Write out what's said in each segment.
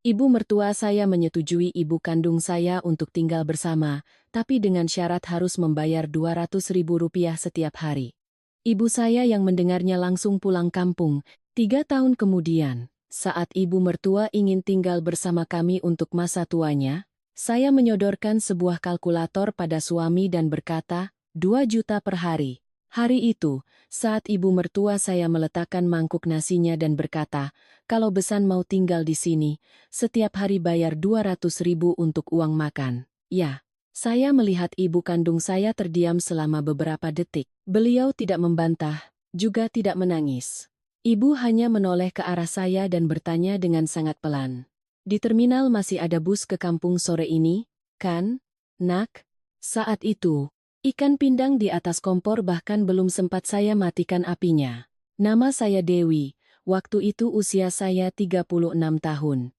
Ibu mertua saya menyetujui ibu kandung saya untuk tinggal bersama, tapi dengan syarat harus membayar Rp200.000 setiap hari. Ibu saya yang mendengarnya langsung pulang kampung. 3 tahun kemudian, saat ibu mertua ingin tinggal bersama kami untuk masa tuanya, saya menyodorkan sebuah kalkulator pada suami dan berkata, 2 juta per hari. Hari itu, saat ibu mertua saya meletakkan mangkuk nasinya dan berkata, kalau Besan mau tinggal di sini, setiap hari bayar 200.000 untuk uang makan. Ya, saya melihat ibu kandung saya terdiam selama beberapa detik. Beliau tidak membantah, juga tidak menangis. Ibu hanya menoleh ke arah saya dan bertanya dengan sangat pelan. Di terminal masih ada bus ke kampung sore ini, kan, Nak? Saat itu, ikan pindang di atas kompor bahkan belum sempat saya matikan apinya. Nama saya Dewi, waktu itu usia saya 36 tahun.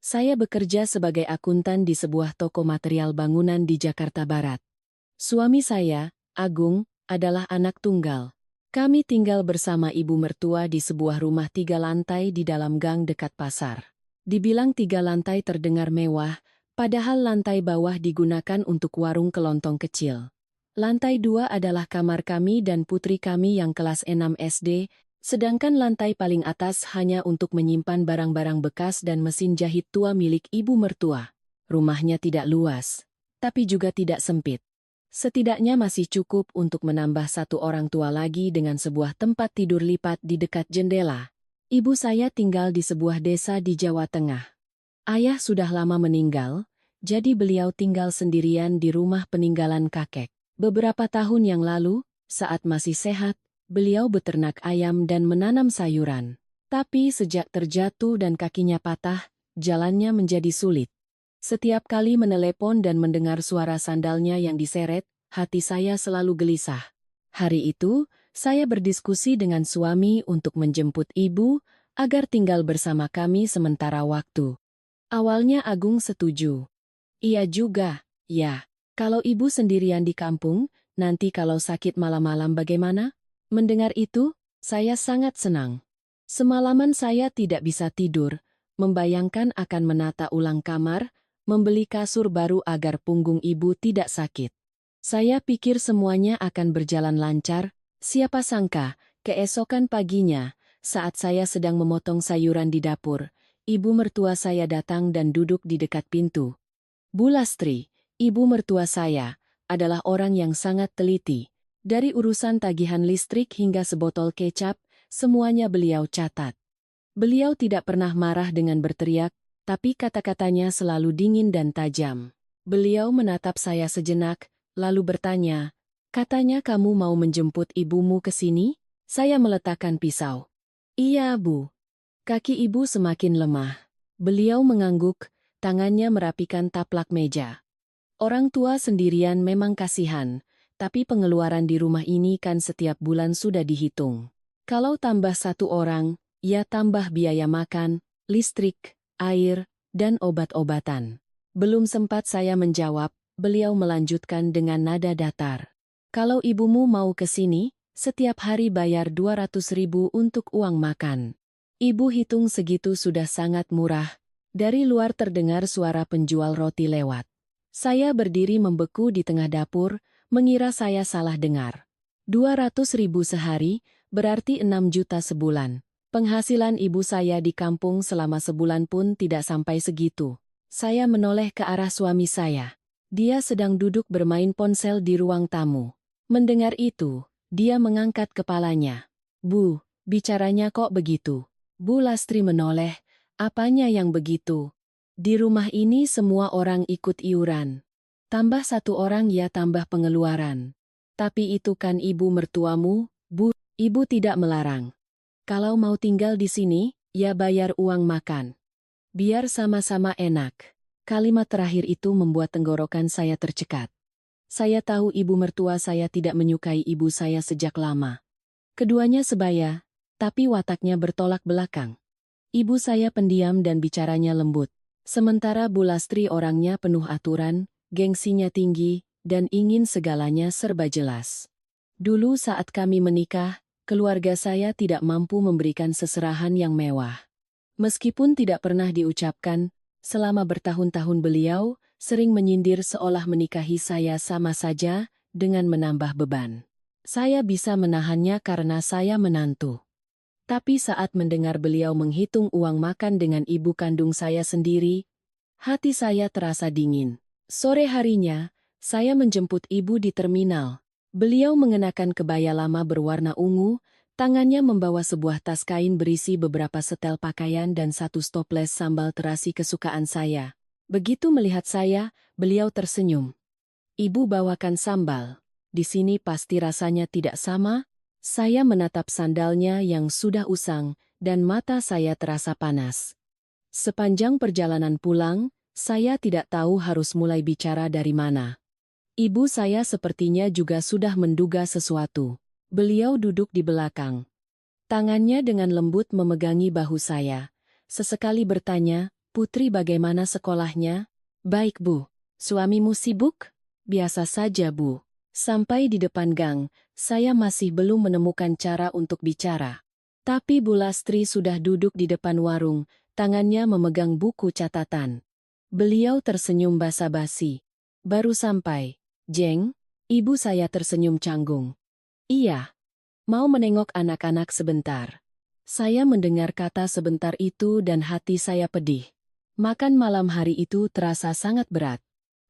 Saya bekerja sebagai akuntan di sebuah toko material bangunan di Jakarta Barat. Suami saya, Agung, adalah anak tunggal. Kami tinggal bersama ibu mertua di sebuah rumah 3 lantai di dalam gang dekat pasar. Dibilang 3 lantai terdengar mewah, padahal lantai bawah digunakan untuk warung kelontong kecil. Lantai 2 adalah kamar kami dan putri kami yang kelas 6 SD, sedangkan lantai paling atas hanya untuk menyimpan barang-barang bekas dan mesin jahit tua milik ibu mertua. Rumahnya tidak luas, tapi juga tidak sempit. Setidaknya masih cukup untuk menambah satu orang tua lagi dengan sebuah tempat tidur lipat di dekat jendela. Ibu saya tinggal di sebuah desa di Jawa Tengah. Ayah sudah lama meninggal, jadi beliau tinggal sendirian di rumah peninggalan kakek. Beberapa tahun yang lalu, saat masih sehat, beliau beternak ayam dan menanam sayuran. Tapi sejak terjatuh dan kakinya patah, jalannya menjadi sulit. Setiap kali menelepon dan mendengar suara sandalnya yang diseret, hati saya selalu gelisah. Hari itu, saya berdiskusi dengan suami untuk menjemput ibu, agar tinggal bersama kami sementara waktu. Awalnya Agung setuju. Iya juga, ya. Kalau ibu sendirian di kampung, nanti kalau sakit malam-malam bagaimana? Mendengar itu, saya sangat senang. Semalaman saya tidak bisa tidur, membayangkan akan menata ulang kamar, membeli kasur baru agar punggung ibu tidak sakit. Saya pikir semuanya akan berjalan lancar, siapa sangka, keesokan paginya, saat saya sedang memotong sayuran di dapur, ibu mertua saya datang dan duduk di dekat pintu. Bu Lastri, ibu mertua saya, adalah orang yang sangat teliti. Dari urusan tagihan listrik hingga sebotol kecap, semuanya beliau catat. Beliau tidak pernah marah dengan berteriak, tapi kata-katanya selalu dingin dan tajam. Beliau menatap saya sejenak, lalu bertanya, katanya kamu mau menjemput ibumu ke sini? Saya meletakkan pisau. Iya, Bu. Kaki ibu semakin lemah. Beliau mengangguk, tangannya merapikan taplak meja. Orang tua sendirian memang kasihan, tapi pengeluaran di rumah ini kan setiap bulan sudah dihitung. Kalau tambah satu orang, ya tambah biaya makan, listrik, air, dan obat-obatan. Belum sempat saya menjawab, beliau melanjutkan dengan nada datar. Kalau ibumu mau ke sini, setiap hari bayar 200.000 untuk uang makan. Ibu hitung segitu sudah sangat murah. Dari luar terdengar suara penjual roti lewat. Saya berdiri membeku di tengah dapur, mengira saya salah dengar. 200.000 sehari, berarti 6 juta sebulan. Penghasilan ibu saya di kampung selama sebulan pun tidak sampai segitu. Saya menoleh ke arah suami saya. Dia sedang duduk bermain ponsel di ruang tamu. Mendengar itu, dia mengangkat kepalanya. Bu, bicaranya kok begitu? Bu Lastri menoleh, apanya yang begitu? Di rumah ini semua orang ikut iuran. Tambah satu orang ya tambah pengeluaran. Tapi itu kan ibu mertuamu, Bu. Ibu tidak melarang. Kalau mau tinggal di sini, ya bayar uang makan. Biar sama-sama enak. Kalimat terakhir itu membuat tenggorokan saya tercekat. Saya tahu ibu mertua saya tidak menyukai ibu saya sejak lama. Keduanya sebaya, tapi wataknya bertolak belakang. Ibu saya pendiam dan bicaranya lembut. Sementara Bu Lastri orangnya penuh aturan, gengsinya tinggi, dan ingin segalanya serba jelas. Dulu saat kami menikah, keluarga saya tidak mampu memberikan seserahan yang mewah. Meskipun tidak pernah diucapkan, Selama bertahun-tahun beliau sering menyindir seolah menikahi saya sama saja dengan menambah beban. Saya bisa menahannya karena saya menantu. Tapi saat mendengar beliau menghitung uang makan dengan ibu kandung saya sendiri, hati saya terasa dingin. Sore harinya, saya menjemput ibu di terminal. Beliau mengenakan kebaya lama berwarna ungu, tangannya membawa sebuah tas kain berisi beberapa setel pakaian dan satu stoples sambal terasi kesukaan saya. Begitu melihat saya, beliau tersenyum. Ibu bawakan sambal. Di sini pasti rasanya tidak sama. Saya menatap sandalnya yang sudah usang, dan mata saya terasa panas. Sepanjang perjalanan pulang, saya tidak tahu harus mulai bicara dari mana. Ibu saya sepertinya juga sudah menduga sesuatu. Beliau duduk di belakang. Tangannya dengan lembut memegangi bahu saya. Sesekali bertanya, "Putri bagaimana sekolahnya?" "Baik, Bu. Suamimu sibuk?" "Biasa saja, Bu." Sampai di depan gang, saya masih belum menemukan cara untuk bicara. Tapi Bu Lastri sudah duduk di depan warung, tangannya memegang buku catatan. Beliau tersenyum basa-basi. "Baru sampai, Jeng?" Ibu saya tersenyum canggung. "Iya. Mau menengok anak-anak sebentar." Saya mendengar kata sebentar itu dan hati saya pedih. Makan malam hari itu terasa sangat berat.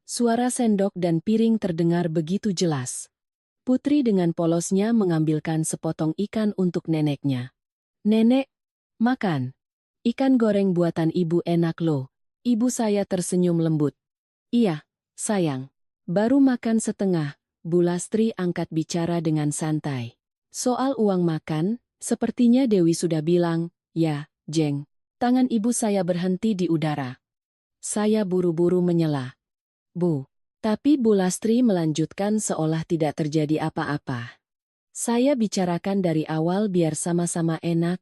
Suara sendok dan piring terdengar begitu jelas. Putri dengan polosnya mengambilkan sepotong ikan untuk neneknya. "Nenek, makan. Ikan goreng buatan ibu enak loh." Ibu saya tersenyum lembut. "Iya, sayang. Baru makan setengah." Bu Lastri angkat bicara dengan santai. "Soal uang makan, sepertinya Dewi sudah bilang." "Ya, Jeng." Tangan ibu saya berhenti di udara. Saya buru-buru menyela. "Bu." Tapi Bu Lastri melanjutkan seolah tidak terjadi apa-apa. "Saya bicarakan dari awal biar sama-sama enak.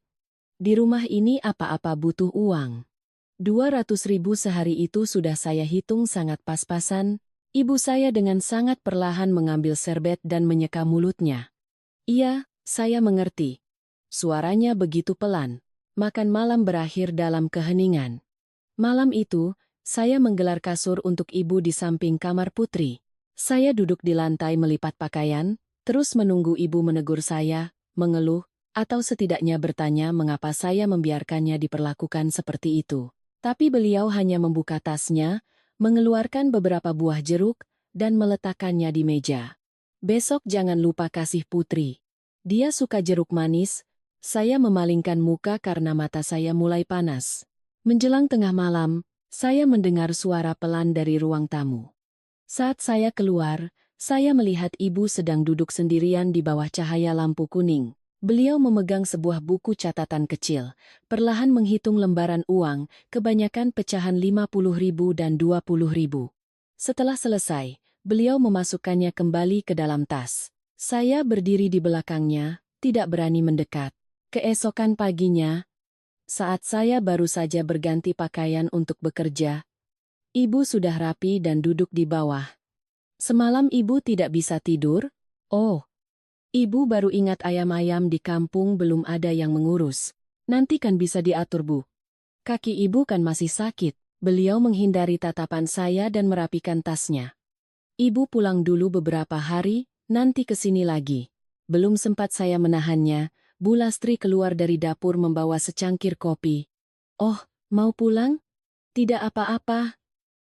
Di rumah ini apa-apa butuh uang. 200.000 sehari itu sudah saya hitung sangat pas-pasan." Ibu saya dengan sangat perlahan mengambil serbet dan menyeka mulutnya. "Iya, saya mengerti." Suaranya begitu pelan. Makan malam berakhir dalam keheningan. Malam itu, saya menggelar kasur untuk ibu di samping kamar Putri. Saya duduk di lantai melipat pakaian, terus menunggu ibu menegur saya, mengeluh, atau setidaknya bertanya mengapa saya membiarkannya diperlakukan seperti itu. Tapi beliau hanya membuka tasnya, mengeluarkan beberapa buah jeruk, dan meletakkannya di meja. "Besok jangan lupa kasih Putri. Dia suka jeruk manis." Saya memalingkan muka karena mata saya mulai panas. Menjelang tengah malam, saya mendengar suara pelan dari ruang tamu. Saat saya keluar, saya melihat ibu sedang duduk sendirian di bawah cahaya lampu kuning. Beliau memegang sebuah buku catatan kecil, perlahan menghitung lembaran uang, kebanyakan pecahan 50.000 dan 20.000. Setelah selesai, beliau memasukkannya kembali ke dalam tas. Saya berdiri di belakangnya, tidak berani mendekat. Keesokan paginya, saat saya baru saja berganti pakaian untuk bekerja, ibu sudah rapi dan duduk di bawah. "Semalam ibu tidak bisa tidur?" "Oh, ibu baru ingat ayam-ayam di kampung belum ada yang mengurus. Nanti kan bisa diatur, Bu. Kaki ibu kan masih sakit." Beliau menghindari tatapan saya dan merapikan tasnya. "Ibu pulang dulu beberapa hari, nanti kesini lagi." Belum sempat saya menahannya, Bu Lastri keluar dari dapur membawa secangkir kopi. "Oh, mau pulang?" "Tidak apa-apa.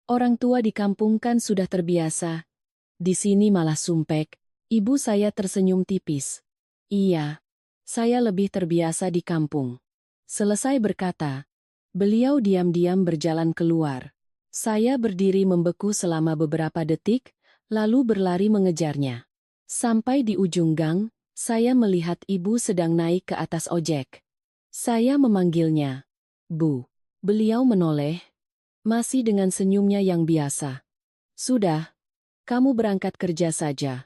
Orang tua di kampung kan sudah terbiasa. Di sini malah sumpek." Ibu saya tersenyum tipis. "Iya, saya lebih terbiasa di kampung." Selesai berkata, beliau diam-diam berjalan keluar. Saya berdiri membeku selama beberapa detik, lalu berlari mengejarnya. Sampai di ujung gang, saya melihat ibu sedang naik ke atas ojek. Saya memanggilnya, "Bu." Beliau menoleh, masih dengan senyumnya yang biasa. "Sudah, kamu berangkat kerja saja.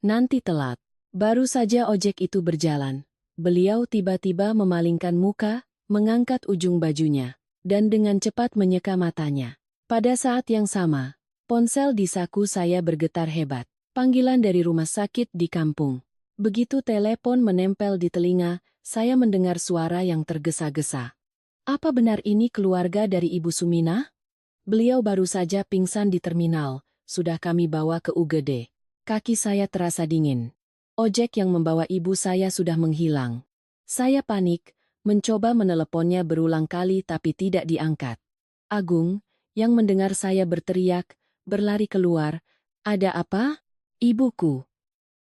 Nanti telat." Baru saja ojek itu berjalan, beliau tiba-tiba memalingkan muka, mengangkat ujung bajunya, dan dengan cepat menyeka matanya. Pada saat yang sama, ponsel di saku saya bergetar hebat. Panggilan dari rumah sakit di kampung. Begitu telepon menempel di telinga, saya mendengar suara yang tergesa-gesa. "Apa benar ini keluarga dari Ibu Sumina?" Beliau baru saja pingsan di terminal, sudah kami bawa ke UGD. Kaki saya terasa dingin. Ojek yang membawa ibu saya sudah menghilang. Saya panik, mencoba meneleponnya berulang kali tapi tidak diangkat. Agung, yang mendengar saya berteriak, berlari keluar. Ada apa? Ibuku.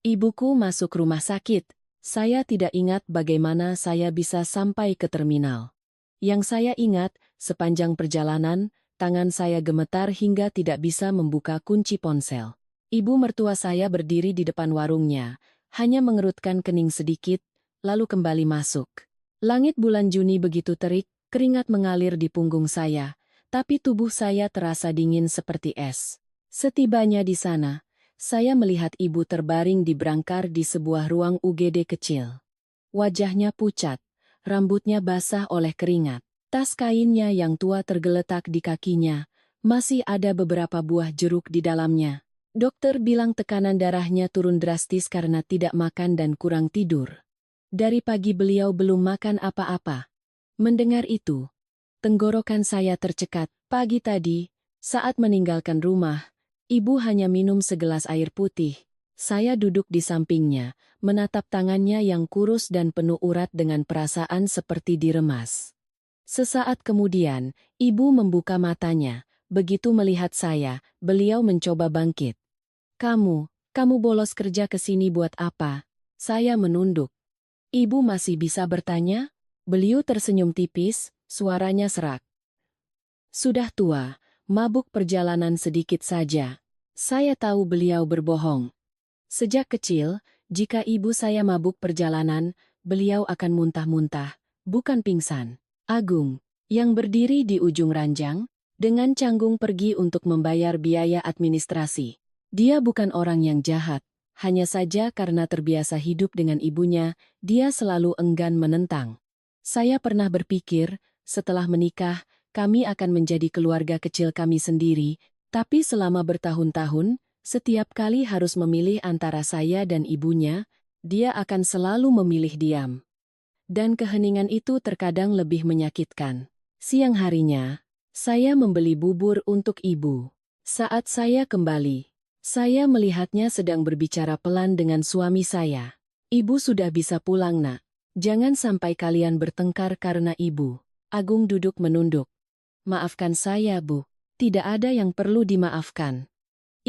Ibuku masuk rumah sakit. Saya tidak ingat bagaimana saya bisa sampai ke terminal. Yang saya ingat, sepanjang perjalanan, tangan saya gemetar hingga tidak bisa membuka kunci ponsel. Ibu mertua saya berdiri di depan warungnya, hanya mengerutkan kening sedikit, lalu kembali masuk. Langit bulan Juni begitu terik, keringat mengalir di punggung saya, tapi tubuh saya terasa dingin seperti es. Setibanya di sana, saya melihat ibu terbaring di brangkar di sebuah ruang UGD kecil. Wajahnya pucat, rambutnya basah oleh keringat. Tas kainnya yang tua tergeletak di kakinya, masih ada beberapa buah jeruk di dalamnya. Dokter bilang tekanan darahnya turun drastis karena tidak makan dan kurang tidur. Dari pagi beliau belum makan apa-apa. Mendengar itu, tenggorokan saya tercekat. Pagi tadi, saat meninggalkan rumah, ibu hanya minum segelas air putih. Saya duduk di sampingnya, menatap tangannya yang kurus dan penuh urat dengan perasaan seperti diremas. Sesaat kemudian, ibu membuka matanya. Begitu melihat saya, beliau mencoba bangkit. Kamu bolos kerja ke sini buat apa? Saya menunduk. Ibu masih bisa bertanya? Beliau tersenyum tipis, suaranya serak. Sudah tua, mabuk perjalanan sedikit saja. Saya tahu beliau berbohong. Sejak kecil, jika ibu saya mabuk perjalanan, beliau akan muntah-muntah, bukan pingsan. Agung, yang berdiri di ujung ranjang, dengan canggung pergi untuk membayar biaya administrasi. Dia bukan orang yang jahat, hanya saja karena terbiasa hidup dengan ibunya, dia selalu enggan menentang. Saya pernah berpikir, setelah menikah, kami akan menjadi keluarga kecil kami sendiri, tapi selama bertahun-tahun, setiap kali harus memilih antara saya dan ibunya, dia akan selalu memilih diam. Dan keheningan itu terkadang lebih menyakitkan. Siang harinya, saya membeli bubur untuk ibu. Saat saya kembali, saya melihatnya sedang berbicara pelan dengan suami saya. Ibu sudah bisa pulang, Nak. Jangan sampai kalian bertengkar karena ibu. Agung duduk menunduk. Maafkan saya, Bu. Tidak ada yang perlu dimaafkan.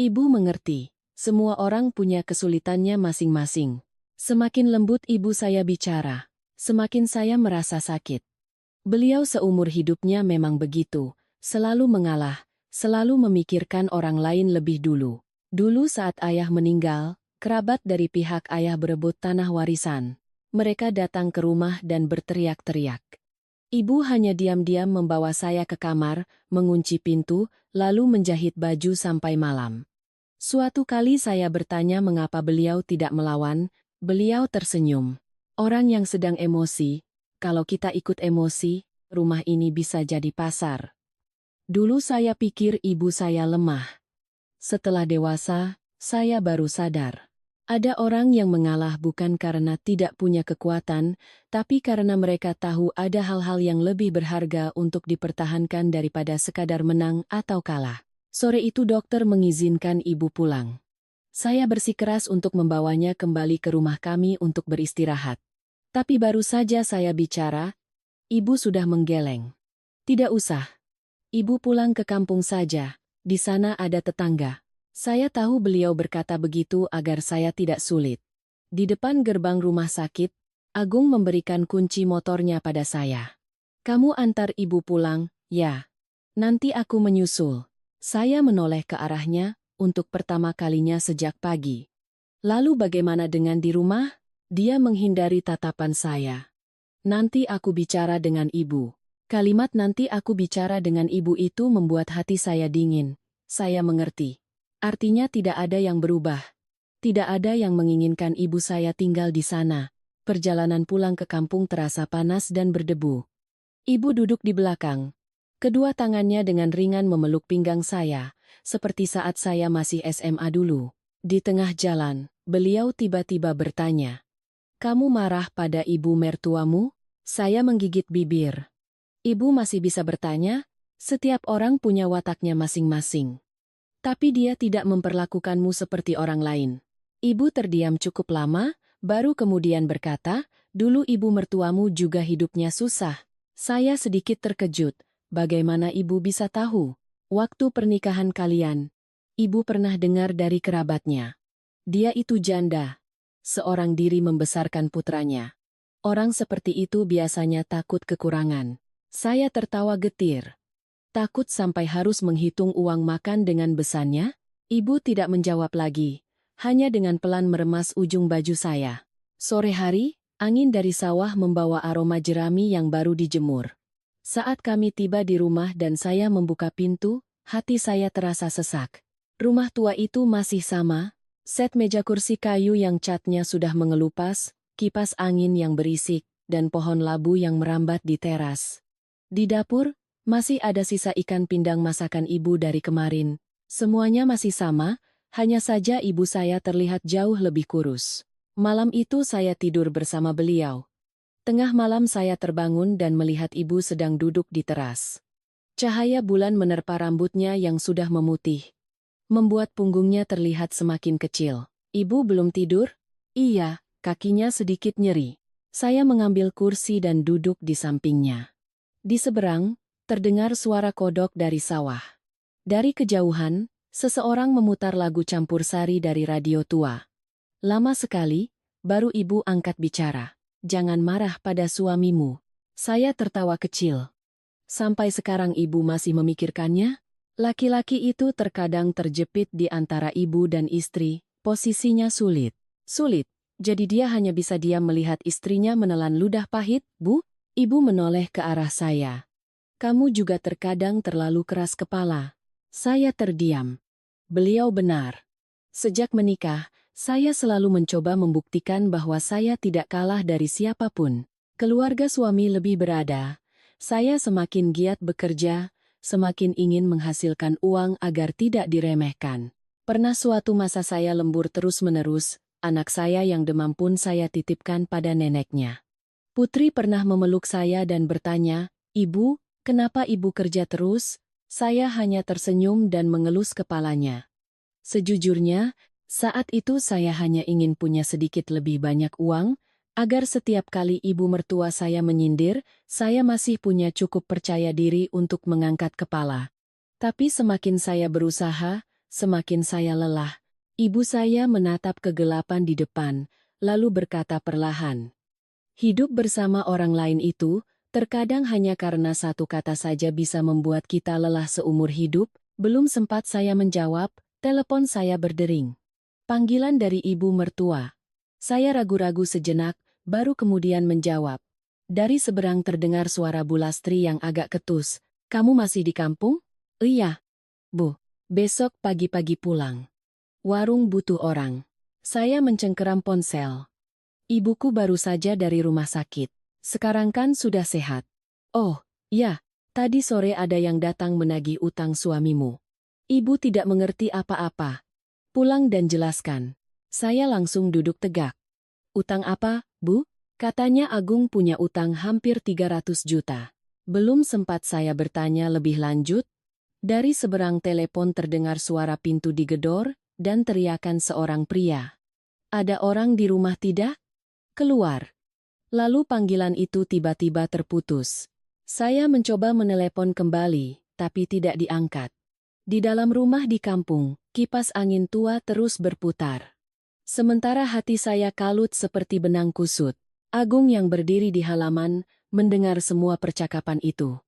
Ibu mengerti. Semua orang punya kesulitannya masing-masing. Semakin lembut ibu saya bicara, semakin saya merasa sakit. Beliau seumur hidupnya memang begitu, selalu mengalah, selalu memikirkan orang lain lebih dulu. Dulu saat ayah meninggal, kerabat dari pihak ayah berebut tanah warisan. Mereka datang ke rumah dan berteriak-teriak. Ibu hanya diam-diam membawa saya ke kamar, mengunci pintu, lalu menjahit baju sampai malam. Suatu kali saya bertanya mengapa beliau tidak melawan, beliau tersenyum. Orang yang sedang emosi, kalau kita ikut emosi, rumah ini bisa jadi pasar. Dulu saya pikir ibu saya lemah. Setelah dewasa, saya baru sadar. Ada orang yang mengalah bukan karena tidak punya kekuatan, tapi karena mereka tahu ada hal-hal yang lebih berharga untuk dipertahankan daripada sekadar menang atau kalah. Sore itu dokter mengizinkan ibu pulang. Saya bersikeras untuk membawanya kembali ke rumah kami untuk beristirahat. Tapi baru saja saya bicara, ibu sudah menggeleng. Tidak usah. Ibu pulang ke kampung saja, di sana ada tetangga. Saya tahu beliau berkata begitu agar saya tidak sulit. Di depan gerbang rumah sakit, Agung memberikan kunci motornya pada saya. Kamu antar ibu pulang, ya. Nanti aku menyusul. Saya menoleh ke arahnya, untuk pertama kalinya sejak pagi. Lalu bagaimana dengan di rumah? Dia menghindari tatapan saya. Nanti aku bicara dengan ibu. Kalimat nanti aku bicara dengan ibu itu membuat hati saya dingin. Saya mengerti. Artinya tidak ada yang berubah. Tidak ada yang menginginkan ibu saya tinggal di sana. Perjalanan pulang ke kampung terasa panas dan berdebu. Ibu duduk di belakang. Kedua tangannya dengan ringan memeluk pinggang saya, seperti saat saya masih SMA dulu. Di tengah jalan, beliau tiba-tiba bertanya, "Kamu marah pada ibu mertuamu?" Saya menggigit bibir. Ibu masih bisa bertanya? Setiap orang punya wataknya masing-masing. Tapi dia tidak memperlakukanmu seperti orang lain. Ibu terdiam cukup lama, baru kemudian berkata, dulu ibu mertuamu juga hidupnya susah. Saya sedikit terkejut, bagaimana ibu bisa tahu? Waktu pernikahan kalian, ibu pernah dengar dari kerabatnya. Dia itu janda. Seorang diri membesarkan putranya. Orang seperti itu biasanya takut kekurangan. Saya tertawa getir. Takut sampai harus menghitung uang makan dengan besannya? Ibu tidak menjawab lagi. Hanya dengan pelan meremas ujung baju saya. Sore hari, angin dari sawah membawa aroma jerami yang baru dijemur. Saat kami tiba di rumah dan saya membuka pintu, hati saya terasa sesak. Rumah tua itu masih sama, set meja kursi kayu yang catnya sudah mengelupas, kipas angin yang berisik, dan pohon labu yang merambat di teras. Di dapur, masih ada sisa ikan pindang masakan ibu dari kemarin. Semuanya masih sama, hanya saja ibu saya terlihat jauh lebih kurus. Malam itu saya tidur bersama beliau. Tengah malam saya terbangun dan melihat ibu sedang duduk di teras. Cahaya bulan menerpa rambutnya yang sudah memutih, membuat punggungnya terlihat semakin kecil. Ibu belum tidur? Iya, kakinya sedikit nyeri. Saya mengambil kursi dan duduk di sampingnya. Di seberang, terdengar suara kodok dari sawah. Dari kejauhan, seseorang memutar lagu campur sari dari radio tua. Lama sekali, baru ibu angkat bicara. Jangan marah pada suamimu. Saya tertawa kecil. Sampai sekarang ibu masih memikirkannya? Laki-laki itu terkadang terjepit di antara ibu dan istri, posisinya sulit. Sulit, jadi dia hanya bisa diam melihat istrinya menelan ludah pahit, Bu? Ibu menoleh ke arah saya. Kamu juga terkadang terlalu keras kepala. Saya terdiam. Beliau benar. Sejak menikah, saya selalu mencoba membuktikan bahwa saya tidak kalah dari siapapun. Keluarga suami lebih berada. Saya semakin giat bekerja, semakin ingin menghasilkan uang agar tidak diremehkan. Pernah suatu masa saya lembur terus-menerus, anak saya yang demam pun saya titipkan pada neneknya. Putri pernah memeluk saya dan bertanya, Ibu, kenapa ibu kerja terus? Saya hanya tersenyum dan mengelus kepalanya. Sejujurnya, saat itu saya hanya ingin punya sedikit lebih banyak uang, agar setiap kali ibu mertua saya menyindir, saya masih punya cukup percaya diri untuk mengangkat kepala. Tapi semakin saya berusaha, semakin saya lelah. Ibu saya menatap kegelapan di depan, lalu berkata perlahan, hidup bersama orang lain itu, terkadang hanya karena satu kata saja bisa membuat kita lelah seumur hidup. Belum sempat saya menjawab, telepon saya berdering. Panggilan dari ibu mertua. Saya ragu-ragu sejenak, baru kemudian menjawab. Dari seberang terdengar suara Bu Lastri yang agak ketus. Kamu masih di kampung? Iya, Bu. Besok pagi-pagi pulang. Warung butuh orang. Saya mencengkeram ponsel. Ibuku baru saja dari rumah sakit. Sekarang kan sudah sehat. Oh, ya, tadi sore ada yang datang menagih utang suamimu. Ibu tidak mengerti apa-apa. Pulang dan jelaskan. Saya langsung duduk tegak. Utang apa, Bu? Katanya Agung punya utang hampir 300 juta. Belum sempat saya bertanya lebih lanjut. Dari seberang telepon terdengar suara pintu digedor dan teriakan seorang pria. Ada orang di rumah tidak? Keluar. Lalu panggilan itu tiba-tiba terputus. Saya mencoba menelepon kembali, tapi tidak diangkat. Di dalam rumah di kampung, kipas angin tua terus berputar. Sementara hati saya kalut seperti benang kusut. Agung yang berdiri di halaman, mendengar semua percakapan itu.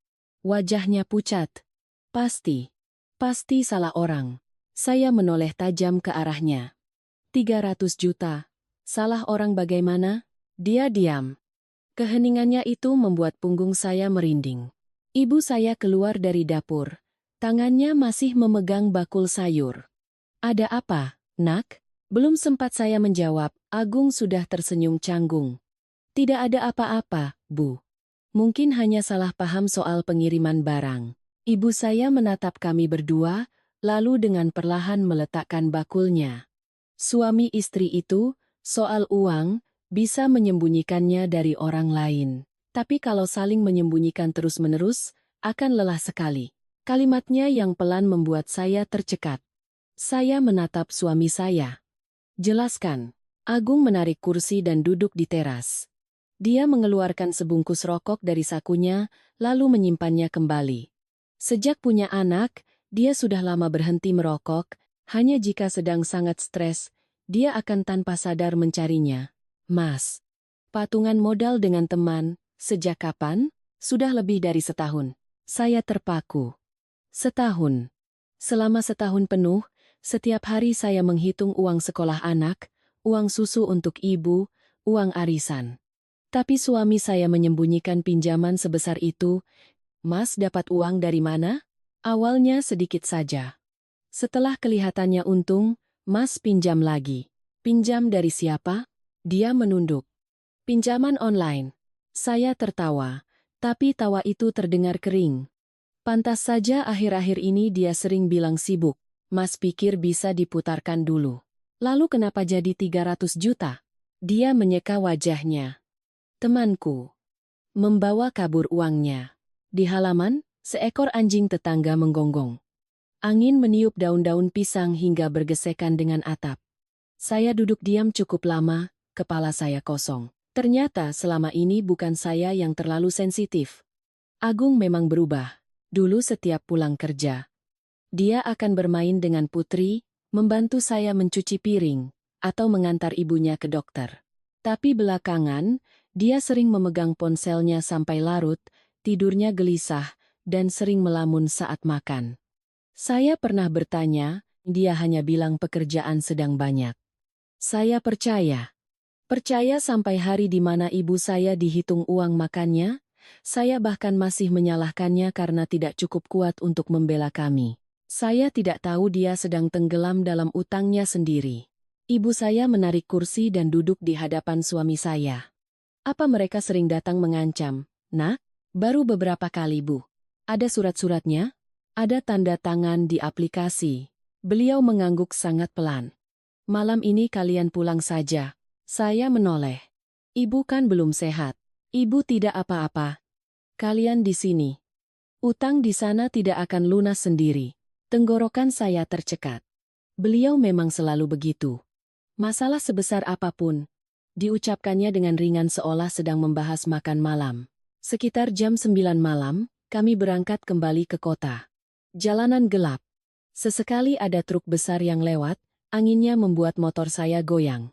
Wajahnya pucat. Pasti salah orang. Saya menoleh tajam ke arahnya. 300 juta. Salah orang bagaimana? Dia diam. Keheningannya itu membuat punggung saya merinding. Ibu saya keluar dari dapur. Tangannya masih memegang bakul sayur. Ada apa, Nak? Belum sempat saya menjawab, Agung sudah tersenyum canggung. Tidak ada apa-apa, Bu. Mungkin hanya salah paham soal pengiriman barang. Ibu saya menatap kami berdua, lalu dengan perlahan meletakkan bakulnya. Suami istri itu, soal uang, bisa menyembunyikannya dari orang lain. Tapi kalau saling menyembunyikan terus-menerus, akan lelah sekali. Kalimatnya yang pelan membuat saya tercekat. Saya menatap suami saya. Jelaskan. Agung menarik kursi dan duduk di teras. Dia mengeluarkan sebungkus rokok dari sakunya, lalu menyimpannya kembali. Sejak punya anak, dia sudah lama berhenti merokok, hanya jika sedang sangat stres, dia akan tanpa sadar mencarinya. Mas, patungan modal dengan teman, sejak kapan? Sudah lebih dari setahun. Saya terpaku. Setahun. Selama setahun penuh, setiap hari saya menghitung uang sekolah anak, uang susu untuk ibu, uang arisan. Tapi suami saya menyembunyikan pinjaman sebesar itu. Mas dapat uang dari mana? Awalnya sedikit saja. Setelah kelihatannya untung, Mas pinjam lagi. Pinjam dari siapa? Dia menunduk. Pinjaman online. Saya tertawa, tapi tawa itu terdengar kering. Pantas saja akhir-akhir ini dia sering bilang sibuk. Mas pikir bisa diputarkan dulu. Lalu kenapa jadi 300 juta? Dia menyeka wajahnya. Temanku. Membawa kabur uangnya. Di halaman, seekor anjing tetangga menggonggong. Angin meniup daun-daun pisang hingga bergesekan dengan atap. Saya duduk diam cukup lama, kepala saya kosong. Ternyata selama ini bukan saya yang terlalu sensitif. Agung memang berubah. Dulu setiap pulang kerja, dia akan bermain dengan Putri, membantu saya mencuci piring, atau mengantar ibunya ke dokter. Tapi belakangan, dia sering memegang ponselnya sampai larut, tidurnya gelisah, dan sering melamun saat makan. Saya pernah bertanya, dia hanya bilang pekerjaan sedang banyak. Saya percaya. Percaya sampai hari di mana ibu saya dihitung uang makannya, saya bahkan masih menyalahkannya karena tidak cukup kuat untuk membela kami. Saya tidak tahu dia sedang tenggelam dalam utangnya sendiri. Ibu saya menarik kursi dan duduk di hadapan suami saya. Apa mereka sering datang mengancam? Nak, baru beberapa kali Bu. Ada surat-suratnya? Ada tanda tangan di aplikasi. Beliau mengangguk sangat pelan. Malam ini kalian pulang saja. Saya menoleh. Ibu kan belum sehat. Ibu tidak apa-apa. Kalian di sini. Utang di sana tidak akan lunas sendiri. Tenggorokan saya tercekat. Beliau memang selalu begitu. Masalah sebesar apapun, diucapkannya dengan ringan seolah sedang membahas makan malam. Sekitar jam 9 malam, kami berangkat kembali ke kota. Jalanan gelap. Sesekali ada truk besar yang lewat, anginnya membuat motor saya goyang.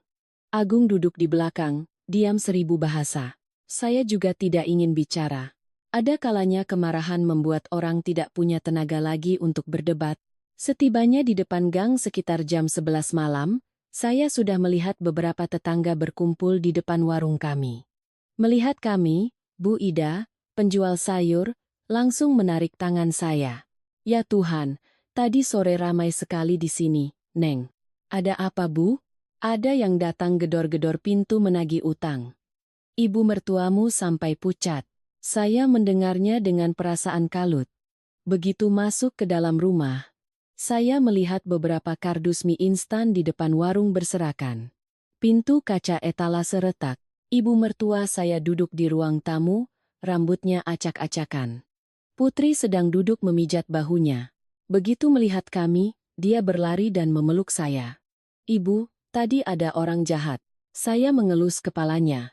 Agung duduk di belakang, diam 1000 bahasa. Saya juga tidak ingin bicara. Ada kalanya kemarahan membuat orang tidak punya tenaga lagi untuk berdebat. Setibanya di depan gang sekitar jam 11 malam, saya sudah melihat beberapa tetangga berkumpul di depan warung kami. Melihat kami, Bu Ida, penjual sayur, langsung menarik tangan saya. Ya Tuhan, tadi sore ramai sekali di sini, Neng. Ada apa Bu? Ada yang datang gedor-gedor pintu menagih utang. Ibu mertuamu sampai pucat. Saya mendengarnya dengan perasaan kalut. Begitu masuk ke dalam rumah, saya melihat beberapa kardus mie instan di depan warung berserakan. Pintu kaca etalase retak. Ibu mertua saya duduk di ruang tamu, rambutnya acak-acakan. Putri sedang duduk memijat bahunya. Begitu melihat kami, dia berlari dan memeluk saya. Ibu, tadi ada orang jahat. Saya mengelus kepalanya.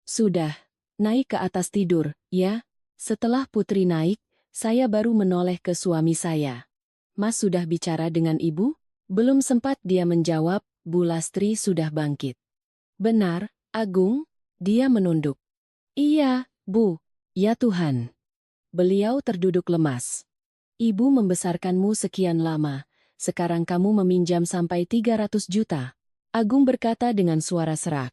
Sudah, naik ke atas tidur, ya? Setelah Putri naik, saya baru menoleh ke suami saya. Mas sudah bicara dengan ibu? Belum sempat dia menjawab, Bu Lastri sudah bangkit. Benar, Agung? Dia menunduk. Iya, Bu. Ya Tuhan. Beliau terduduk lemas. Ibu membesarkanmu sekian lama, sekarang kamu meminjam sampai 300 juta. Agung berkata dengan suara serak.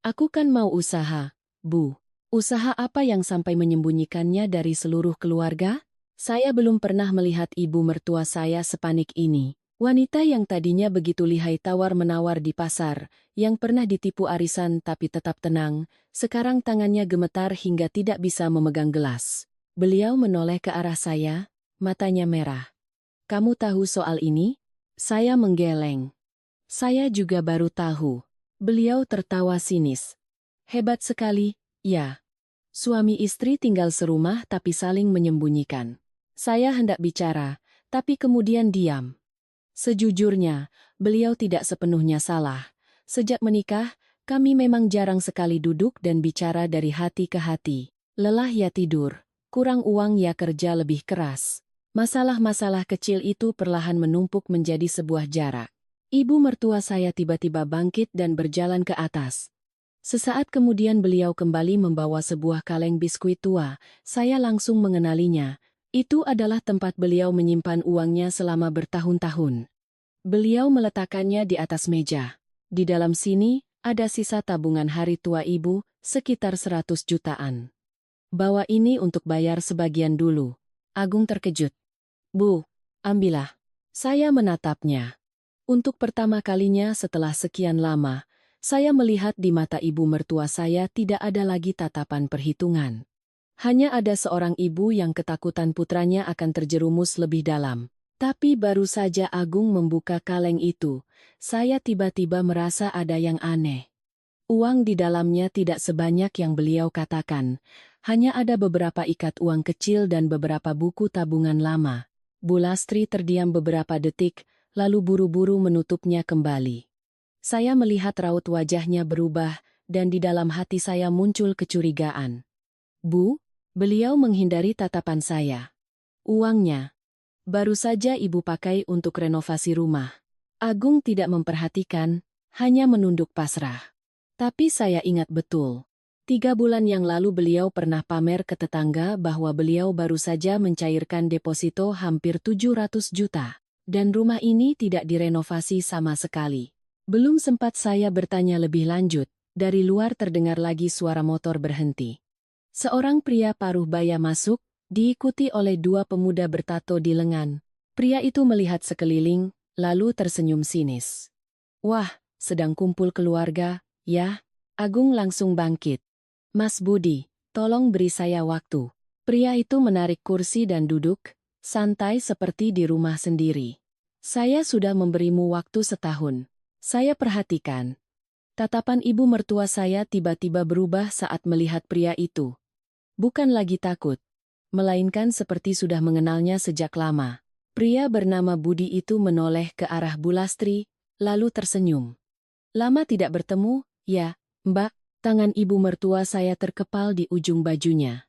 Aku kan mau usaha, Bu. Usaha apa yang sampai menyembunyikannya dari seluruh keluarga? Saya belum pernah melihat ibu mertua saya sepanik ini. Wanita yang tadinya begitu lihai tawar-menawar di pasar, yang pernah ditipu arisan tapi tetap tenang, sekarang tangannya gemetar hingga tidak bisa memegang gelas. Beliau menoleh ke arah saya, matanya merah. Kamu tahu soal ini? Saya menggeleng. Saya juga baru tahu. Beliau tertawa sinis. Hebat sekali, ya. Suami istri tinggal serumah tapi saling menyembunyikan. Saya hendak bicara, tapi kemudian diam. Sejujurnya, beliau tidak sepenuhnya salah. Sejak menikah, kami memang jarang sekali duduk dan bicara dari hati ke hati. Lelah ya tidur, kurang uang ya kerja lebih keras. Masalah-masalah kecil itu perlahan menumpuk menjadi sebuah jarak. Ibu mertua saya tiba-tiba bangkit dan berjalan ke atas. Sesaat kemudian beliau kembali membawa sebuah kaleng biskuit tua. Saya langsung mengenalinya. Itu adalah tempat beliau menyimpan uangnya selama bertahun-tahun. Beliau meletakkannya di atas meja. Di dalam sini, ada sisa tabungan hari tua ibu, sekitar 100 jutaan. Bawa ini untuk bayar sebagian dulu. Agung terkejut. Bu, ambillah. Saya menatapnya. Untuk pertama kalinya setelah sekian lama, saya melihat di mata ibu mertua saya tidak ada lagi tatapan perhitungan. Hanya ada seorang ibu yang ketakutan putranya akan terjerumus lebih dalam. Tapi baru saja Agung membuka kaleng itu, saya tiba-tiba merasa ada yang aneh. Uang di dalamnya tidak sebanyak yang beliau katakan. Hanya ada beberapa ikat uang kecil dan beberapa buku tabungan lama. Bu Lastri terdiam beberapa detik, lalu buru-buru menutupnya kembali. Saya melihat raut wajahnya berubah, dan di dalam hati saya muncul kecurigaan. Bu, beliau menghindari tatapan saya. Uangnya baru saja ibu pakai untuk renovasi rumah. Agung tidak memperhatikan, hanya menunduk pasrah. Tapi saya ingat betul. 3 bulan yang lalu beliau pernah pamer ke tetangga bahwa beliau baru saja mencairkan deposito hampir 700 juta. Dan rumah ini tidak direnovasi sama sekali. Belum sempat saya bertanya lebih lanjut, dari luar terdengar lagi suara motor berhenti. Seorang pria paruh baya masuk, diikuti oleh 2 pemuda bertato di lengan. Pria itu melihat sekeliling, lalu tersenyum sinis. Wah, sedang kumpul keluarga, ya? Agung langsung bangkit. Mas Budi, tolong beri saya waktu. Pria itu menarik kursi dan duduk, santai seperti di rumah sendiri. Saya sudah memberimu waktu setahun. Saya perhatikan. Tatapan ibu mertua saya tiba-tiba berubah saat melihat pria itu. Bukan lagi takut, melainkan seperti sudah mengenalnya sejak lama. Pria bernama Budi itu menoleh ke arah Bu Lastri, lalu tersenyum. Lama tidak bertemu, ya, Mbak. Tangan ibu mertua saya terkepal di ujung bajunya.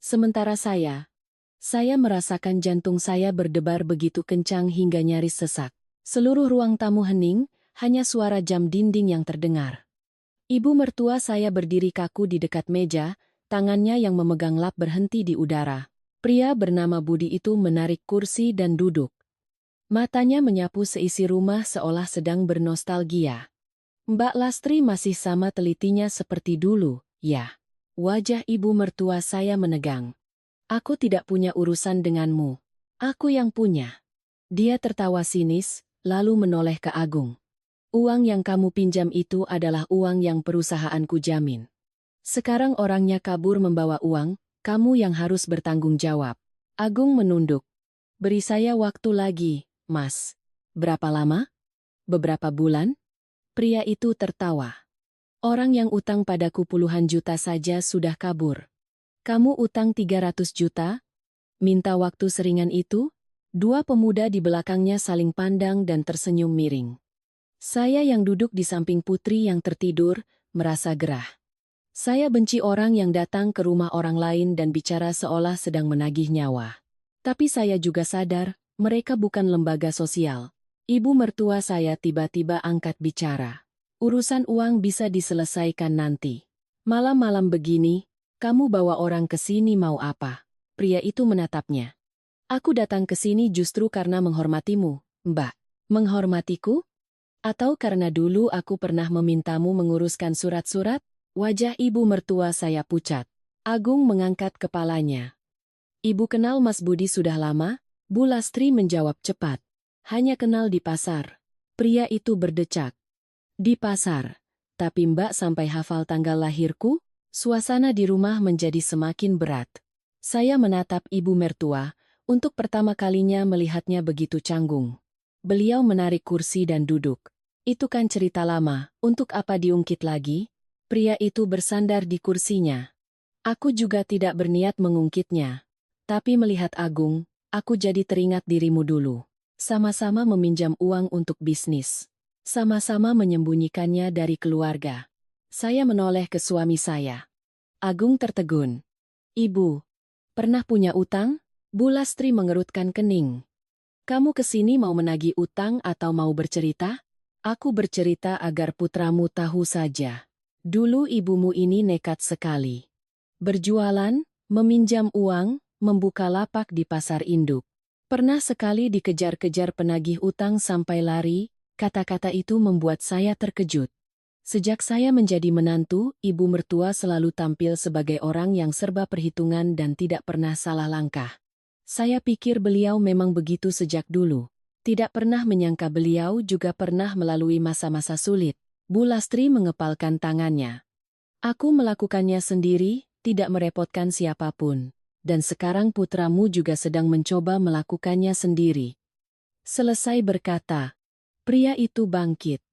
Sementara saya merasakan jantung saya berdebar begitu kencang hingga nyaris sesak. Seluruh ruang tamu hening, hanya suara jam dinding yang terdengar. Ibu mertua saya berdiri kaku di dekat meja, tangannya yang memegang lap berhenti di udara. Pria bernama Budi itu menarik kursi dan duduk. Matanya menyapu seisi rumah seolah sedang bernostalgia. Mbak Lastri masih sama telitinya seperti dulu, ya. Wajah ibu mertua saya menegang. Aku tidak punya urusan denganmu. Aku yang punya. Dia tertawa sinis, lalu menoleh ke Agung. Uang yang kamu pinjam itu adalah uang yang perusahaanku jamin. Sekarang orangnya kabur membawa uang, kamu yang harus bertanggung jawab. Agung menunduk. Beri saya waktu lagi, Mas. Berapa lama? Beberapa bulan? Pria itu tertawa. Orang yang utang padaku puluhan juta saja sudah kabur. Kamu utang 300 juta? Minta waktu seringan itu? 2 pemuda di belakangnya saling pandang dan tersenyum miring. Saya yang duduk di samping putri yang tertidur, merasa gerah. Saya benci orang yang datang ke rumah orang lain dan bicara seolah sedang menagih nyawa. Tapi saya juga sadar, mereka bukan lembaga sosial. Ibu mertua saya tiba-tiba angkat bicara. Urusan uang bisa diselesaikan nanti. Malam-malam begini, kamu bawa orang ke sini mau apa? Pria itu menatapnya. Aku datang ke sini justru karena menghormatimu, Mbak. Menghormatiku? Atau karena dulu aku pernah memintamu menguruskan surat-surat? Wajah ibu mertua saya pucat. Agung mengangkat kepalanya. Ibu kenal Mas Budi sudah lama? Bu Lastri menjawab cepat. Hanya kenal di pasar. Pria itu berdecak. Di pasar. Tapi Mbak sampai hafal tanggal lahirku? Suasana di rumah menjadi semakin berat. Saya menatap ibu mertua, untuk pertama kalinya melihatnya begitu canggung. Beliau menarik kursi dan duduk. Itu kan cerita lama, untuk apa diungkit lagi? Pria itu bersandar di kursinya. Aku juga tidak berniat mengungkitnya. Tapi melihat Agung, Aku jadi teringat dirimu dulu. Sama-sama meminjam uang untuk bisnis. Sama-sama menyembunyikannya dari keluarga. Saya menoleh ke suami saya. Agung tertegun. Ibu, pernah punya utang? Bu Lastri mengerutkan kening. Kamu kesini mau menagih utang atau mau bercerita? Aku bercerita agar putramu tahu saja. Dulu ibumu ini nekat sekali. Berjualan, meminjam uang, membuka lapak di pasar induk. Pernah sekali dikejar-kejar penagih utang sampai lari, kata-kata itu membuat saya terkejut. Sejak saya menjadi menantu, ibu mertua selalu tampil sebagai orang yang serba perhitungan dan tidak pernah salah langkah. Saya pikir beliau memang begitu sejak dulu. Tidak pernah menyangka beliau juga pernah melalui masa-masa sulit. Bu Lastri mengepalkan tangannya. Aku melakukannya sendiri, tidak merepotkan siapapun. Dan sekarang putramu juga sedang mencoba melakukannya sendiri. Selesai berkata, pria itu bangkit.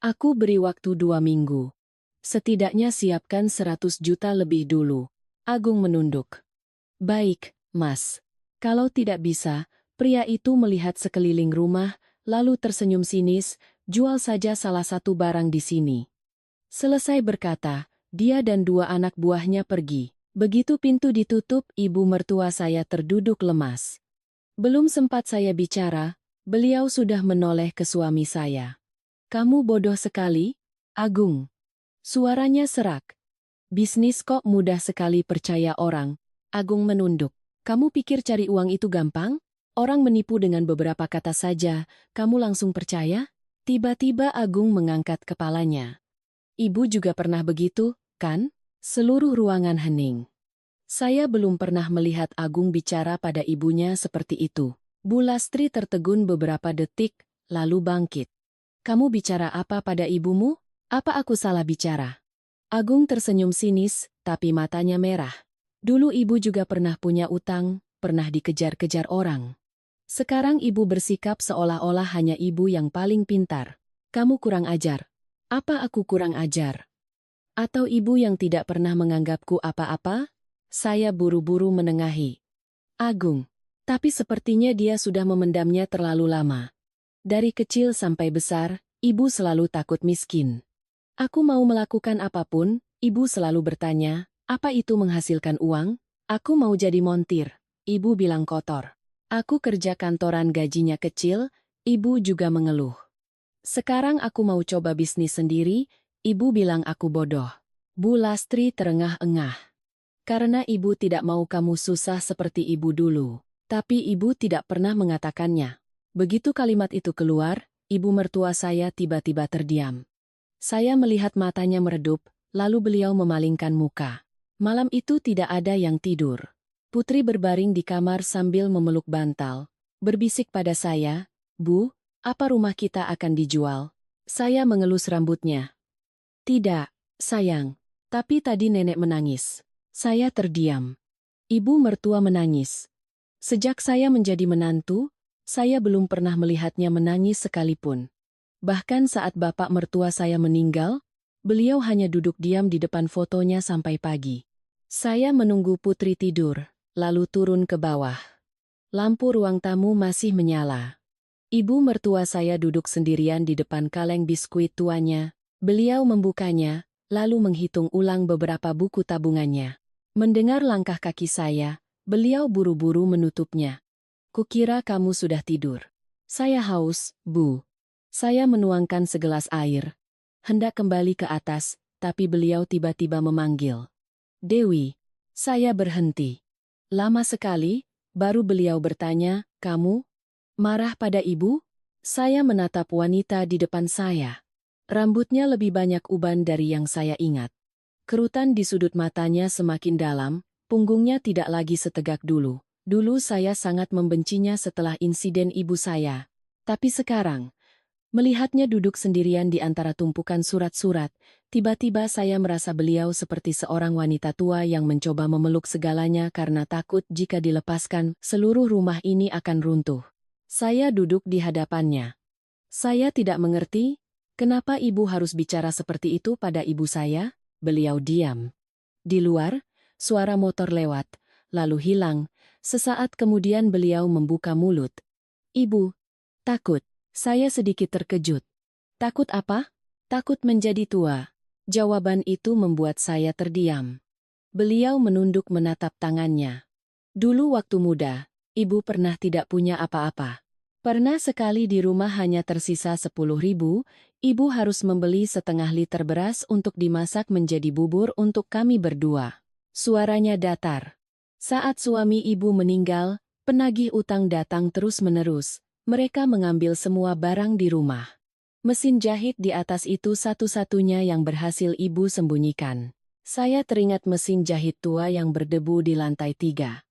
Aku beri waktu 2 minggu. Setidaknya siapkan 100 juta lebih dulu. Agung menunduk. Baik, Mas. Kalau tidak bisa, pria itu melihat sekeliling rumah, lalu tersenyum sinis, jual saja salah satu barang di sini. Selesai berkata, dia dan 2 anak buahnya pergi. Begitu pintu ditutup, ibu mertua saya terduduk lemas. Belum sempat saya bicara, beliau sudah menoleh ke suami saya. Kamu bodoh sekali, Agung. Suaranya serak. Bisnis kok mudah sekali percaya orang. Agung menunduk. Kamu pikir cari uang itu gampang? Orang menipu dengan beberapa kata saja, kamu langsung percaya? Tiba-tiba Agung mengangkat kepalanya. Ibu juga pernah begitu, kan? Seluruh ruangan hening. Saya belum pernah melihat Agung bicara pada ibunya seperti itu. Bu Lastri tertegun beberapa detik, lalu bangkit. Kamu bicara apa pada ibumu? Apa aku salah bicara? Agung tersenyum sinis, tapi matanya merah. Dulu ibu juga pernah punya utang, pernah dikejar-kejar orang. Sekarang ibu bersikap seolah-olah hanya ibu yang paling pintar. Kamu kurang ajar. Apa aku kurang ajar? Atau ibu yang tidak pernah menganggapku apa-apa? Saya buru-buru menengahi. Agung. Tapi sepertinya dia sudah memendamnya terlalu lama. Dari kecil sampai besar, ibu selalu takut miskin. Aku mau melakukan apapun, ibu selalu bertanya, apa itu menghasilkan uang? Aku mau jadi montir. Ibu bilang kotor. Aku kerja kantoran gajinya kecil, ibu juga mengeluh. Sekarang aku mau coba bisnis sendiri, ibu bilang aku bodoh. Bu Lastri terengah-engah. Karena ibu tidak mau kamu susah seperti ibu dulu. Tapi ibu tidak pernah mengatakannya. Begitu kalimat itu keluar, ibu mertua saya tiba-tiba terdiam. Saya melihat matanya meredup, lalu beliau memalingkan muka. Malam itu tidak ada yang tidur. Putri berbaring di kamar sambil memeluk bantal. Berbisik pada saya, Bu, apa rumah kita akan dijual? Saya mengelus rambutnya. Tidak, sayang. Tapi tadi nenek menangis. Saya terdiam. Ibu mertua menangis. Sejak saya menjadi menantu, saya belum pernah melihatnya menangis sekalipun. Bahkan saat bapak mertua saya meninggal, beliau hanya duduk diam di depan fotonya sampai pagi. Saya menunggu Putri tidur, lalu turun ke bawah. Lampu ruang tamu masih menyala. Ibu mertua saya duduk sendirian di depan kaleng biskuit tuanya. Beliau membukanya, lalu menghitung ulang beberapa buku tabungannya. Mendengar langkah kaki saya, beliau buru-buru menutupnya. Kukira kamu sudah tidur. Saya haus, Bu. Saya menuangkan segelas air. Hendak kembali ke atas, tapi beliau tiba-tiba memanggil. Dewi. Saya berhenti. Lama sekali, baru beliau bertanya, kamu marah pada ibu? Saya menatap wanita di depan saya. Rambutnya lebih banyak uban dari yang saya ingat. Kerutan di sudut matanya semakin dalam, punggungnya tidak lagi setegak dulu. Dulu saya sangat membencinya setelah insiden ibu saya. Tapi sekarang, melihatnya duduk sendirian di antara tumpukan surat-surat, tiba-tiba saya merasa beliau seperti seorang wanita tua yang mencoba memeluk segalanya karena takut jika dilepaskan, seluruh rumah ini akan runtuh. Saya duduk di hadapannya. Saya tidak mengerti, kenapa ibu harus bicara seperti itu pada ibu saya? Beliau diam. Di luar, suara motor lewat, lalu hilang. Sesaat kemudian beliau membuka mulut. "Ibu, takut." Saya sedikit terkejut. "Takut apa?" "Takut menjadi tua." Jawaban itu membuat saya terdiam. Beliau menunduk menatap tangannya. "Dulu waktu muda, ibu pernah tidak punya apa-apa. Pernah sekali di rumah hanya tersisa 10.000, ibu harus membeli setengah liter beras untuk dimasak menjadi bubur untuk kami berdua." Suaranya datar. Saat suami ibu meninggal, penagih utang datang terus-menerus. Mereka mengambil semua barang di rumah. Mesin jahit di atas itu satu-satunya yang berhasil ibu sembunyikan. Saya teringat mesin jahit tua yang berdebu di lantai 3.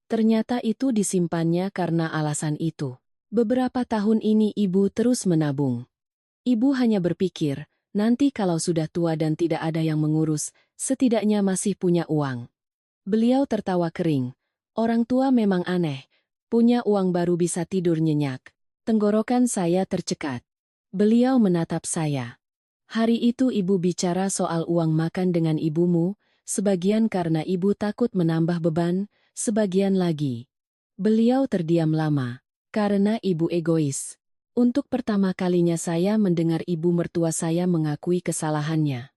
Ternyata itu disimpannya karena alasan itu. Beberapa tahun ini ibu terus menabung. Ibu hanya berpikir, nanti kalau sudah tua dan tidak ada yang mengurus, setidaknya masih punya uang. Beliau tertawa kering. Orang tua memang aneh. Punya uang baru bisa tidur nyenyak. Tenggorokan saya tercekat. Beliau menatap saya. "Hari itu ibu bicara soal uang makan dengan ibumu, sebagian karena ibu takut menambah beban, sebagian lagi." Beliau terdiam lama. "Karena ibu egois." Untuk pertama kalinya saya mendengar ibu mertua saya mengakui kesalahannya.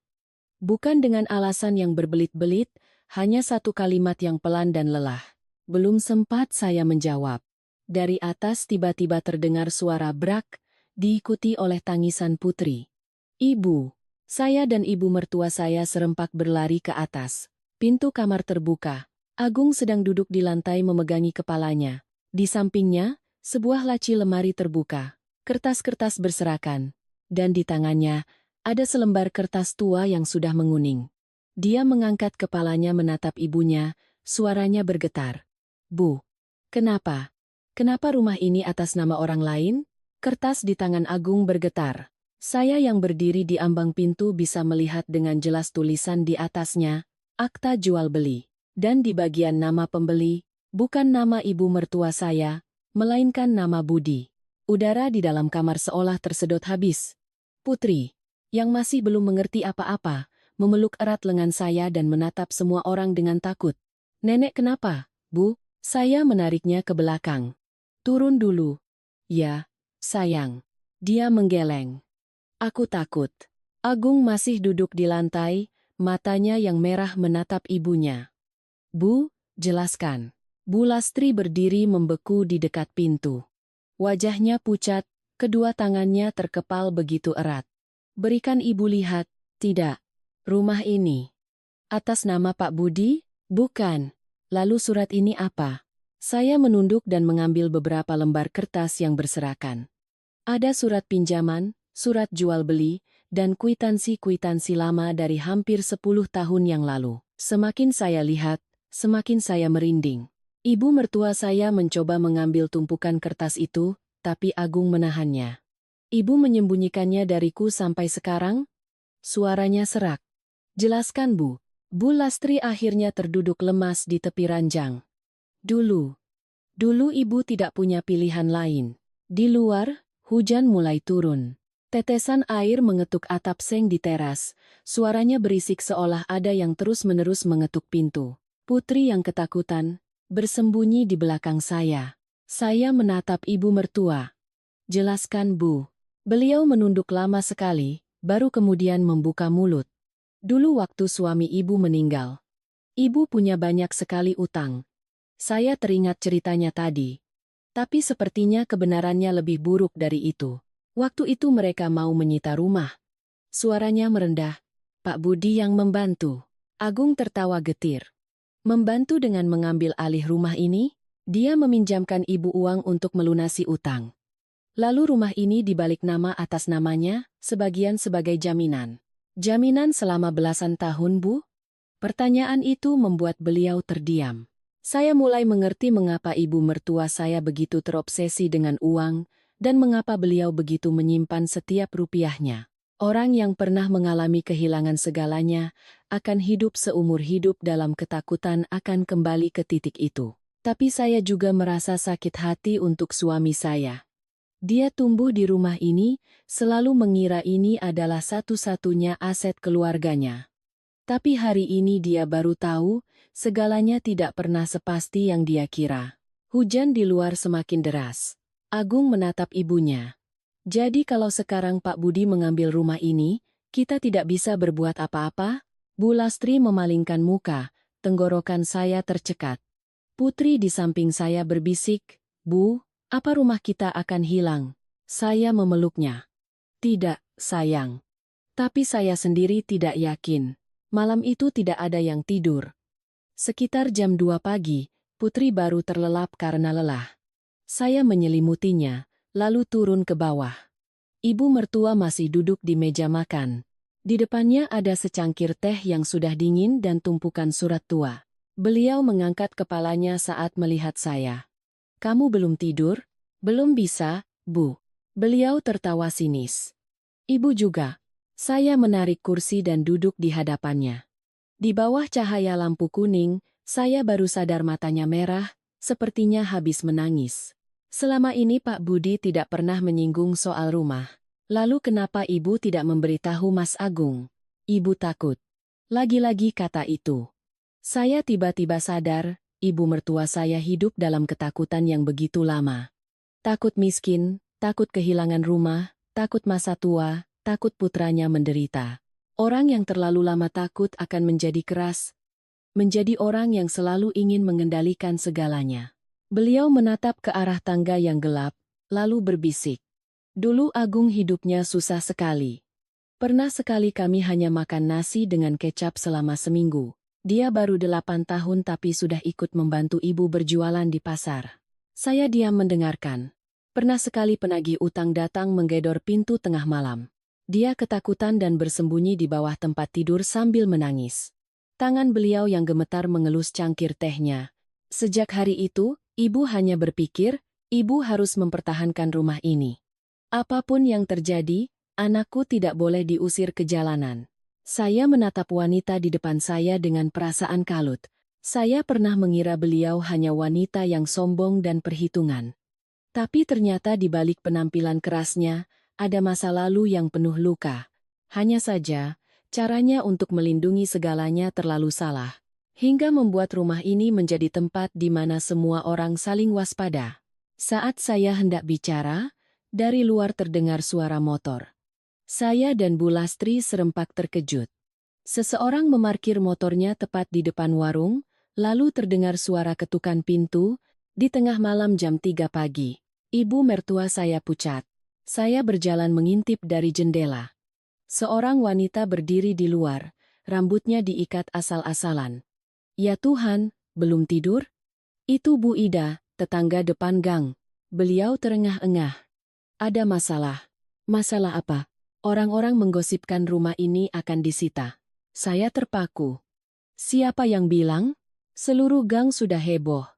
Bukan dengan alasan yang berbelit-belit, hanya satu kalimat yang pelan dan lelah. Belum sempat saya menjawab. Dari atas tiba-tiba terdengar suara brak, diikuti oleh tangisan putri. "Ibu!" Saya dan ibu mertua saya serempak berlari ke atas. Pintu kamar terbuka. Agung sedang duduk di lantai memegangi kepalanya. Di sampingnya, sebuah laci lemari terbuka. Kertas-kertas berserakan. Dan di tangannya, ada selembar kertas tua yang sudah menguning. Dia mengangkat kepalanya menatap ibunya, suaranya bergetar. "Bu, kenapa? Kenapa rumah ini atas nama orang lain?" Kertas di tangan Agung bergetar. Saya yang berdiri di ambang pintu bisa melihat dengan jelas tulisan di atasnya, akta jual beli. Dan di bagian nama pembeli, bukan nama ibu mertua saya, melainkan nama Budi. Udara di dalam kamar seolah tersedot habis. Putri, yang masih belum mengerti apa-apa, memeluk erat lengan saya dan menatap semua orang dengan takut. "Nenek kenapa, Bu?" Saya menariknya ke belakang. "Turun dulu." "Ya, sayang." Dia menggeleng. "Aku takut." Agung masih duduk di lantai, matanya yang merah menatap ibunya. "Bu, jelaskan." Bu Lastri berdiri membeku di dekat pintu. Wajahnya pucat, kedua tangannya terkepal begitu erat. "Berikan ibu lihat." "Tidak." "Rumah ini atas nama Pak Budi?" "Bukan." "Lalu surat ini apa?" Saya menunduk dan mengambil beberapa lembar kertas yang berserakan. Ada surat pinjaman, surat jual beli, dan kwitansi-kwitansi lama dari hampir 10 tahun yang lalu. Semakin saya lihat, semakin saya merinding. Ibu mertua saya mencoba mengambil tumpukan kertas itu, tapi Agung menahannya. "Ibu menyembunyikannya dariku sampai sekarang?" Suaranya serak. "Jelaskan, Bu." Bu Lastri akhirnya terduduk lemas di tepi ranjang. Dulu ibu tidak punya pilihan lain. Di luar, hujan mulai turun. Tetesan air mengetuk atap seng di teras. Suaranya berisik seolah ada yang terus-menerus mengetuk pintu. Putri yang ketakutan, bersembunyi di belakang saya. Saya menatap ibu mertua. "Jelaskan, Bu." Beliau menunduk lama sekali, baru kemudian membuka mulut. "Dulu waktu suami ibu meninggal, ibu punya banyak sekali utang." Saya teringat ceritanya tadi. Tapi sepertinya kebenarannya lebih buruk dari itu. "Waktu itu mereka mau menyita rumah." Suaranya merendah. "Pak Budi yang membantu." Agung tertawa getir. "Membantu dengan mengambil alih rumah ini?" "Dia meminjamkan ibu uang untuk melunasi utang. Lalu rumah ini dibalik nama atas namanya, sebagian sebagai jaminan." "Jaminan selama belasan tahun, Bu?" Pertanyaan itu membuat beliau terdiam. Saya mulai mengerti mengapa ibu mertua saya begitu terobsesi dengan uang, dan mengapa beliau begitu menyimpan setiap rupiahnya. Orang yang pernah mengalami kehilangan segalanya, akan hidup seumur hidup dalam ketakutan akan kembali ke titik itu. Tapi saya juga merasa sakit hati untuk suami saya. Dia tumbuh di rumah ini, selalu mengira ini adalah satu-satunya aset keluarganya. Tapi hari ini dia baru tahu, segalanya tidak pernah sepasti yang dia kira. Hujan di luar semakin deras. Agung menatap ibunya. Jadi kalau sekarang Pak Budi mengambil rumah ini, kita tidak bisa berbuat apa-apa? Bu Lastri memalingkan muka, tenggorokan saya tercekat. Putri di samping saya berbisik, Bu, apa rumah kita akan hilang? Saya memeluknya. Tidak, sayang. Tapi saya sendiri tidak yakin. Malam itu tidak ada yang tidur. Sekitar jam 2 pagi, Putri baru terlelap karena lelah. Saya menyelimutinya, lalu turun ke bawah. Ibu mertua masih duduk di meja makan. Di depannya ada secangkir teh yang sudah dingin dan tumpukan surat tua. Beliau mengangkat kepalanya saat melihat saya. Kamu belum tidur? Belum bisa, Bu. Beliau tertawa sinis. Ibu juga. Saya menarik kursi dan duduk di hadapannya. Di bawah cahaya lampu kuning, saya baru sadar matanya merah, sepertinya habis menangis. Selama ini Pak Budi tidak pernah menyinggung soal rumah. Lalu kenapa ibu tidak memberitahu Mas Agung? Ibu takut. Lagi-lagi kata itu. Saya tiba-tiba sadar, ibu mertua saya hidup dalam ketakutan yang begitu lama. Takut miskin, takut kehilangan rumah, takut masa tua, takut putranya menderita. Orang yang terlalu lama takut akan menjadi keras, menjadi orang yang selalu ingin mengendalikan segalanya. Beliau menatap ke arah tangga yang gelap, lalu berbisik. Dulu Agung hidupnya susah sekali. Pernah sekali kami hanya makan nasi dengan kecap selama seminggu. Dia baru 8 tahun tapi sudah ikut membantu ibu berjualan di pasar. Saya diam mendengarkan. Pernah sekali penagih utang datang menggedor pintu tengah malam. Dia ketakutan dan bersembunyi di bawah tempat tidur sambil menangis. Tangan beliau yang gemetar mengelus cangkir tehnya. Sejak hari itu, ibu hanya berpikir, ibu harus mempertahankan rumah ini. Apapun yang terjadi, anakku tidak boleh diusir ke jalanan. Saya menatap wanita di depan saya dengan perasaan kalut. Saya pernah mengira beliau hanya wanita yang sombong dan perhitungan. Tapi ternyata di balik penampilan kerasnya, ada masa lalu yang penuh luka. Hanya saja, caranya untuk melindungi segalanya terlalu salah. Hingga membuat rumah ini menjadi tempat di mana semua orang saling waspada. Saat saya hendak bicara, dari luar terdengar suara motor. Saya dan Bu Lastri serempak terkejut. Seseorang memarkir motornya tepat di depan warung, lalu terdengar suara ketukan pintu, di tengah malam jam 3 pagi. Ibu mertua saya pucat. Saya berjalan mengintip dari jendela. Seorang wanita berdiri di luar, rambutnya diikat asal-asalan. Ya Tuhan, belum tidur? Itu Bu Ida, tetangga depan gang. Beliau terengah-engah. Ada masalah. Masalah apa? Orang-orang menggosipkan rumah ini akan disita. Saya terpaku. Siapa yang bilang? Seluruh gang sudah heboh.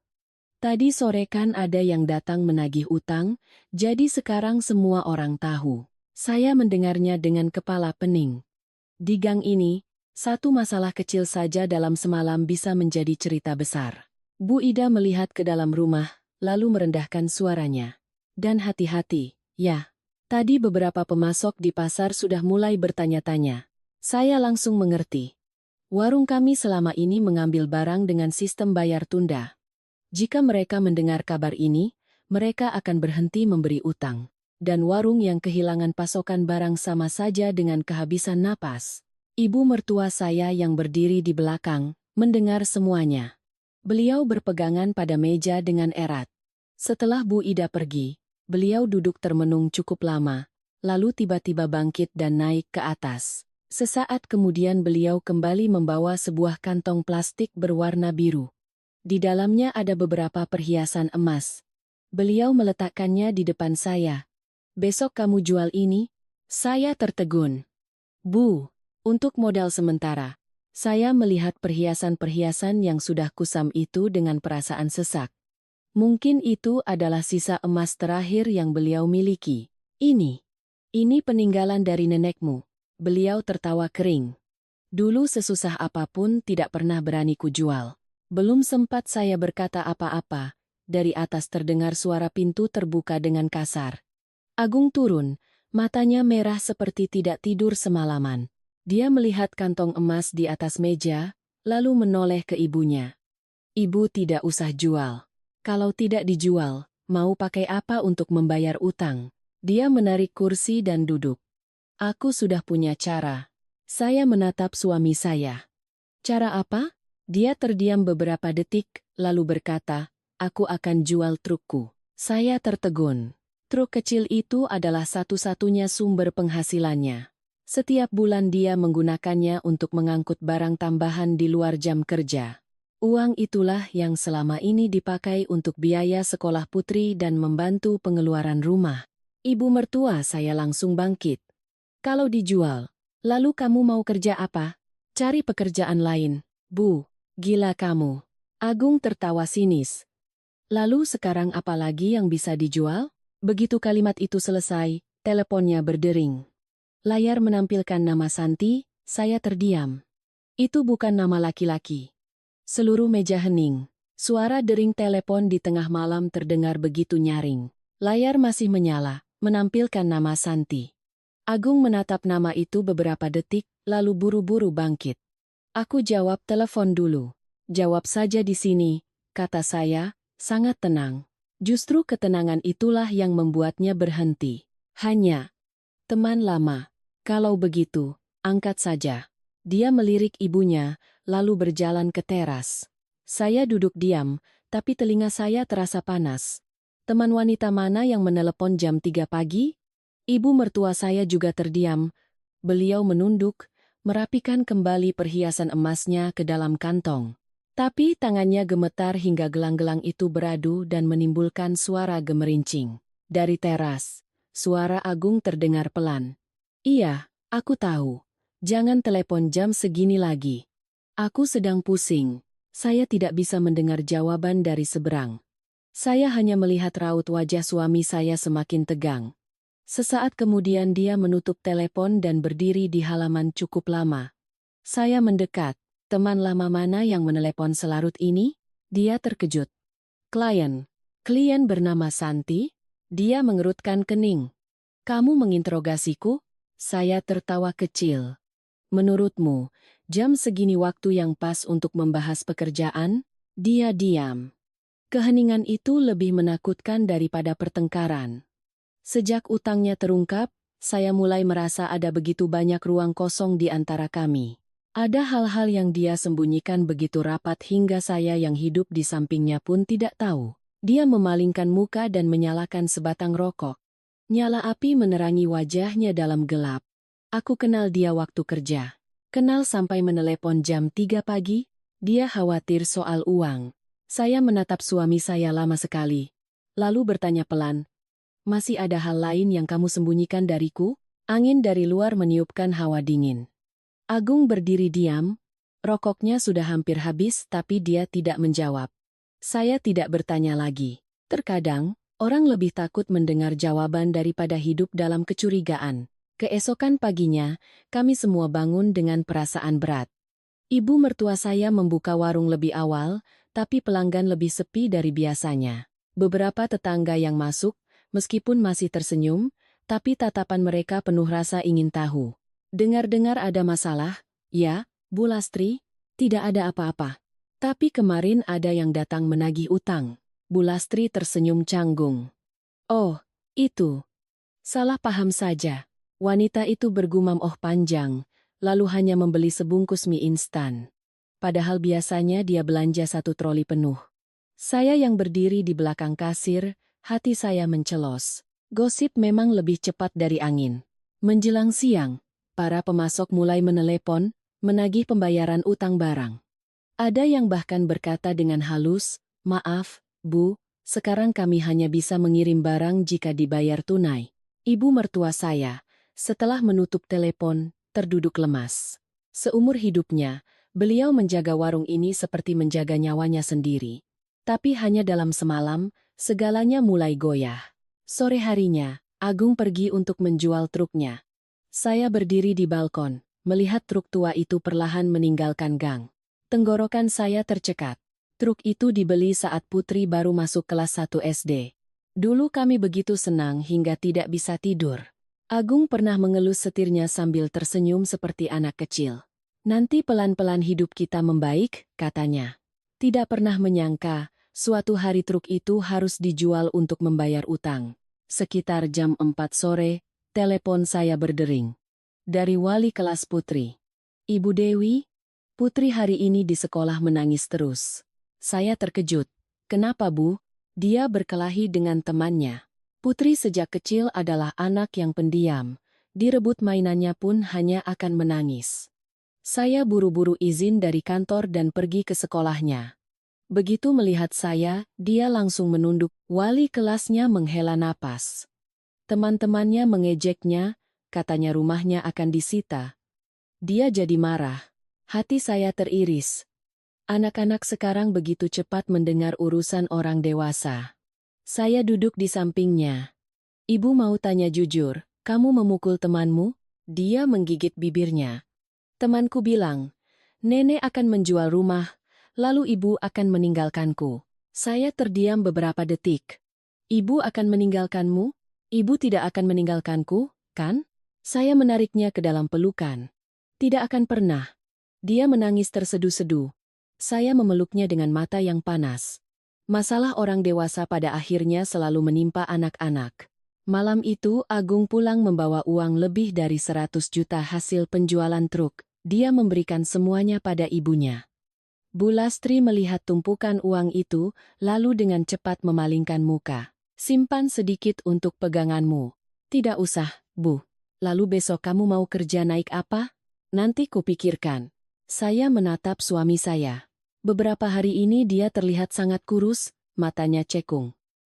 Tadi sore kan ada yang datang menagih utang, jadi sekarang semua orang tahu. Saya mendengarnya dengan kepala pening. Di gang ini, satu masalah kecil saja dalam semalam bisa menjadi cerita besar. Bu Ida melihat ke dalam rumah, lalu merendahkan suaranya. Dan hati-hati, ya. Tadi beberapa pemasok di pasar sudah mulai bertanya-tanya. Saya langsung mengerti. Warung kami selama ini mengambil barang dengan sistem bayar tunda. Jika mereka mendengar kabar ini, mereka akan berhenti memberi utang. Dan warung yang kehilangan pasokan barang sama saja dengan kehabisan napas. Ibu mertua saya yang berdiri di belakang, mendengar semuanya. Beliau berpegangan pada meja dengan erat. Setelah Bu Ida pergi, beliau duduk termenung cukup lama, lalu tiba-tiba bangkit dan naik ke atas. Sesaat kemudian beliau kembali membawa sebuah kantong plastik berwarna biru. Di dalamnya ada beberapa perhiasan emas. Beliau meletakkannya di depan saya. Besok kamu jual ini? Saya tertegun. Bu, untuk modal sementara. Saya melihat perhiasan-perhiasan yang sudah kusam itu dengan perasaan sesak. Mungkin itu adalah sisa emas terakhir yang beliau miliki. Ini peninggalan dari nenekmu. Beliau tertawa kering. Dulu sesusah apapun tidak pernah berani kujual. Belum sempat saya berkata apa-apa, dari atas terdengar suara pintu terbuka dengan kasar. Agung turun, matanya merah seperti tidak tidur semalaman. Dia melihat kantong emas di atas meja, lalu menoleh ke ibunya. Ibu tidak usah jual. Kalau tidak dijual, mau pakai apa untuk membayar utang? Dia menarik kursi dan duduk. Aku sudah punya cara. Saya menatap suami saya. Cara apa? Dia terdiam beberapa detik, lalu berkata, aku akan jual trukku. Saya tertegun. Truk kecil itu adalah satu-satunya sumber penghasilannya. Setiap bulan dia menggunakannya untuk mengangkut barang tambahan di luar jam kerja. Uang itulah yang selama ini dipakai untuk biaya sekolah putri dan membantu pengeluaran rumah. Ibu mertua saya langsung bangkit. Kalau dijual, lalu kamu mau kerja apa? Cari pekerjaan lain. Bu, gila kamu. Agung tertawa sinis. Lalu sekarang apa lagi yang bisa dijual? Begitu kalimat itu selesai, teleponnya berdering. Layar menampilkan nama Santi, saya terdiam. Itu bukan nama laki-laki. Seluruh meja hening. Suara dering telepon di tengah malam terdengar begitu nyaring. Layar masih menyala, menampilkan nama Santi. Agung menatap nama itu beberapa detik, lalu buru-buru bangkit. Aku jawab telepon dulu. Jawab saja di sini, kata saya, sangat tenang. Justru ketenangan itulah yang membuatnya berhenti. Hanya, teman lama. Kalau begitu, angkat saja. Dia melirik ibunya, lalu berjalan ke teras. Saya duduk diam, tapi telinga saya terasa panas. Teman wanita mana yang menelepon jam 3 pagi? Ibu mertua saya juga terdiam. Beliau menunduk, merapikan kembali perhiasan emasnya ke dalam kantong. Tapi tangannya gemetar hingga gelang-gelang itu beradu dan menimbulkan suara gemerincing. Dari teras, suara Agung terdengar pelan. Iya, aku tahu. Jangan telepon jam segini lagi. Aku sedang pusing. Saya tidak bisa mendengar jawaban dari seberang. Saya hanya melihat raut wajah suami saya semakin tegang. Sesaat kemudian dia menutup telepon dan berdiri di halaman cukup lama. Saya mendekat. Teman lama mana yang menelepon selarut ini? Dia terkejut. Klien. Klien bernama Santi? Dia mengerutkan kening. Kamu menginterogasiku? Saya tertawa kecil. Menurutmu, jam segini waktu yang pas untuk membahas pekerjaan? Dia diam. Keheningan itu lebih menakutkan daripada pertengkaran. Sejak utangnya terungkap, saya mulai merasa ada begitu banyak ruang kosong di antara kami. Ada hal-hal yang dia sembunyikan begitu rapat hingga saya yang hidup di sampingnya pun tidak tahu. Dia memalingkan muka dan menyalakan sebatang rokok. Nyala api menerangi wajahnya dalam gelap. Aku kenal dia waktu kerja. Kenal sampai menelepon jam 3 pagi, dia khawatir soal uang. Saya menatap suami saya lama sekali. Lalu bertanya pelan, masih ada hal lain yang kamu sembunyikan dariku? Angin dari luar meniupkan hawa dingin. Agung berdiri diam, rokoknya sudah hampir habis tapi dia tidak menjawab. Saya tidak bertanya lagi. Terkadang, orang lebih takut mendengar jawaban daripada hidup dalam kecurigaan. Keesokan paginya, kami semua bangun dengan perasaan berat. Ibu mertua saya membuka warung lebih awal, tapi pelanggan lebih sepi dari biasanya. Beberapa tetangga yang masuk, meskipun masih tersenyum, tapi tatapan mereka penuh rasa ingin tahu. Dengar-dengar ada masalah? Ya, Bu Lastri, tidak ada apa-apa. Tapi kemarin ada yang datang menagih utang. Bu Lastri tersenyum canggung. Oh, itu. Salah paham saja. Wanita itu bergumam oh panjang, lalu hanya membeli sebungkus mie instan. Padahal biasanya dia belanja 1 troli penuh. Saya yang berdiri di belakang kasir, hati saya mencelos. Gosip memang lebih cepat dari angin. Menjelang siang, para pemasok mulai menelepon, menagih pembayaran utang barang. Ada yang bahkan berkata dengan halus, maaf, Bu, sekarang kami hanya bisa mengirim barang jika dibayar tunai. Ibu mertua saya, setelah menutup telepon, terduduk lemas. Seumur hidupnya, beliau menjaga warung ini seperti menjaga nyawanya sendiri. Tapi hanya dalam semalam, segalanya mulai goyah. Sore harinya, Agung pergi untuk menjual truknya. Saya berdiri di balkon, melihat truk tua itu perlahan meninggalkan gang. Tenggorokan saya tercekat. Truk itu dibeli saat Putri baru masuk kelas 1 SD. Dulu kami begitu senang hingga tidak bisa tidur. Agung pernah mengelus setirnya sambil tersenyum seperti anak kecil. Nanti pelan-pelan hidup kita membaik, katanya. Tidak pernah menyangka, suatu hari truk itu harus dijual untuk membayar utang. Sekitar jam 4 sore, telepon saya berdering. Dari wali kelas Putri. Ibu Dewi, Putri hari ini di sekolah menangis terus. Saya terkejut. Kenapa, Bu? Dia berkelahi dengan temannya. Putri sejak kecil adalah anak yang pendiam. Direbut mainannya pun hanya akan menangis. Saya buru-buru izin dari kantor dan pergi ke sekolahnya. Begitu melihat saya, dia langsung menunduk. Wali kelasnya menghela napas. Teman-temannya mengejeknya, katanya rumahnya akan disita. Dia jadi marah. Hati saya teriris. Anak-anak sekarang begitu cepat mendengar urusan orang dewasa. Saya duduk di sampingnya. Ibu mau tanya jujur, kamu memukul temanmu? Dia menggigit bibirnya. Temanku bilang, nenek akan menjual rumah, lalu ibu akan meninggalkanku. Saya terdiam beberapa detik. Ibu akan meninggalkanmu? Ibu tidak akan meninggalkanku, kan? Saya menariknya ke dalam pelukan. Tidak akan pernah. Dia menangis terseduh-seduh. Saya memeluknya dengan mata yang panas. Masalah orang dewasa pada akhirnya selalu menimpa anak-anak. Malam itu Agung pulang membawa uang lebih dari 100 juta hasil penjualan truk. Dia memberikan semuanya pada ibunya. Bu Lastri melihat tumpukan uang itu, lalu dengan cepat memalingkan muka. Simpan sedikit untuk peganganmu. Tidak usah, Bu. Lalu besok kamu mau kerja naik apa? Nanti kupikirkan. Saya menatap suami saya. Beberapa hari ini dia terlihat sangat kurus, matanya cekung.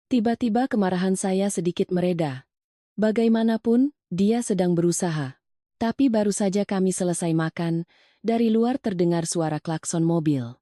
Tiba-tiba kemarahan saya sedikit mereda. Bagaimanapun, dia sedang berusaha. Tapi baru saja kami selesai makan, dari luar terdengar suara klakson mobil.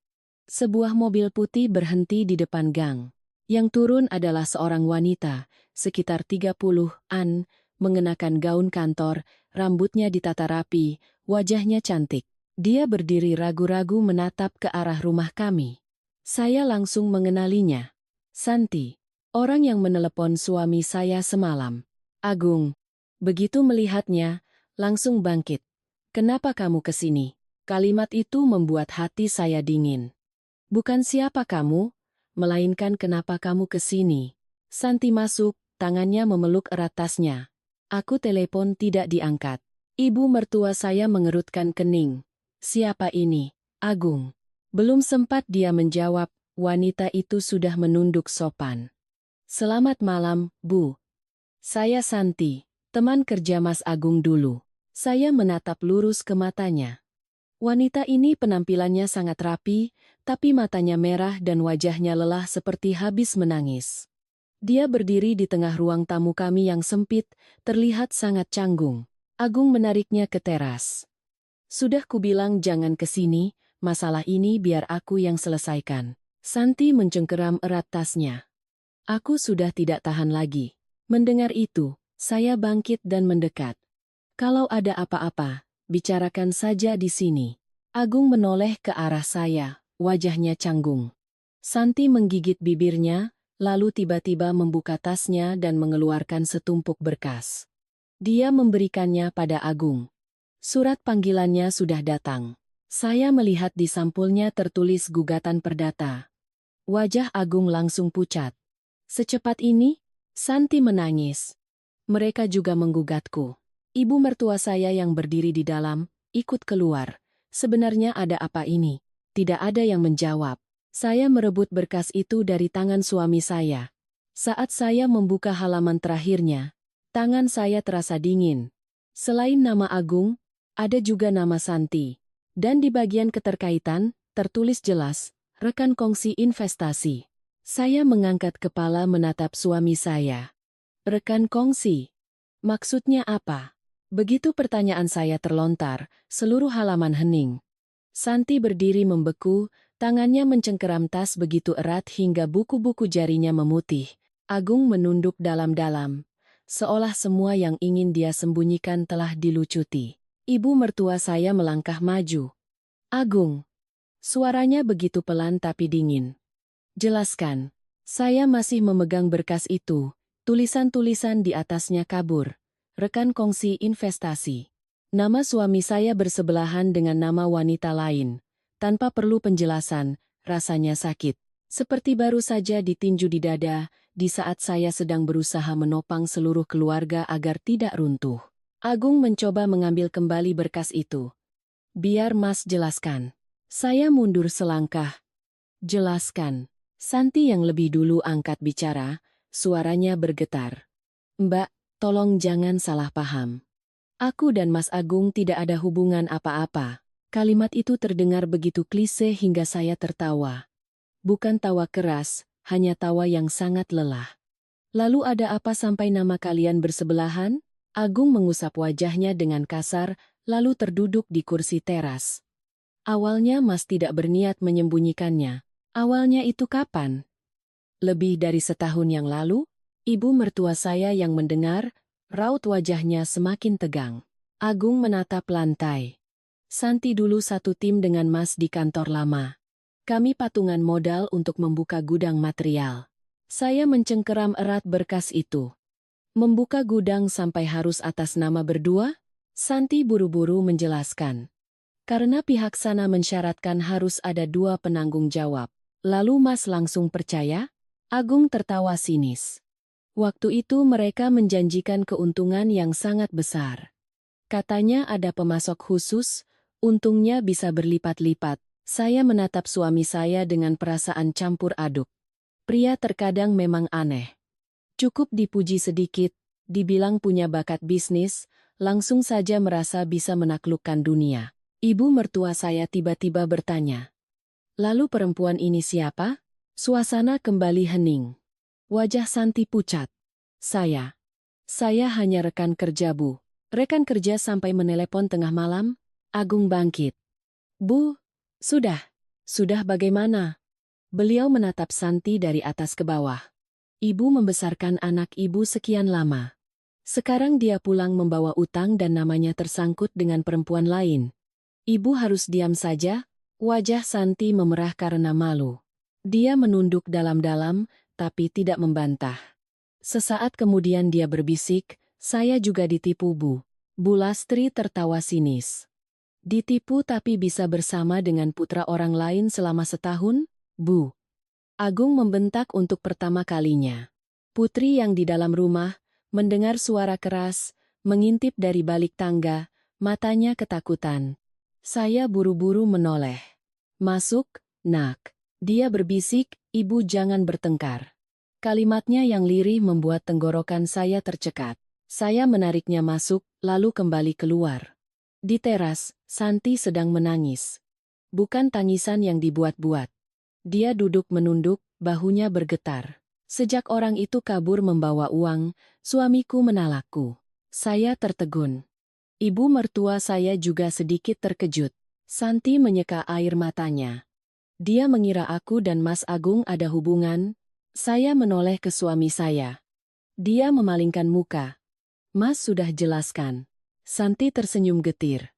Sebuah mobil putih berhenti di depan gang. Yang turun adalah seorang wanita, sekitar 30-an, mengenakan gaun kantor, rambutnya ditata rapi, wajahnya cantik. Dia berdiri ragu-ragu menatap ke arah rumah kami. Saya langsung mengenalinya. Santi, orang yang menelepon suami saya semalam. Agung, begitu melihatnya, langsung bangkit. Kenapa kamu ke sini? Kalimat itu membuat hati saya dingin. Bukan siapa kamu, melainkan kenapa kamu ke sini. Santi masuk, tangannya memeluk erat tasnya. Aku telepon tidak diangkat. Ibu mertua saya mengerutkan kening. Siapa ini? Agung. Belum sempat dia menjawab, wanita itu sudah menunduk sopan. Selamat malam, Bu. Saya Santi, teman kerja Mas Agung dulu. Saya menatap lurus ke matanya. Wanita ini penampilannya sangat rapi, tapi matanya merah dan wajahnya lelah seperti habis menangis. Dia berdiri di tengah ruang tamu kami yang sempit, terlihat sangat canggung. Agung menariknya ke teras. Sudah kubilang jangan ke sini, masalah ini biar aku yang selesaikan. Santi mencengkeram erat tasnya. Aku sudah tidak tahan lagi. Mendengar itu, saya bangkit dan mendekat. Kalau ada apa-apa, bicarakan saja di sini. Agung menoleh ke arah saya, wajahnya canggung. Santi menggigit bibirnya, lalu tiba-tiba membuka tasnya dan mengeluarkan setumpuk berkas. Dia memberikannya pada Agung. Surat panggilannya sudah datang. Saya melihat di sampulnya tertulis gugatan perdata. Wajah Agung langsung pucat. Secepat ini, Santi menangis. Mereka juga menggugatku. Ibu mertua saya yang berdiri di dalam, ikut keluar. Sebenarnya ada apa ini? Tidak ada yang menjawab. Saya merebut berkas itu dari tangan suami saya. Saat saya membuka halaman terakhirnya, tangan saya terasa dingin. Selain nama Agung, ada juga nama Santi. Dan di bagian keterkaitan, tertulis jelas, rekan kongsi investasi. Saya mengangkat kepala menatap suami saya. Rekan kongsi? Maksudnya apa? Begitu pertanyaan saya terlontar, seluruh halaman hening. Santi berdiri membeku, tangannya mencengkeram tas begitu erat hingga buku-buku jarinya memutih. Agung menunduk dalam-dalam, seolah semua yang ingin dia sembunyikan telah dilucuti. Ibu mertua saya melangkah maju. Agung. Suaranya begitu pelan tapi dingin. Jelaskan. Saya masih memegang berkas itu, tulisan-tulisan di atasnya kabur. rekan kongsi investasi. Nama suami saya bersebelahan dengan nama wanita lain. Tanpa perlu penjelasan, rasanya sakit. Seperti baru saja ditinju di dada, di saat saya sedang berusaha menopang seluruh keluarga agar tidak runtuh. Agung mencoba mengambil kembali berkas itu. Biar Mas jelaskan. Saya mundur selangkah. Jelaskan. Santi yang lebih dulu angkat bicara, suaranya bergetar. Mbak, tolong jangan salah paham. Aku dan Mas Agung tidak ada hubungan apa-apa. Kalimat itu terdengar begitu klise hingga saya tertawa. Bukan tawa keras, hanya tawa yang sangat lelah. Lalu ada apa sampai nama kalian bersebelahan? Agung mengusap wajahnya dengan kasar, lalu terduduk di kursi teras. Awalnya Mas tidak berniat menyembunyikannya. Awalnya itu kapan? Lebih dari setahun yang lalu, ibu mertua saya yang mendengar, raut wajahnya semakin tegang. Agung menatap lantai. Santi dulu satu tim dengan Mas di kantor lama. Kami patungan modal untuk membuka gudang material. Saya mencengkeram erat berkas itu. Membuka gudang sampai harus atas nama berdua? Santi buru-buru menjelaskan. Karena pihak sana mensyaratkan harus ada dua penanggung jawab. Lalu Mas langsung percaya? Agung tertawa sinis. Waktu itu mereka menjanjikan keuntungan yang sangat besar. Katanya ada pemasok khusus, untungnya bisa berlipat-lipat. Saya menatap suami saya dengan perasaan campur aduk. Pria terkadang memang aneh. Cukup dipuji sedikit, dibilang punya bakat bisnis, langsung saja merasa bisa menaklukkan dunia. Ibu mertua saya tiba-tiba bertanya. Lalu perempuan ini siapa? Suasana kembali hening. Wajah Santi pucat. Saya hanya rekan kerja Bu. Rekan kerja sampai menelepon tengah malam, Agung bangkit. Bu, sudah bagaimana? Beliau menatap Santi dari atas ke bawah. Ibu membesarkan anak ibu sekian lama. Sekarang dia pulang membawa utang dan namanya tersangkut dengan perempuan lain. Ibu harus diam saja, wajah Santi memerah karena malu. Dia menunduk dalam-dalam, tapi tidak membantah. Sesaat kemudian dia berbisik, saya juga ditipu Bu. Bu Lastri tertawa sinis. Ditipu tapi bisa bersama dengan putra orang lain selama setahun, Bu. Agung membentak untuk pertama kalinya. Putri yang di dalam rumah, mendengar suara keras, mengintip dari balik tangga, matanya ketakutan. Saya buru-buru menoleh. Masuk, Nak. Dia berbisik, Ibu jangan bertengkar. Kalimatnya yang lirih membuat tenggorokan saya tercekat. Saya menariknya masuk, lalu kembali keluar. Di teras, Santi sedang menangis. Bukan tangisan yang dibuat-buat. Dia duduk menunduk, bahunya bergetar. Sejak orang itu kabur membawa uang, suamiku menalakku. Saya tertegun. Ibu mertua saya juga sedikit terkejut. Santi menyeka air matanya. Dia mengira aku dan Mas Agung ada hubungan. Saya menoleh ke suami saya. Dia memalingkan muka. Mas sudah jelaskan. Santi tersenyum getir.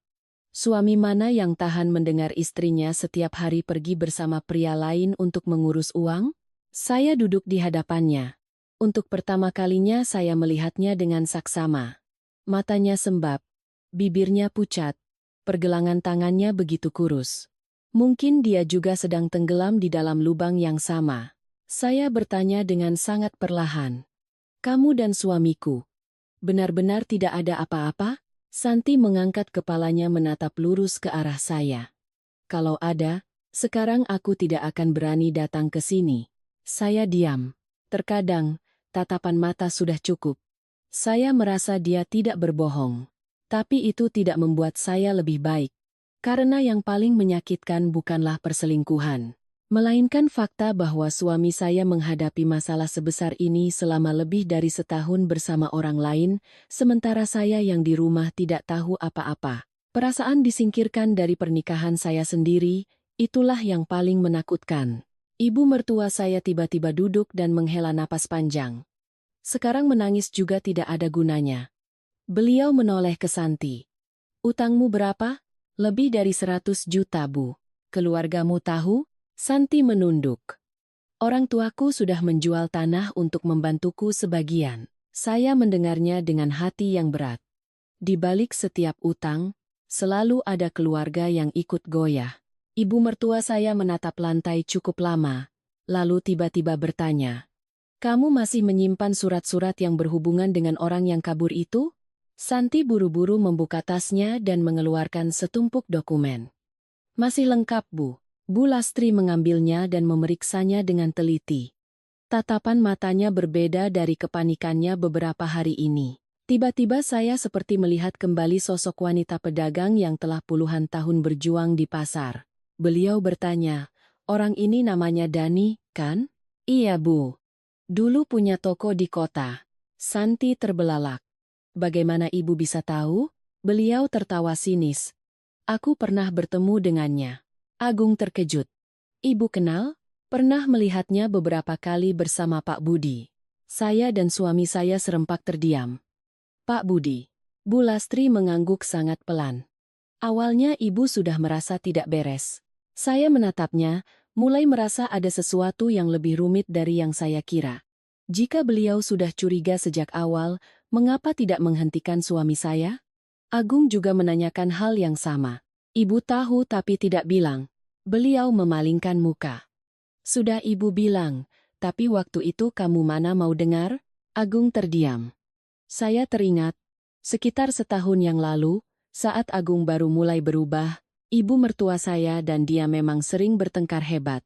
Suami mana yang tahan mendengar istrinya setiap hari pergi bersama pria lain untuk mengurus uang? Saya duduk di hadapannya. Untuk pertama kalinya saya melihatnya dengan saksama. Matanya sembab. Bibirnya pucat. Pergelangan tangannya begitu kurus. Mungkin dia juga sedang tenggelam di dalam lubang yang sama. Saya bertanya dengan sangat perlahan. Kamu dan suamiku, benar-benar tidak ada apa-apa? Santi mengangkat kepalanya menatap lurus ke arah saya. Kalau ada, sekarang aku tidak akan berani datang ke sini. Saya diam. Terkadang, tatapan mata sudah cukup. Saya merasa dia tidak berbohong. Tapi itu tidak membuat saya lebih baik. Karena yang paling menyakitkan bukanlah perselingkuhan, melainkan fakta bahwa suami saya menghadapi masalah sebesar ini selama lebih dari setahun bersama orang lain, sementara saya yang di rumah tidak tahu apa-apa. Perasaan disingkirkan dari pernikahan saya sendiri, itulah yang paling menakutkan. Ibu mertua saya tiba-tiba duduk dan menghela napas panjang. Sekarang menangis juga tidak ada gunanya. Beliau menoleh ke Santi. Utangmu berapa? Lebih dari 100 juta, Bu. Keluargamu tahu? Santi menunduk. Orang tuaku sudah menjual tanah untuk membantuku sebagian. Saya mendengarnya dengan hati yang berat. Di balik setiap utang, selalu ada keluarga yang ikut goyah. Ibu mertua saya menatap lantai cukup lama, lalu tiba-tiba bertanya, "Kamu masih menyimpan surat-surat yang berhubungan dengan orang yang kabur itu?" Santi buru-buru membuka tasnya dan mengeluarkan setumpuk dokumen. "Masih lengkap, Bu." Bu Lastri mengambilnya dan memeriksanya dengan teliti. Tatapan matanya berbeda dari kepanikannya beberapa hari ini. Tiba-tiba saya seperti melihat kembali sosok wanita pedagang yang telah puluhan tahun berjuang di pasar. Beliau bertanya, "Orang ini namanya Dani, kan?" "Iya, Bu. Dulu punya toko di kota." Santi terbelalak. "Bagaimana Ibu bisa tahu?" Beliau tertawa sinis. "Aku pernah bertemu dengannya." Agung terkejut. "Ibu kenal?" "Pernah melihatnya beberapa kali bersama Pak Budi." Saya dan suami saya serempak terdiam. "Pak Budi." Bu Lastri mengangguk sangat pelan. Awalnya ibu sudah merasa tidak beres. Saya menatapnya, mulai merasa ada sesuatu yang lebih rumit dari yang saya kira. Jika beliau sudah curiga sejak awal, mengapa tidak menghentikan suami saya? Agung juga menanyakan hal yang sama. "Ibu tahu tapi tidak bilang." Beliau memalingkan muka. "Sudah Ibu bilang, tapi waktu itu kamu mana mau dengar?" Agung terdiam. Saya teringat, sekitar setahun yang lalu, saat Agung baru mulai berubah, ibu mertua saya dan dia memang sering bertengkar hebat.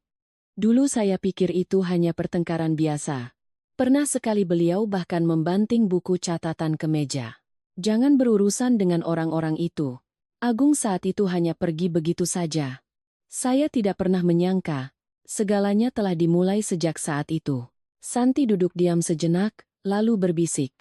Dulu saya pikir itu hanya pertengkaran biasa. Pernah sekali beliau bahkan membanting buku catatan ke meja. "Jangan berurusan dengan orang-orang itu." Agung saat itu hanya pergi begitu saja. Saya tidak pernah menyangka, segalanya telah dimulai sejak saat itu. Santi duduk diam sejenak, lalu berbisik.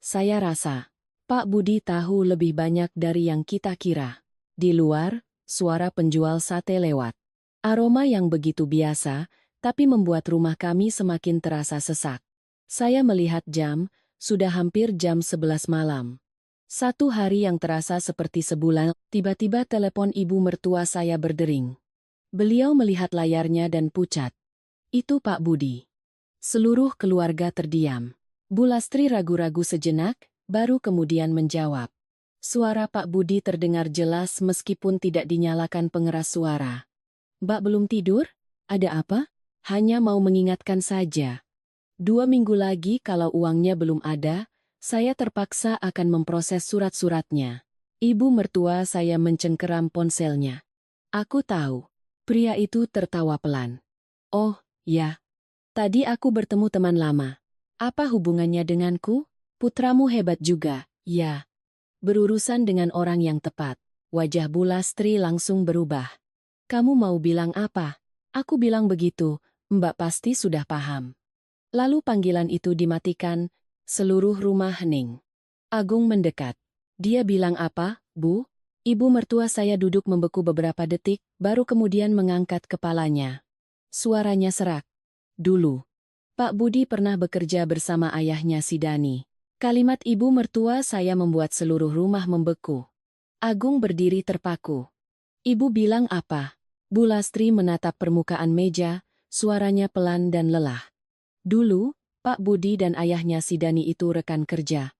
"Saya rasa, Pak Budi tahu lebih banyak dari yang kita kira." Di luar, suara penjual sate lewat. Aroma yang begitu biasa, tapi membuat rumah kami semakin terasa sesak. Saya melihat jam, sudah hampir jam 11 malam. Satu hari yang terasa seperti sebulan, tiba-tiba telepon ibu mertua saya berdering. Beliau melihat layarnya dan pucat. "Itu Pak Budi." Seluruh keluarga terdiam. Bu Lastri ragu-ragu sejenak, baru kemudian menjawab. Suara Pak Budi terdengar jelas meskipun tidak dinyalakan pengeras suara. "Mbak belum tidur? Ada apa?" "Hanya mau mengingatkan saja. 2 minggu lagi kalau uangnya belum ada, saya terpaksa akan memproses surat-suratnya." Ibu mertua saya mencengkeram ponselnya. "Aku tahu." Pria itu tertawa pelan. "Oh, ya. Tadi aku bertemu teman lama." "Apa hubungannya denganku?" "Putramu hebat juga." "Ya." Berurusan dengan orang yang tepat. Wajah Bu Lastri langsung berubah. "Kamu mau bilang apa?" "Aku bilang begitu, Mbak pasti sudah paham." Lalu panggilan itu dimatikan, seluruh rumah hening. Agung mendekat. "Dia bilang apa, Bu?" Ibu mertua saya duduk membeku beberapa detik, baru kemudian mengangkat kepalanya. Suaranya serak. "Dulu, Pak Budi pernah bekerja bersama ayahnya si Dani." Kalimat ibu mertua saya membuat seluruh rumah membeku. Agung berdiri terpaku. "Ibu bilang apa?" Bu Lastri menatap permukaan meja, suaranya pelan dan lelah. "Dulu, Pak Budi dan ayahnya si Dani itu rekan kerja.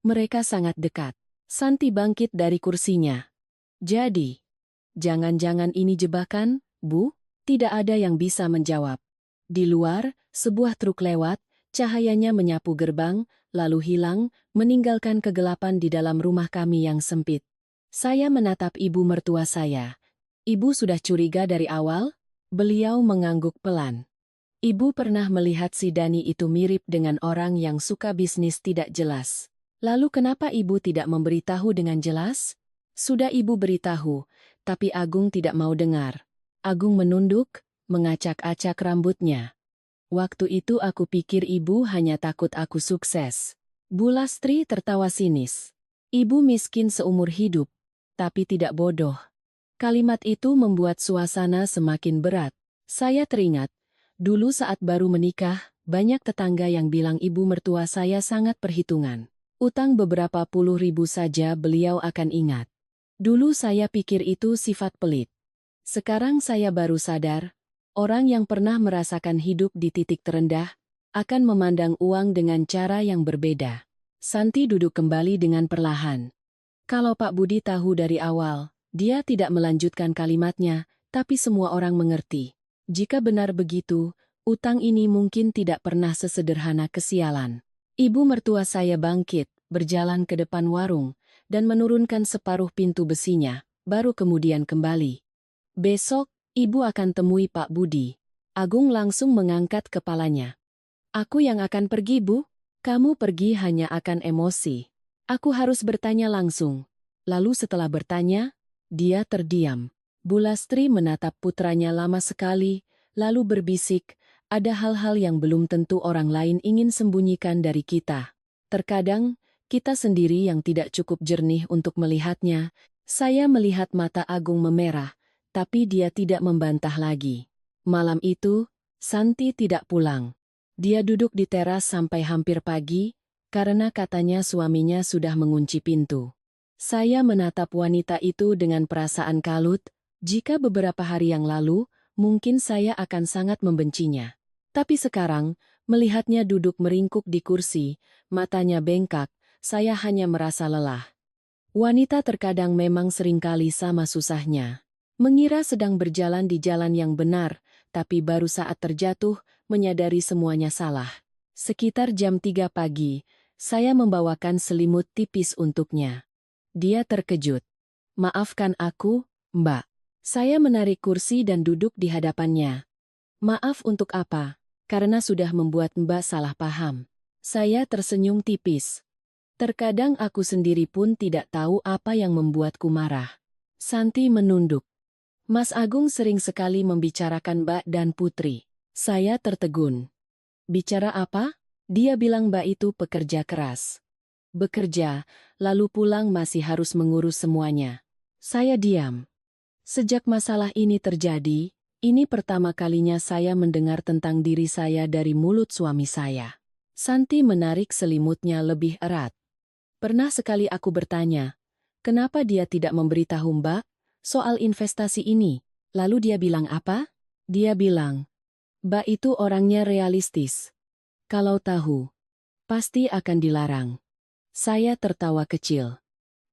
Mereka sangat dekat." Santi bangkit dari kursinya. "Jadi, jangan-jangan ini jebakan, Bu?" Tidak ada yang bisa menjawab. Di luar, sebuah truk lewat, cahayanya menyapu gerbang, lalu hilang, meninggalkan kegelapan di dalam rumah kami yang sempit. Saya menatap ibu mertua saya. "Ibu sudah curiga dari awal?" Beliau mengangguk pelan. "Ibu pernah melihat si Dani itu mirip dengan orang yang suka bisnis tidak jelas. Lalu kenapa ibu tidak memberitahu dengan jelas?" "Sudah ibu beritahu, tapi Agung tidak mau dengar." Agung menunduk, mengacak-acak rambutnya. "Waktu itu aku pikir ibu hanya takut aku sukses." Bu Lastri tertawa sinis. "Ibu miskin seumur hidup, tapi tidak bodoh." Kalimat itu membuat suasana semakin berat. Saya teringat, dulu saat baru menikah, banyak tetangga yang bilang ibu mertua saya sangat perhitungan. Utang beberapa puluh ribu saja beliau akan ingat. Dulu saya pikir itu sifat pelit. Sekarang saya baru sadar, orang yang pernah merasakan hidup di titik terendah, akan memandang uang dengan cara yang berbeda. Santi duduk kembali dengan perlahan. Kalau Pak Budi tahu dari awal, dia tidak melanjutkan kalimatnya, tapi semua orang mengerti. Jika benar begitu, utang ini mungkin tidak pernah sesederhana kesialan. Ibu mertua saya bangkit, berjalan ke depan warung, dan menurunkan separuh pintu besinya, baru kemudian kembali. Besok, ibu akan temui Pak Budi. Agung langsung mengangkat kepalanya. Aku yang akan pergi, Bu. Kamu pergi hanya akan emosi. Aku harus bertanya langsung. Lalu setelah bertanya, dia terdiam. Bu Lastri menatap putranya lama sekali, lalu berbisik, ada hal-hal yang belum tentu orang lain ingin sembunyikan dari kita. Terkadang, kita sendiri yang tidak cukup jernih untuk melihatnya. Saya melihat mata Agung memerah, tapi dia tidak membantah lagi. Malam itu, Santi tidak pulang. Dia duduk di teras sampai hampir pagi, karena katanya suaminya sudah mengunci pintu. Saya menatap wanita itu dengan perasaan kalut. Jika beberapa hari yang lalu, mungkin saya akan sangat membencinya. Tapi sekarang, melihatnya duduk meringkuk di kursi, matanya bengkak, saya hanya merasa lelah. Wanita terkadang memang seringkali sama susahnya. Mengira sedang berjalan di jalan yang benar, tapi baru saat terjatuh, menyadari semuanya salah. Sekitar jam 3 pagi, saya membawakan selimut tipis untuknya. Dia terkejut. Maafkan aku, Mbak. Saya menarik kursi dan duduk di hadapannya. Maaf untuk apa? Karena sudah membuat Mbak salah paham. Saya tersenyum tipis. Terkadang aku sendiri pun tidak tahu apa yang membuatku marah. Santi menunduk. Mas Agung sering sekali membicarakan Mbak dan Putri. Saya tertegun. Bicara apa? Dia bilang Mbak itu pekerja keras. Bekerja, lalu pulang masih harus mengurus semuanya. Saya diam. Sejak masalah ini terjadi, ini pertama kalinya saya mendengar tentang diri saya dari mulut suami saya. Santi menarik selimutnya lebih erat. Pernah sekali aku bertanya, kenapa dia tidak memberitahu Mbak soal investasi ini? Lalu dia bilang apa? Dia bilang, Mbak itu orangnya realistis. Kalau tahu, pasti akan dilarang. Saya tertawa kecil.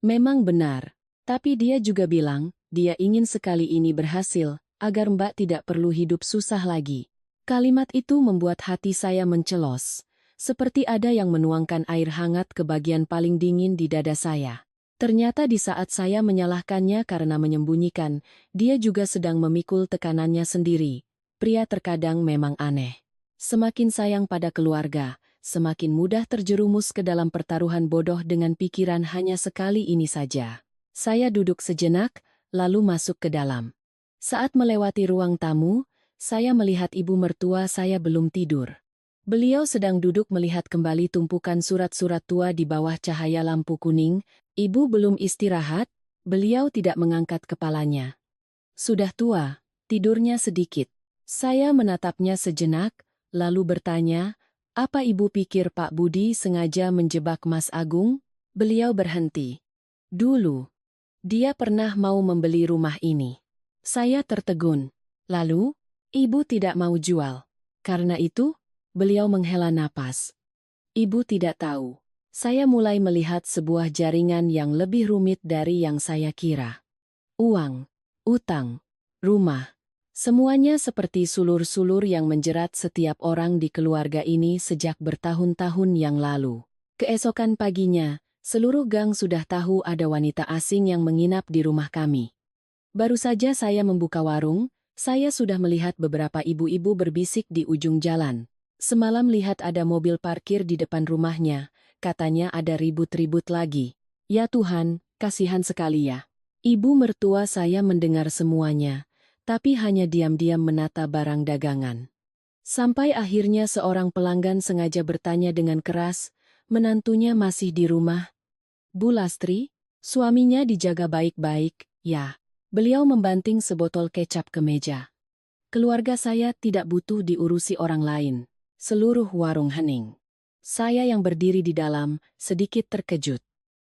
Memang benar, tapi dia juga bilang, dia ingin sekali ini berhasil, agar Mbak tidak perlu hidup susah lagi. Kalimat itu membuat hati saya mencelos, seperti ada yang menuangkan air hangat ke bagian paling dingin di dada saya. Ternyata di saat saya menyalahkannya karena menyembunyikan, dia juga sedang memikul tekanannya sendiri. Pria terkadang memang aneh. Semakin sayang pada keluarga, semakin mudah terjerumus ke dalam pertaruhan bodoh dengan pikiran hanya sekali ini saja. Saya duduk sejenak, lalu masuk ke dalam. Saat melewati ruang tamu, saya melihat ibu mertua saya belum tidur. Beliau sedang duduk melihat kembali tumpukan surat-surat tua di bawah cahaya lampu kuning. Ibu belum istirahat, beliau tidak mengangkat kepalanya. Sudah tua, tidurnya sedikit. Saya menatapnya sejenak, lalu bertanya, apa ibu pikir Pak Budi sengaja menjebak Mas Agung? Beliau berhenti. Dulu, dia pernah mau membeli rumah ini. Saya tertegun. Lalu, ibu tidak mau jual. Karena itu, beliau menghela napas. Ibu tidak tahu. Saya mulai melihat sebuah jaringan yang lebih rumit dari yang saya kira. Uang, utang, rumah. Semuanya seperti sulur-sulur yang menjerat setiap orang di keluarga ini sejak bertahun-tahun yang lalu. Keesokan paginya, seluruh gang sudah tahu ada wanita asing yang menginap di rumah kami. Baru saja saya membuka warung, saya sudah melihat beberapa ibu-ibu berbisik di ujung jalan. Semalam lihat ada mobil parkir di depan rumahnya, katanya ada ribut-ribut lagi. Ya Tuhan, kasihan sekali ya. Ibu mertua saya mendengar semuanya, tapi hanya diam-diam menata barang dagangan. Sampai akhirnya seorang pelanggan sengaja bertanya dengan keras, menantunya masih di rumah? Bu Lastri, suaminya dijaga baik-baik, ya. Beliau membanting sebotol kecap ke meja. Keluarga saya tidak butuh diurusi orang lain. Seluruh warung hening. Saya yang berdiri di dalam, sedikit terkejut.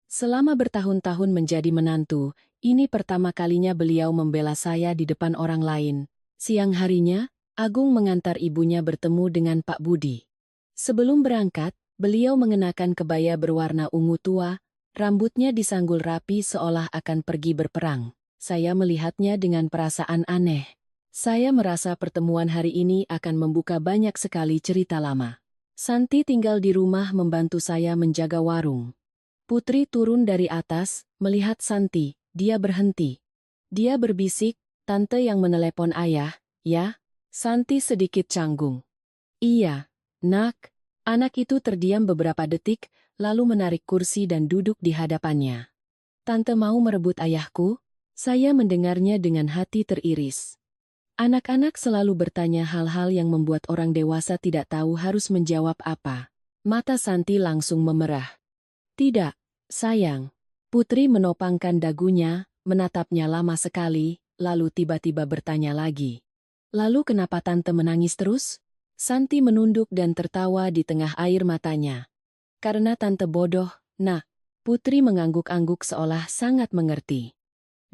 Selama bertahun-tahun menjadi menantu, ini pertama kalinya beliau membela saya di depan orang lain. Siang harinya, Agung mengantar ibunya bertemu dengan Pak Budi. Sebelum berangkat, beliau mengenakan kebaya berwarna ungu tua, rambutnya disanggul rapi seolah akan pergi berperang. Saya melihatnya dengan perasaan aneh. Saya merasa pertemuan hari ini akan membuka banyak sekali cerita lama. Santi tinggal di rumah membantu saya menjaga warung. Putri turun dari atas, melihat Santi, dia berhenti. Dia berbisik, "Tante yang menelepon ayah, ya?" Santi sedikit canggung. "Iya, nak." Anak itu terdiam beberapa detik, lalu menarik kursi dan duduk di hadapannya. "Tante mau merebut ayahku?" Saya mendengarnya dengan hati teriris. Anak-anak selalu bertanya hal-hal yang membuat orang dewasa tidak tahu harus menjawab apa. Mata Santi langsung memerah. "Tidak, sayang." Putri menopangkan dagunya, menatapnya lama sekali, lalu tiba-tiba bertanya lagi. "Lalu kenapa tante menangis terus?" Santi menunduk dan tertawa di tengah air matanya. "Karena tante bodoh, nak." Putri mengangguk-angguk seolah sangat mengerti.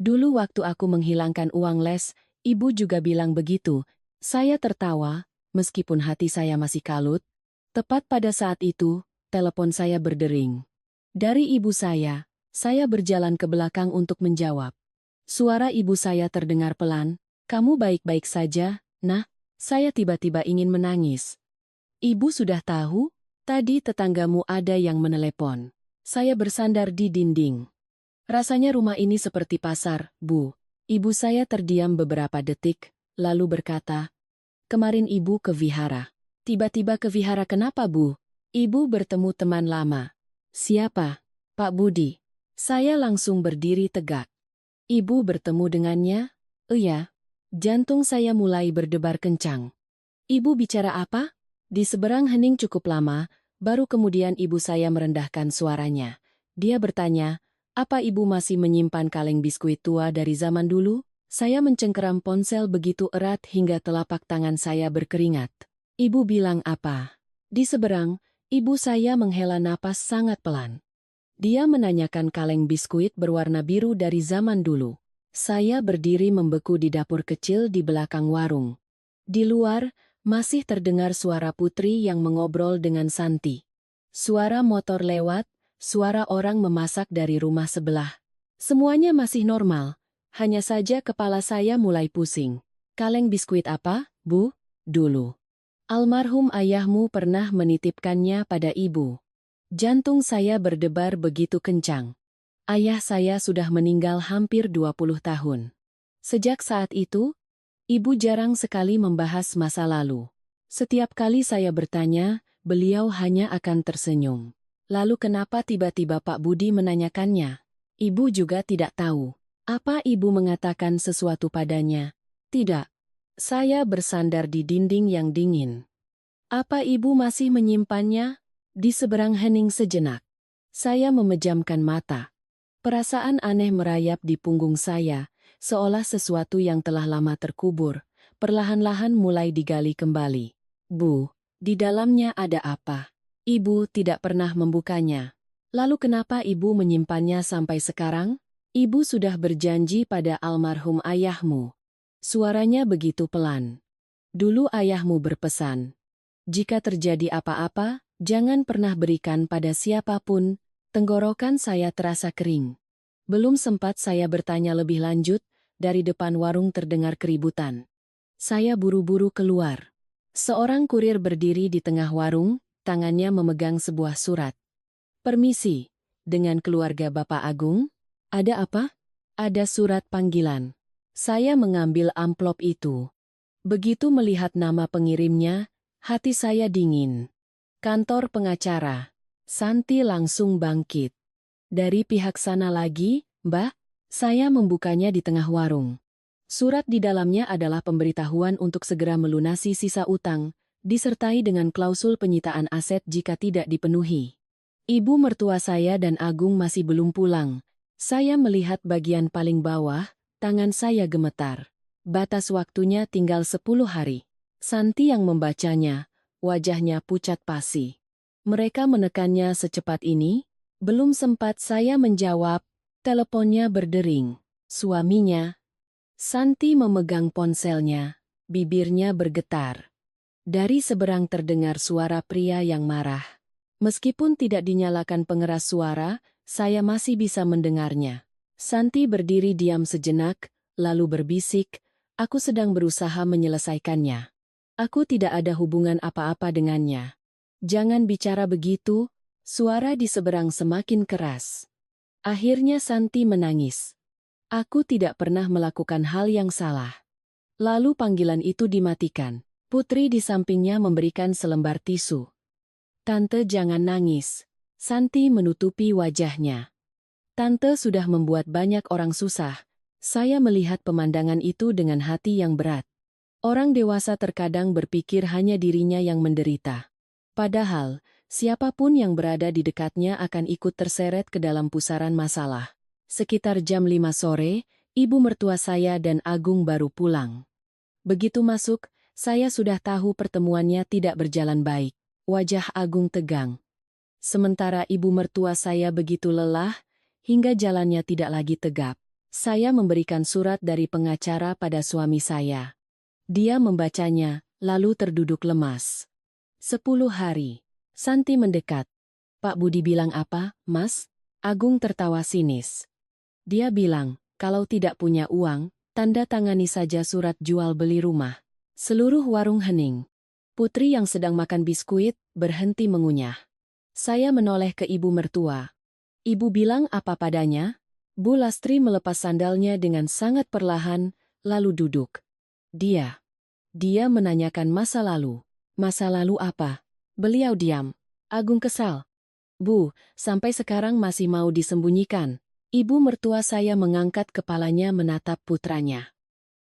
"Dulu waktu aku menghilangkan uang les, ibu juga bilang begitu." Saya tertawa, meskipun hati saya masih kalut. Tepat pada saat itu, telepon saya berdering. Dari ibu saya berjalan ke belakang untuk menjawab. Suara ibu saya terdengar pelan, "Kamu baik-baik saja, nah?" Saya tiba-tiba ingin menangis. "Ibu sudah tahu? Tadi tetanggamu ada yang menelepon." Saya bersandar di dinding. "Rasanya rumah ini seperti pasar, Bu." Ibu saya terdiam beberapa detik, lalu berkata, "Kemarin ibu ke vihara." "Tiba-tiba ke vihara kenapa, Bu?" "Ibu bertemu teman lama." "Siapa?" "Pak Budi." Saya langsung berdiri tegak. "Ibu bertemu dengannya?" "Iya." Jantung saya mulai berdebar kencang. "Ibu bicara apa?" Di seberang hening cukup lama, baru kemudian ibu saya merendahkan suaranya. Dia bertanya, "Apa ibu masih menyimpan kaleng biskuit tua dari zaman dulu?" Saya mencengkeram ponsel begitu erat hingga telapak tangan saya berkeringat. "Ibu bilang apa?" Di seberang, ibu saya menghela napas sangat pelan. Dia menanyakan kaleng biskuit berwarna biru dari zaman dulu. Saya berdiri membeku di dapur kecil di belakang warung. Di luar, masih terdengar suara Putri yang mengobrol dengan Santi. Suara motor lewat, suara orang memasak dari rumah sebelah. Semuanya masih normal, hanya saja kepala saya mulai pusing. "Kaleng biskuit apa, Bu?" "Dulu almarhum ayahmu pernah menitipkannya pada ibu." Jantung saya berdebar begitu kencang. Ayah saya sudah meninggal hampir 20 tahun. Sejak saat itu, ibu jarang sekali membahas masa lalu. Setiap kali saya bertanya, beliau hanya akan tersenyum. "Lalu kenapa tiba-tiba Pak Budi menanyakannya?" Ibu juga tidak tahu. "Apa ibu mengatakan sesuatu padanya?" "Tidak." Saya bersandar di dinding yang dingin. "Apa ibu masih menyimpannya?" Di seberang hening sejenak. Saya memejamkan mata. Perasaan aneh merayap di punggung saya, seolah sesuatu yang telah lama terkubur, perlahan-lahan mulai digali kembali. "Bu, di dalamnya ada apa?" Ibu tidak pernah membukanya. "Lalu kenapa ibu menyimpannya sampai sekarang?" "Ibu sudah berjanji pada almarhum ayahmu." Suaranya begitu pelan. "Dulu ayahmu berpesan, jika terjadi apa-apa, jangan pernah berikan pada siapapun." Tenggorokan saya terasa kering. Belum sempat saya bertanya lebih lanjut, dari depan warung terdengar keributan. Saya buru-buru keluar. Seorang kurir berdiri di tengah warung, tangannya memegang sebuah surat. "Permisi, dengan keluarga Bapak Agung?" "Ada apa?" "Ada surat panggilan." Saya mengambil amplop itu. Begitu melihat nama pengirimnya, hati saya dingin. "Kantor pengacara." Santi langsung bangkit. "Dari pihak sana lagi, Mbak?" Saya membukanya di tengah warung. Surat di dalamnya adalah pemberitahuan untuk segera melunasi sisa utang, disertai dengan klausul penyitaan aset jika tidak dipenuhi. Ibu mertua saya dan Agung masih belum pulang. Saya melihat bagian paling bawah, tangan saya gemetar. Batas waktunya tinggal 10 hari. Santi yang membacanya, wajahnya pucat pasi. Mereka menekannya secepat ini? Belum sempat saya menjawab, teleponnya berdering. Suaminya. Santi memegang ponselnya, bibirnya bergetar. Dari seberang terdengar suara pria yang marah. Meskipun tidak dinyalakan pengeras suara, saya masih bisa mendengarnya. Santi berdiri diam sejenak, lalu berbisik, "Aku sedang berusaha menyelesaikannya. Aku tidak ada hubungan apa-apa dengannya." "Jangan bicara begitu," suara di seberang semakin keras. Akhirnya Santi menangis. "Aku tidak pernah melakukan hal yang salah." Lalu panggilan itu dimatikan. Putri di sampingnya memberikan selembar tisu. "Tante, jangan nangis." Santi menutupi wajahnya. "Tante sudah membuat banyak orang susah." Saya melihat pemandangan itu dengan hati yang berat. Orang dewasa terkadang berpikir hanya dirinya yang menderita. Padahal, siapapun yang berada di dekatnya akan ikut terseret ke dalam pusaran masalah. Sekitar jam 5 sore, ibu mertua saya dan Agung baru pulang. Begitu masuk, saya sudah tahu pertemuannya tidak berjalan baik. Wajah Agung tegang. Sementara ibu mertua saya begitu lelah, hingga jalannya tidak lagi tegap. Saya memberikan surat dari pengacara pada suami saya. Dia membacanya, lalu terduduk lemas. 10 hari. Santi mendekat. "Pak Budi bilang apa, Mas?" Agung tertawa sinis. Dia bilang, "Kalau tidak punya uang, tanda tangani saja surat jual beli rumah." Seluruh warung hening. Putri yang sedang makan biskuit berhenti mengunyah. Saya menoleh ke ibu mertua. Ibu bilang apa padanya? Bu Lastri melepas sandalnya dengan sangat perlahan, lalu duduk. Dia menanyakan masa lalu. "Masa lalu apa?" Beliau diam. Agung kesal. "Bu, sampai sekarang masih mau disembunyikan." Ibu mertua saya mengangkat kepalanya menatap putranya.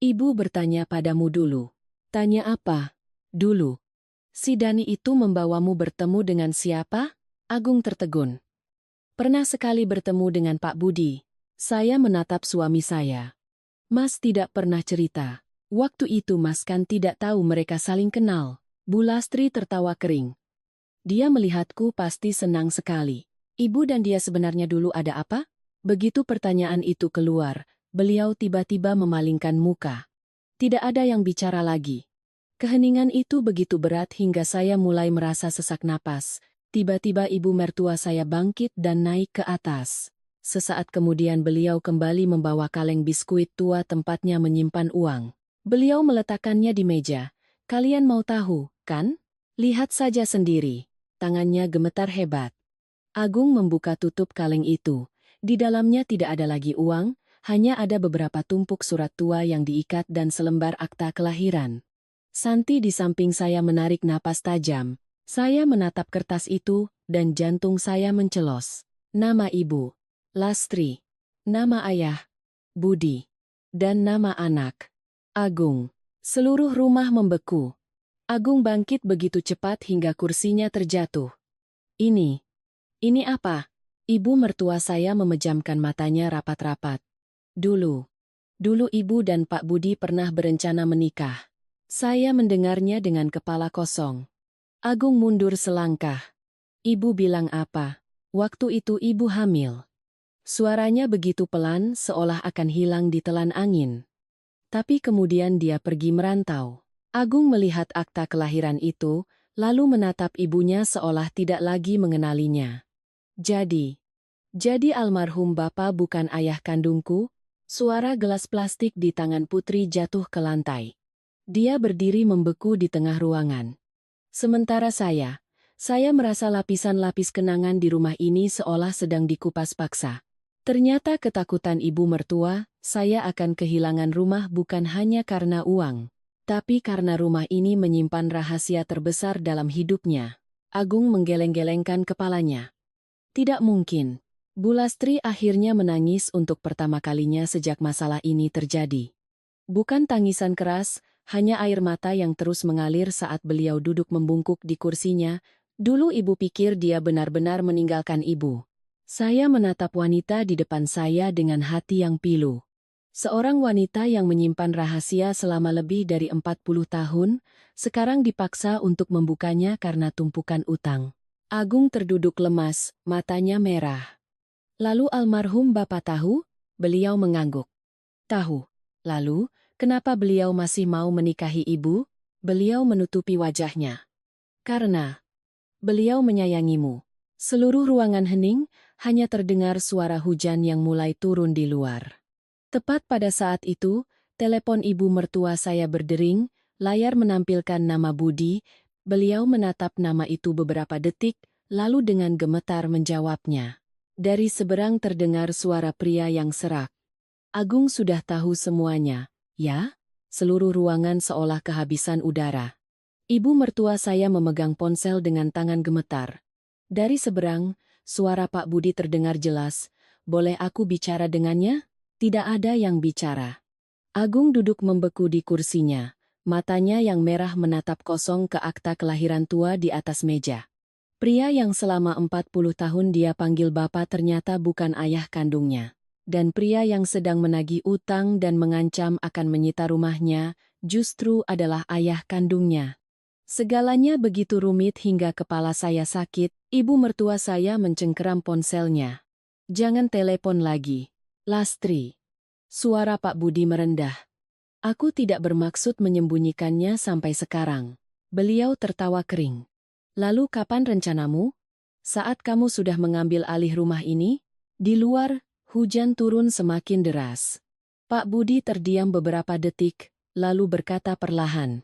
"Ibu bertanya padamu dulu." "Tanya apa?" "Dulu. Si Dani itu membawamu bertemu dengan siapa?" Agung tertegun. "Pernah sekali bertemu dengan Pak Budi." Saya menatap suami saya. "Mas tidak pernah cerita. Waktu itu Mas kan tidak tahu mereka saling kenal." Bu Lastri tertawa kering. Dia melihatku pasti senang sekali. "Ibu dan dia sebenarnya dulu ada apa?" Begitu pertanyaan itu keluar, beliau tiba-tiba memalingkan muka. Tidak ada yang bicara lagi. Keheningan itu begitu berat hingga saya mulai merasa sesak napas. Tiba-tiba ibu mertua saya bangkit dan naik ke atas. Sesaat kemudian beliau kembali membawa kaleng biskuit tua tempatnya menyimpan uang. Beliau meletakkannya di meja. "Kalian mau tahu, kan? Lihat saja sendiri." Tangannya gemetar hebat. Agung membuka tutup kaleng itu. Di dalamnya tidak ada lagi uang, hanya ada beberapa tumpuk surat tua yang diikat dan selembar akta kelahiran. Santi di samping saya menarik napas tajam. Saya menatap kertas itu, dan jantung saya mencelos. Nama ibu, Lastri. Nama ayah, Budi. Dan nama anak, Agung. Seluruh rumah membeku. Agung bangkit begitu cepat hingga kursinya terjatuh. Ini apa?" Ibu mertua saya memejamkan matanya rapat-rapat. Dulu ibu dan Pak Budi pernah berencana menikah." Saya mendengarnya dengan kepala kosong. Agung mundur selangkah. "Ibu bilang apa?" "Waktu itu ibu hamil." Suaranya begitu pelan seolah akan hilang ditelan angin. "Tapi kemudian dia pergi merantau." Agung melihat akta kelahiran itu, lalu menatap ibunya seolah tidak lagi mengenalinya. Jadi almarhum Bapak bukan ayah kandungku?" Suara gelas plastik di tangan Putri jatuh ke lantai. Dia berdiri membeku di tengah ruangan. Sementara saya merasa lapisan-lapis kenangan di rumah ini seolah sedang dikupas paksa. Ternyata ketakutan ibu mertua, saya akan kehilangan rumah bukan hanya karena uang, tapi karena rumah ini menyimpan rahasia terbesar dalam hidupnya. Agung menggeleng-gelengkan kepalanya. "Tidak mungkin." Bu Lastri akhirnya menangis untuk pertama kalinya sejak masalah ini terjadi. Bukan tangisan keras, hanya air mata yang terus mengalir saat beliau duduk membungkuk di kursinya. Dulu ibu pikir dia benar-benar meninggalkan ibu. Saya menatap wanita di depan saya dengan hati yang pilu. Seorang wanita yang menyimpan rahasia selama lebih dari 40 tahun, sekarang dipaksa untuk membukanya karena tumpukan utang. Agung terduduk lemas, matanya merah. "Lalu almarhum Bapak tahu?" Beliau mengangguk. "Tahu." "Lalu, kenapa beliau masih mau menikahi ibu?" Beliau menutupi wajahnya. Karena beliau menyayangimu. Seluruh ruangan hening, hanya terdengar suara hujan yang mulai turun di luar. Tepat pada saat itu, telepon ibu mertua saya berdering, layar menampilkan nama Budi. Beliau menatap nama itu beberapa detik, lalu dengan gemetar menjawabnya. Dari seberang terdengar suara pria yang serak. Agung sudah tahu semuanya, ya? Seluruh ruangan seolah kehabisan udara. Ibu mertua saya memegang ponsel dengan tangan gemetar. Dari seberang, suara Pak Budi terdengar jelas. Boleh aku bicara dengannya? Tidak ada yang bicara. Agung duduk membeku di kursinya. Matanya yang merah menatap kosong ke akta kelahiran tua di atas meja. Pria yang selama 40 tahun dia panggil bapak ternyata bukan ayah kandungnya. Dan pria yang sedang menagih utang dan mengancam akan menyita rumahnya, justru adalah ayah kandungnya. Segalanya begitu rumit hingga kepala saya sakit. Ibu mertua saya mencengkeram ponselnya. Jangan telepon lagi. Lastri. Suara Pak Budi merendah. Aku tidak bermaksud menyembunyikannya sampai sekarang. Beliau tertawa kering. Lalu kapan rencanamu? Saat kamu sudah mengambil alih rumah ini? Di luar, hujan turun semakin deras. Pak Budi terdiam beberapa detik, lalu berkata perlahan.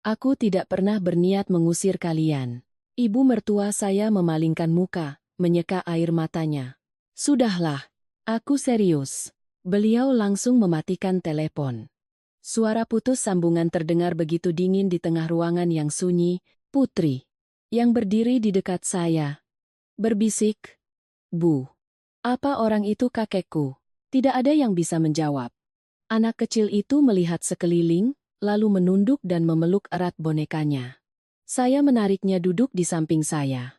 Aku tidak pernah berniat mengusir kalian. Ibu mertua saya memalingkan muka, menyeka air matanya. Sudahlah, aku serius. Beliau langsung mematikan telepon. Suara putus sambungan terdengar begitu dingin di tengah ruangan yang sunyi. Putri, yang berdiri di dekat saya, berbisik, Bu. Apa orang itu kakekku? Tidak ada yang bisa menjawab. Anak kecil itu melihat sekeliling, lalu menunduk dan memeluk erat bonekanya. Saya menariknya duduk di samping saya.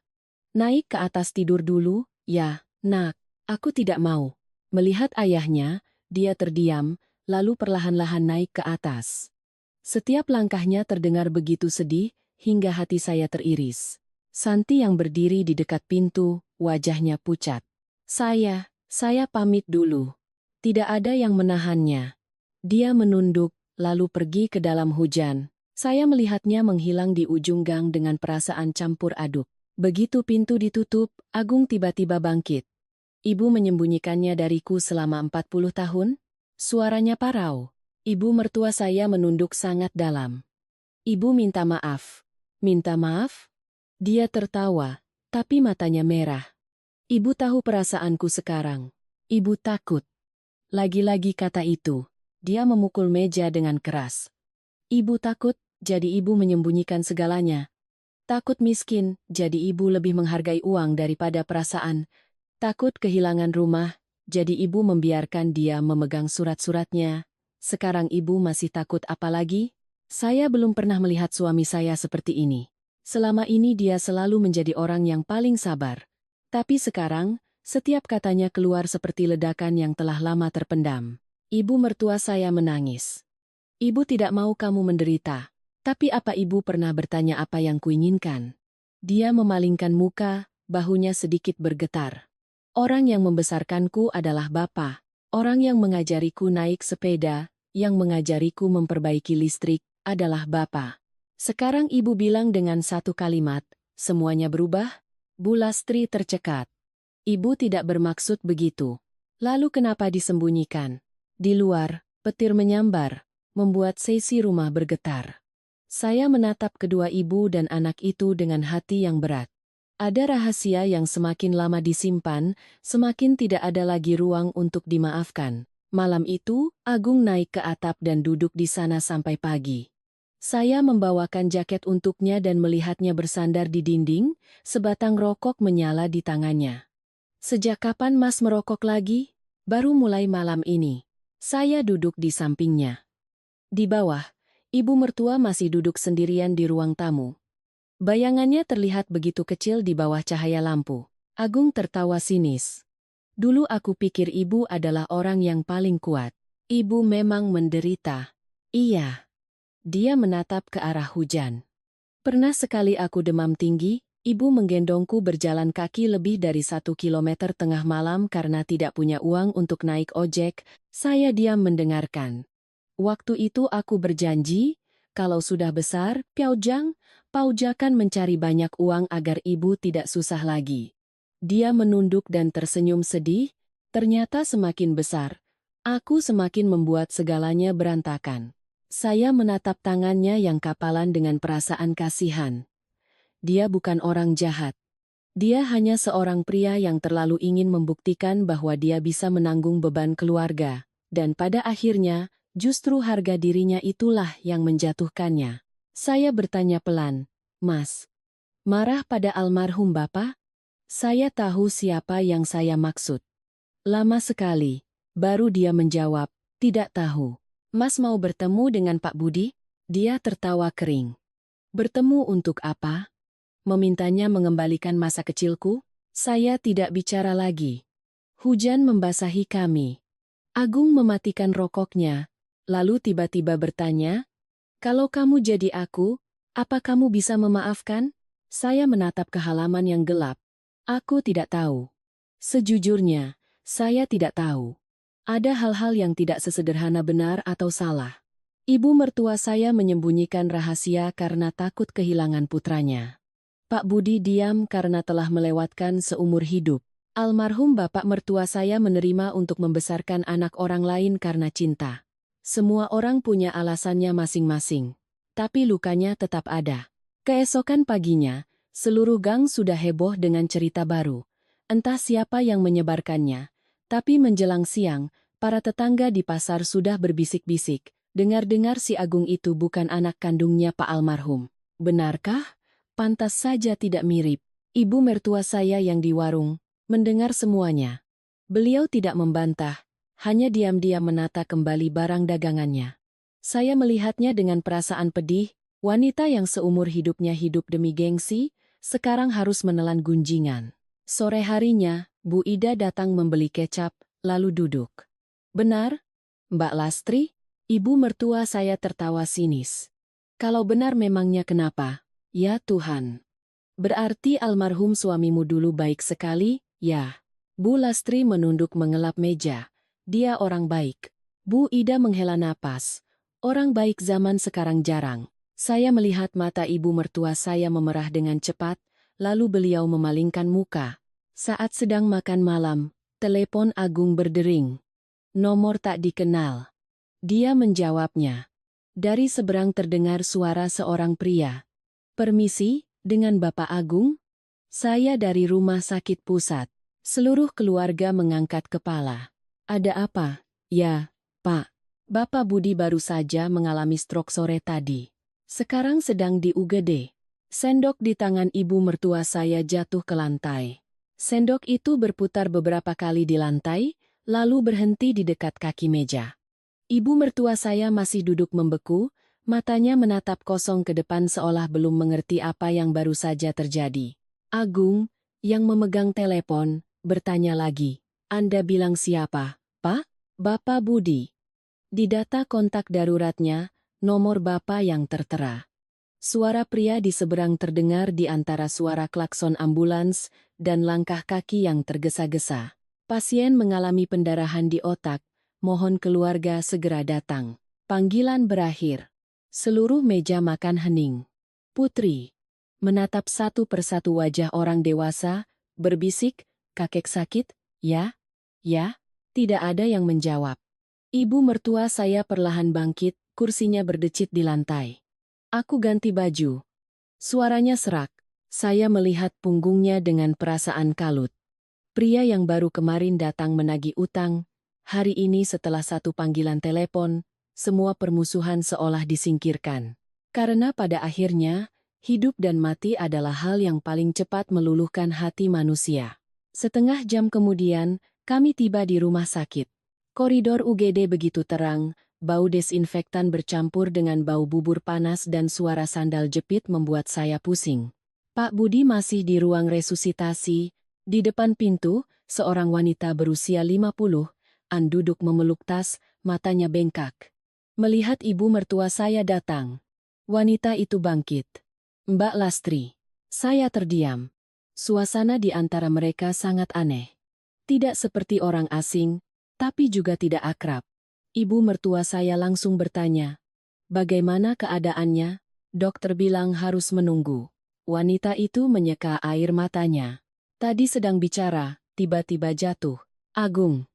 Naik ke atas tidur dulu, ya, nak. Aku tidak mau. Melihat ayahnya, dia terdiam, lalu perlahan-lahan naik ke atas. Setiap langkahnya terdengar begitu sedih, hingga hati saya teriris. Santi yang berdiri di dekat pintu, wajahnya pucat. Saya pamit dulu. Tidak ada yang menahannya. Dia menunduk, lalu pergi ke dalam hujan. Saya melihatnya menghilang di ujung gang dengan perasaan campur aduk. Begitu pintu ditutup, Agung tiba-tiba bangkit. Ibu menyembunyikannya dariku selama 40 tahun? Suaranya parau. Ibu mertua saya menunduk sangat dalam. Ibu minta maaf. Minta maaf? Dia tertawa, tapi matanya merah. Ibu tahu perasaanku sekarang. Ibu takut. Lagi-lagi kata itu. Dia memukul meja dengan keras. Ibu takut, jadi ibu menyembunyikan segalanya. Takut miskin, jadi ibu lebih menghargai uang daripada perasaan. Takut kehilangan rumah, jadi ibu membiarkan dia memegang surat-suratnya. Sekarang ibu masih takut apa lagi? Saya belum pernah melihat suami saya seperti ini. Selama ini dia selalu menjadi orang yang paling sabar. Tapi sekarang, setiap katanya keluar seperti ledakan yang telah lama terpendam. Ibu mertua saya menangis. Ibu tidak mau kamu menderita. Tapi apa ibu pernah bertanya apa yang kuinginkan? Dia memalingkan muka, bahunya sedikit bergetar. Orang yang membesarkanku adalah Bapa. Orang yang mengajariku naik sepeda, yang mengajariku memperbaiki listrik, adalah Bapa. Sekarang ibu bilang dengan satu kalimat, semuanya berubah? Bu Lastri tercekat. Ibu tidak bermaksud begitu. Lalu kenapa disembunyikan? Di luar, petir menyambar, membuat seisi rumah bergetar. Saya menatap kedua ibu dan anak itu dengan hati yang berat. Ada rahasia yang semakin lama disimpan, semakin tidak ada lagi ruang untuk dimaafkan. Malam itu, Agung naik ke atap dan duduk di sana sampai pagi. Saya membawakan jaket untuknya dan melihatnya bersandar di dinding, sebatang rokok menyala di tangannya. Sejak kapan Mas merokok lagi? Baru mulai malam ini. Saya duduk di sampingnya. Di bawah, ibu mertua masih duduk sendirian di ruang tamu. Bayangannya terlihat begitu kecil di bawah cahaya lampu. Agung tertawa sinis. Dulu aku pikir ibu adalah orang yang paling kuat. Ibu memang menderita. Iya. Dia menatap ke arah hujan. Pernah sekali aku demam tinggi, ibu menggendongku berjalan kaki lebih dari 1 kilometer tengah malam karena tidak punya uang untuk naik ojek. Saya diam mendengarkan. Waktu itu aku berjanji, Kalau sudah besar, Paujakan mencari banyak uang agar ibu tidak susah lagi. Dia menunduk dan tersenyum sedih. Ternyata semakin besar, aku semakin membuat segalanya berantakan. Saya menatap tangannya yang kapalan dengan perasaan kasihan. Dia bukan orang jahat. Dia hanya seorang pria yang terlalu ingin membuktikan bahwa dia bisa menanggung beban keluarga. Dan pada akhirnya, justru harga dirinya itulah yang menjatuhkannya. Saya bertanya pelan, "Mas, marah pada almarhum Bapak?" Saya tahu siapa yang saya maksud. Lama sekali, baru dia menjawab, "Tidak tahu." "Mas mau bertemu dengan Pak Budi?" Dia tertawa kering. "Bertemu untuk apa? Memintanya mengembalikan masa kecilku?" Saya tidak bicara lagi. Hujan membasahi kami. Agung mematikan rokoknya, lalu tiba-tiba bertanya, "Kalau kamu jadi aku, apa kamu bisa memaafkan?" Saya menatap ke halaman yang gelap. Aku tidak tahu. Sejujurnya, saya tidak tahu. Ada hal-hal yang tidak sesederhana benar atau salah. Ibu mertua saya menyembunyikan rahasia karena takut kehilangan putranya. Pak Budi diam karena telah melewatkan seumur hidup. Almarhum bapak mertua saya menerima untuk membesarkan anak orang lain karena cinta. Semua orang punya alasannya masing-masing. Tapi lukanya tetap ada. Keesokan paginya, seluruh gang sudah heboh dengan cerita baru. Entah siapa yang menyebarkannya. Tapi menjelang siang, para tetangga di pasar sudah berbisik-bisik. Dengar-dengar si Agung itu bukan anak kandungnya Pak almarhum. Benarkah? Pantas saja tidak mirip. Ibu mertua saya yang di warung mendengar semuanya. Beliau tidak membantah, hanya diam-diam menata kembali barang dagangannya. Saya melihatnya dengan perasaan pedih, wanita yang seumur hidupnya hidup demi gengsi, sekarang harus menelan gunjingan. Sore harinya, Bu Ida datang membeli kecap, lalu duduk. "Benar, Mbak Lastri?" Ibu mertua saya tertawa sinis. "Kalau benar memangnya kenapa?" "Ya Tuhan. Berarti almarhum suamimu dulu baik sekali, ya?" Bu Lastri menunduk mengelap meja. "Dia orang baik." Bu Ida menghela napas. "Orang baik zaman sekarang jarang." Saya melihat mata ibu mertua saya memerah dengan cepat, lalu beliau memalingkan muka. Saat sedang makan malam, telepon Agung berdering. Nomor tak dikenal. Dia menjawabnya. Dari seberang terdengar suara seorang pria. "Permisi, dengan Bapak Agung?" "Saya dari rumah sakit pusat." Seluruh keluarga mengangkat kepala. "Ada apa?" "Ya, Pak. Bapak Budi baru saja mengalami stroke sore tadi. Sekarang sedang di UGD." Sendok di tangan ibu mertua saya jatuh ke lantai. Sendok itu berputar beberapa kali di lantai, lalu berhenti di dekat kaki meja. Ibu mertua saya masih duduk membeku, matanya menatap kosong ke depan seolah belum mengerti apa yang baru saja terjadi. Agung, yang memegang telepon, bertanya lagi. "Anda bilang siapa, Pak?" "Bapak Budi." Di data kontak daruratnya, nomor Bapak yang tertera. Suara pria di seberang terdengar di antara suara klakson ambulans dan langkah kaki yang tergesa-gesa. "Pasien mengalami pendarahan di otak, mohon keluarga segera datang." Panggilan berakhir. Seluruh meja makan hening. Putri menatap satu persatu wajah orang dewasa, berbisik, "Kakek sakit, ya? Ya?" Tidak ada yang menjawab. Ibu mertua saya perlahan bangkit, kursinya berdecit di lantai. "Aku ganti baju." Suaranya serak. Saya melihat punggungnya dengan perasaan kalut. Pria yang baru kemarin datang menagih utang, hari ini setelah satu panggilan telepon, semua permusuhan seolah disingkirkan. Karena pada akhirnya, hidup dan mati adalah hal yang paling cepat meluluhkan hati manusia. Setengah jam kemudian, kami tiba di rumah sakit. Koridor UGD begitu terang, bau desinfektan bercampur dengan bau bubur panas dan suara sandal jepit membuat saya pusing. Pak Budi masih di ruang resusitasi. Di depan pintu, seorang wanita berusia 50-an duduk memeluk tas, matanya bengkak. Melihat ibu mertua saya datang, wanita itu bangkit. "Mbak Lastri." Saya terdiam. Suasana di antara mereka sangat aneh. Tidak seperti orang asing, tapi juga tidak akrab. Ibu mertua saya langsung bertanya, Bagaimana keadaannya? Dokter bilang harus menunggu. Wanita itu menyeka air matanya. Tadi sedang bicara, tiba-tiba jatuh. Agung,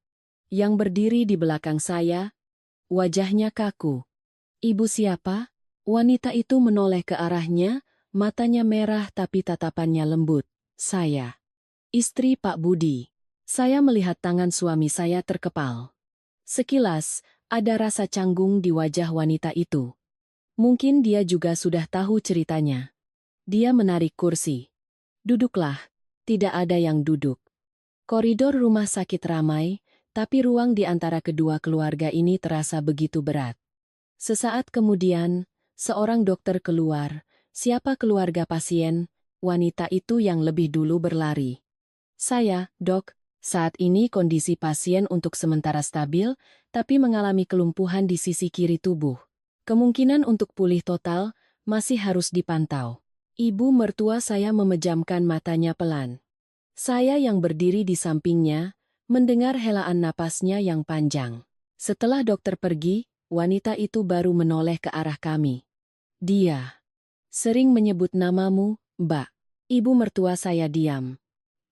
yang berdiri di belakang saya, wajahnya kaku. Ibu siapa? Wanita itu menoleh ke arahnya, matanya merah tapi tatapannya lembut. Saya. Istri Pak Budi. Saya melihat tangan suami saya terkepal. Sekilas, ada rasa canggung di wajah wanita itu. Mungkin dia juga sudah tahu ceritanya. Dia menarik kursi. Duduklah. Tidak ada yang duduk. Koridor rumah sakit ramai, tapi ruang di antara kedua keluarga ini terasa begitu berat. Sesaat kemudian, seorang dokter keluar. Siapa keluarga pasien? Wanita itu yang lebih dulu berlari. Saya, Dok, saat ini kondisi pasien untuk sementara stabil, tapi mengalami kelumpuhan di sisi kiri tubuh. Kemungkinan untuk pulih total masih harus dipantau. Ibu mertua saya memejamkan matanya pelan. Saya yang berdiri di sampingnya, mendengar helaan napasnya yang panjang. Setelah dokter pergi, wanita itu baru menoleh ke arah kami. Dia sering menyebut namamu, Mbak. Ibu mertua saya diam.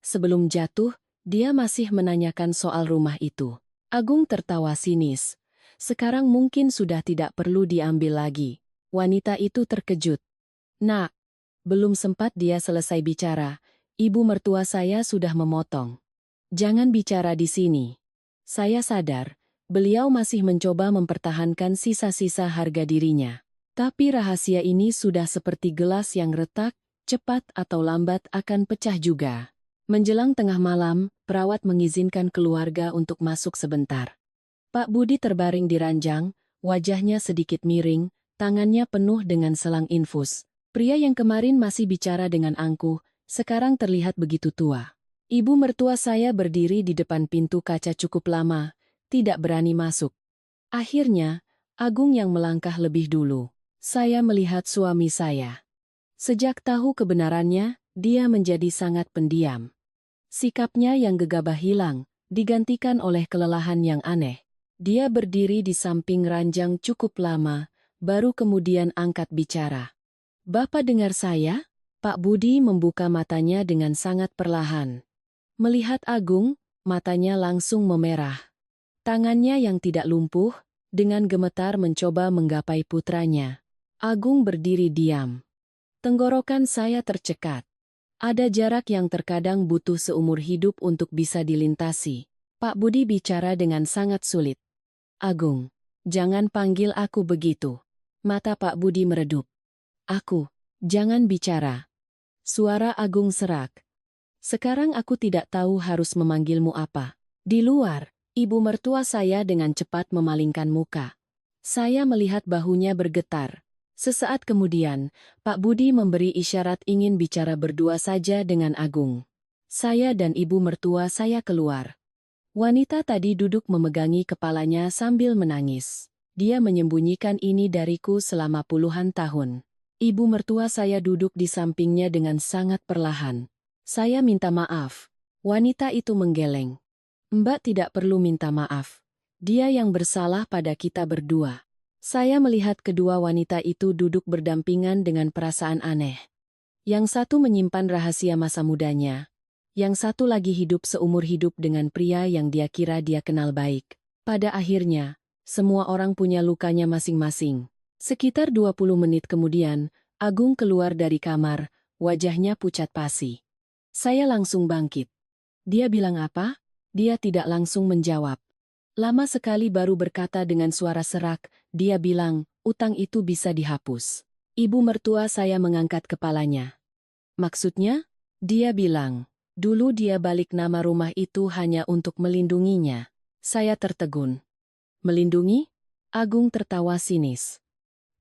Sebelum jatuh, dia masih menanyakan soal rumah itu. Agung tertawa sinis. Sekarang mungkin sudah tidak perlu diambil lagi. Wanita itu terkejut. Nak, belum sempat dia selesai bicara, ibu mertua saya sudah memotong. Jangan bicara di sini. Saya sadar, beliau masih mencoba mempertahankan sisa-sisa harga dirinya. Tapi rahasia ini sudah seperti gelas yang retak, cepat atau lambat akan pecah juga. Menjelang tengah malam, perawat mengizinkan keluarga untuk masuk sebentar. Pak Budi terbaring di ranjang, wajahnya sedikit miring, tangannya penuh dengan selang infus. Pria yang kemarin masih bicara dengan angkuh, sekarang terlihat begitu tua. Ibu mertua saya berdiri di depan pintu kaca cukup lama, tidak berani masuk. Akhirnya, Agung yang melangkah lebih dulu. Saya melihat suami saya. Sejak tahu kebenarannya, dia menjadi sangat pendiam. Sikapnya yang gegabah hilang, digantikan oleh kelelahan yang aneh. Dia berdiri di samping ranjang cukup lama, baru kemudian angkat bicara. Bapak dengar saya? Pak Budi membuka matanya dengan sangat perlahan. Melihat Agung, matanya langsung memerah. Tangannya yang tidak lumpuh, dengan gemetar mencoba menggapai putranya. Agung berdiri diam. Tenggorokan saya tercekat. Ada jarak yang terkadang butuh seumur hidup untuk bisa dilintasi. Pak Budi bicara dengan sangat sulit. Agung, jangan panggil aku begitu. Mata Pak Budi meredup. Aku, jangan bicara. Suara Agung serak. Sekarang aku tidak tahu harus memanggilmu apa. Di luar, ibu mertua saya dengan cepat memalingkan muka. Saya melihat bahunya bergetar. Sesaat kemudian, Pak Budi memberi isyarat ingin bicara berdua saja dengan Agung. Saya dan ibu mertua saya keluar. Wanita tadi duduk memegangi kepalanya sambil menangis. Dia menyembunyikan ini dariku selama puluhan tahun. Ibu mertua saya duduk di sampingnya dengan sangat perlahan. Saya minta maaf. Wanita itu menggeleng. Mbak tidak perlu minta maaf. Dia yang bersalah pada kita berdua. Saya melihat kedua wanita itu duduk berdampingan dengan perasaan aneh. Yang satu menyimpan rahasia masa mudanya. Yang satu lagi hidup seumur hidup dengan pria yang dia kira dia kenal baik. Pada akhirnya, semua orang punya lukanya masing-masing. Sekitar 20 menit kemudian, Agung keluar dari kamar, wajahnya pucat pasi. Saya langsung bangkit. Dia bilang apa? Dia tidak langsung menjawab. Lama sekali baru berkata dengan suara serak, dia bilang, utang itu bisa dihapus. Ibu mertua saya mengangkat kepalanya. Maksudnya? Dia bilang, dulu dia balik nama rumah itu hanya untuk melindunginya. Saya tertegun. Melindungi? Agung tertawa sinis.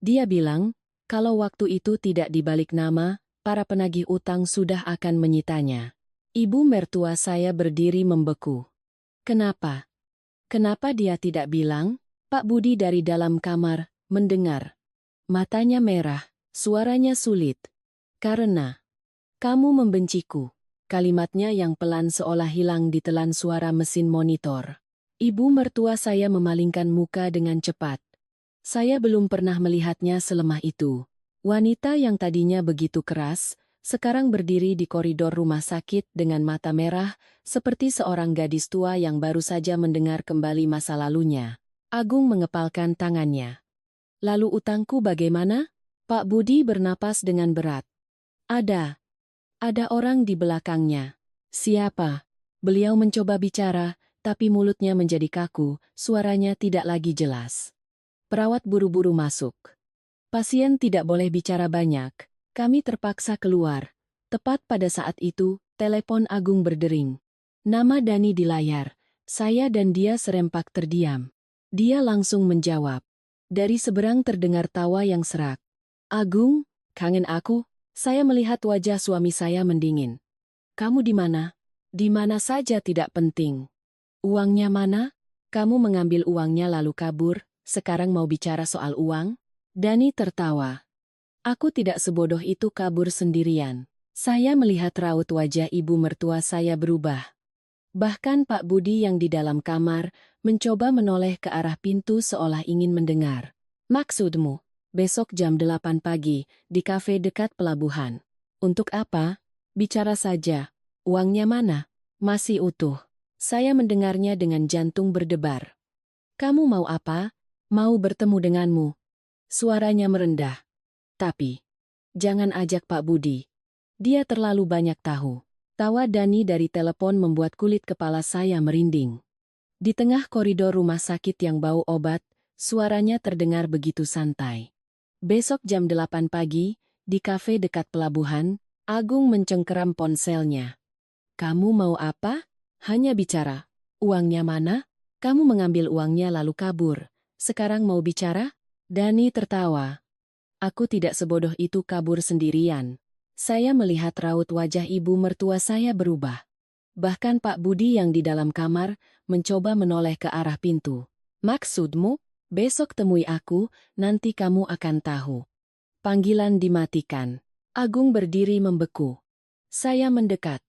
Dia bilang, kalau waktu itu tidak dibalik nama, para penagih utang sudah akan menyitanya. Ibu mertua saya berdiri membeku. Kenapa? Kenapa dia tidak bilang? Pak Budi dari dalam kamar, mendengar. Matanya merah, suaranya sulit. Karena kamu membenciku. Kalimatnya yang pelan seolah hilang ditelan suara mesin monitor. Ibu mertua saya memalingkan muka dengan cepat. Saya belum pernah melihatnya selemah itu. Wanita yang tadinya begitu keras, sekarang berdiri di koridor rumah sakit dengan mata merah, seperti seorang gadis tua yang baru saja mendengar kembali masa lalunya. Agung mengepalkan tangannya. Lalu utangku bagaimana? Pak Budi bernapas dengan berat. Ada orang di belakangnya. Siapa? Beliau mencoba bicara, tapi mulutnya menjadi kaku, suaranya tidak lagi jelas. Perawat buru-buru masuk. Pasien tidak boleh bicara banyak. Kami terpaksa keluar. Tepat pada saat itu, telepon Agung berdering. Nama Dani di layar. Saya dan dia serempak terdiam. Dia langsung menjawab. Dari seberang terdengar tawa yang serak. Agung, kangen aku? Saya melihat wajah suami saya mendingin. Kamu di mana? Di mana saja tidak penting. Uangnya mana? Kamu mengambil uangnya lalu kabur, sekarang mau bicara soal uang? Dani tertawa. Aku tidak sebodoh itu kabur sendirian. Saya melihat raut wajah ibu mertua saya berubah. Bahkan Pak Budi yang di dalam kamar mencoba menoleh ke arah pintu seolah ingin mendengar. Maksudmu, besok jam 8 pagi di kafe dekat pelabuhan. Untuk apa? Bicara saja. Uangnya mana? Masih utuh. Saya mendengarnya dengan jantung berdebar. Kamu mau apa? Mau bertemu denganmu. Suaranya merendah. Tapi, jangan ajak Pak Budi. Dia terlalu banyak tahu. Tawa Dani dari telepon membuat kulit kepala saya merinding. Di tengah koridor rumah sakit yang bau obat, suaranya terdengar begitu santai. Besok jam 8 pagi, di kafe dekat pelabuhan, Agung mencengkeram ponselnya. Kamu mau apa? Hanya bicara. Uangnya mana? Kamu mengambil uangnya lalu kabur. Sekarang mau bicara? Dani tertawa. Aku tidak sebodoh itu kabur sendirian. Saya melihat raut wajah ibu mertua saya berubah. Bahkan Pak Budi yang di dalam kamar mencoba menoleh ke arah pintu. Maksudmu? Besok temui aku, nanti kamu akan tahu. Panggilan dimatikan. Agung berdiri membeku. Saya mendekat.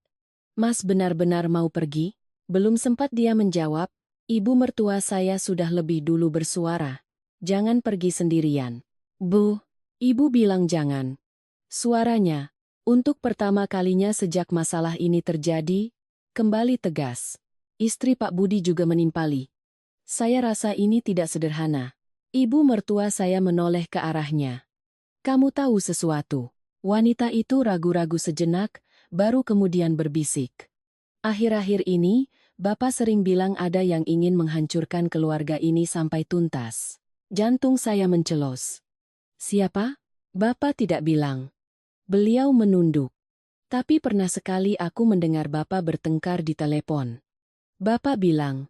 Mas benar-benar mau pergi? Belum sempat dia menjawab, ibu mertua saya sudah lebih dulu bersuara. Jangan pergi sendirian. Bu, ibu bilang jangan. Suaranya, untuk pertama kalinya sejak masalah ini terjadi, kembali tegas. Istri Pak Budi juga menimpali. Saya rasa ini tidak sederhana. Ibu mertua saya menoleh ke arahnya. Kamu tahu sesuatu? Wanita itu ragu-ragu sejenak, baru kemudian berbisik. Akhir-akhir ini, Bapak sering bilang ada yang ingin menghancurkan keluarga ini sampai tuntas. Jantung saya mencelos. Siapa? Bapak tidak bilang. Beliau menunduk. Tapi pernah sekali aku mendengar Bapak bertengkar di telepon. Bapak bilang,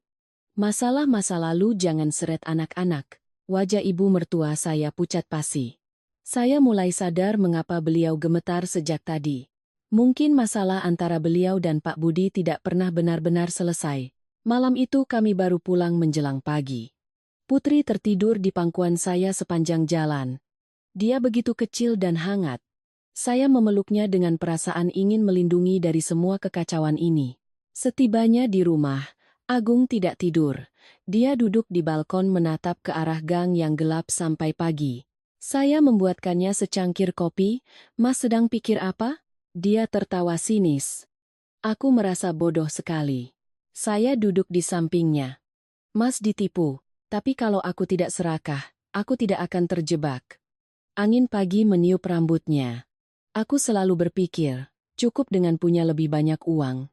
masalah masa lalu jangan seret anak-anak. Wajah ibu mertua saya pucat pasi. Saya mulai sadar mengapa beliau gemetar sejak tadi. Mungkin masalah antara beliau dan Pak Budi tidak pernah benar-benar selesai. Malam itu kami baru pulang menjelang pagi. Putri tertidur di pangkuan saya sepanjang jalan. Dia begitu kecil dan hangat. Saya memeluknya dengan perasaan ingin melindungi dari semua kekacauan ini. Setibanya di rumah, Agung tidak tidur. Dia duduk di balkon menatap ke arah gang yang gelap sampai pagi. Saya membuatkannya secangkir kopi. Mas sedang pikir apa? Dia tertawa sinis. Aku merasa bodoh sekali. Saya duduk di sampingnya. Mas ditipu, tapi kalau aku tidak serakah, aku tidak akan terjebak. Angin pagi meniup rambutnya. Aku selalu berpikir, cukup dengan punya lebih banyak uang.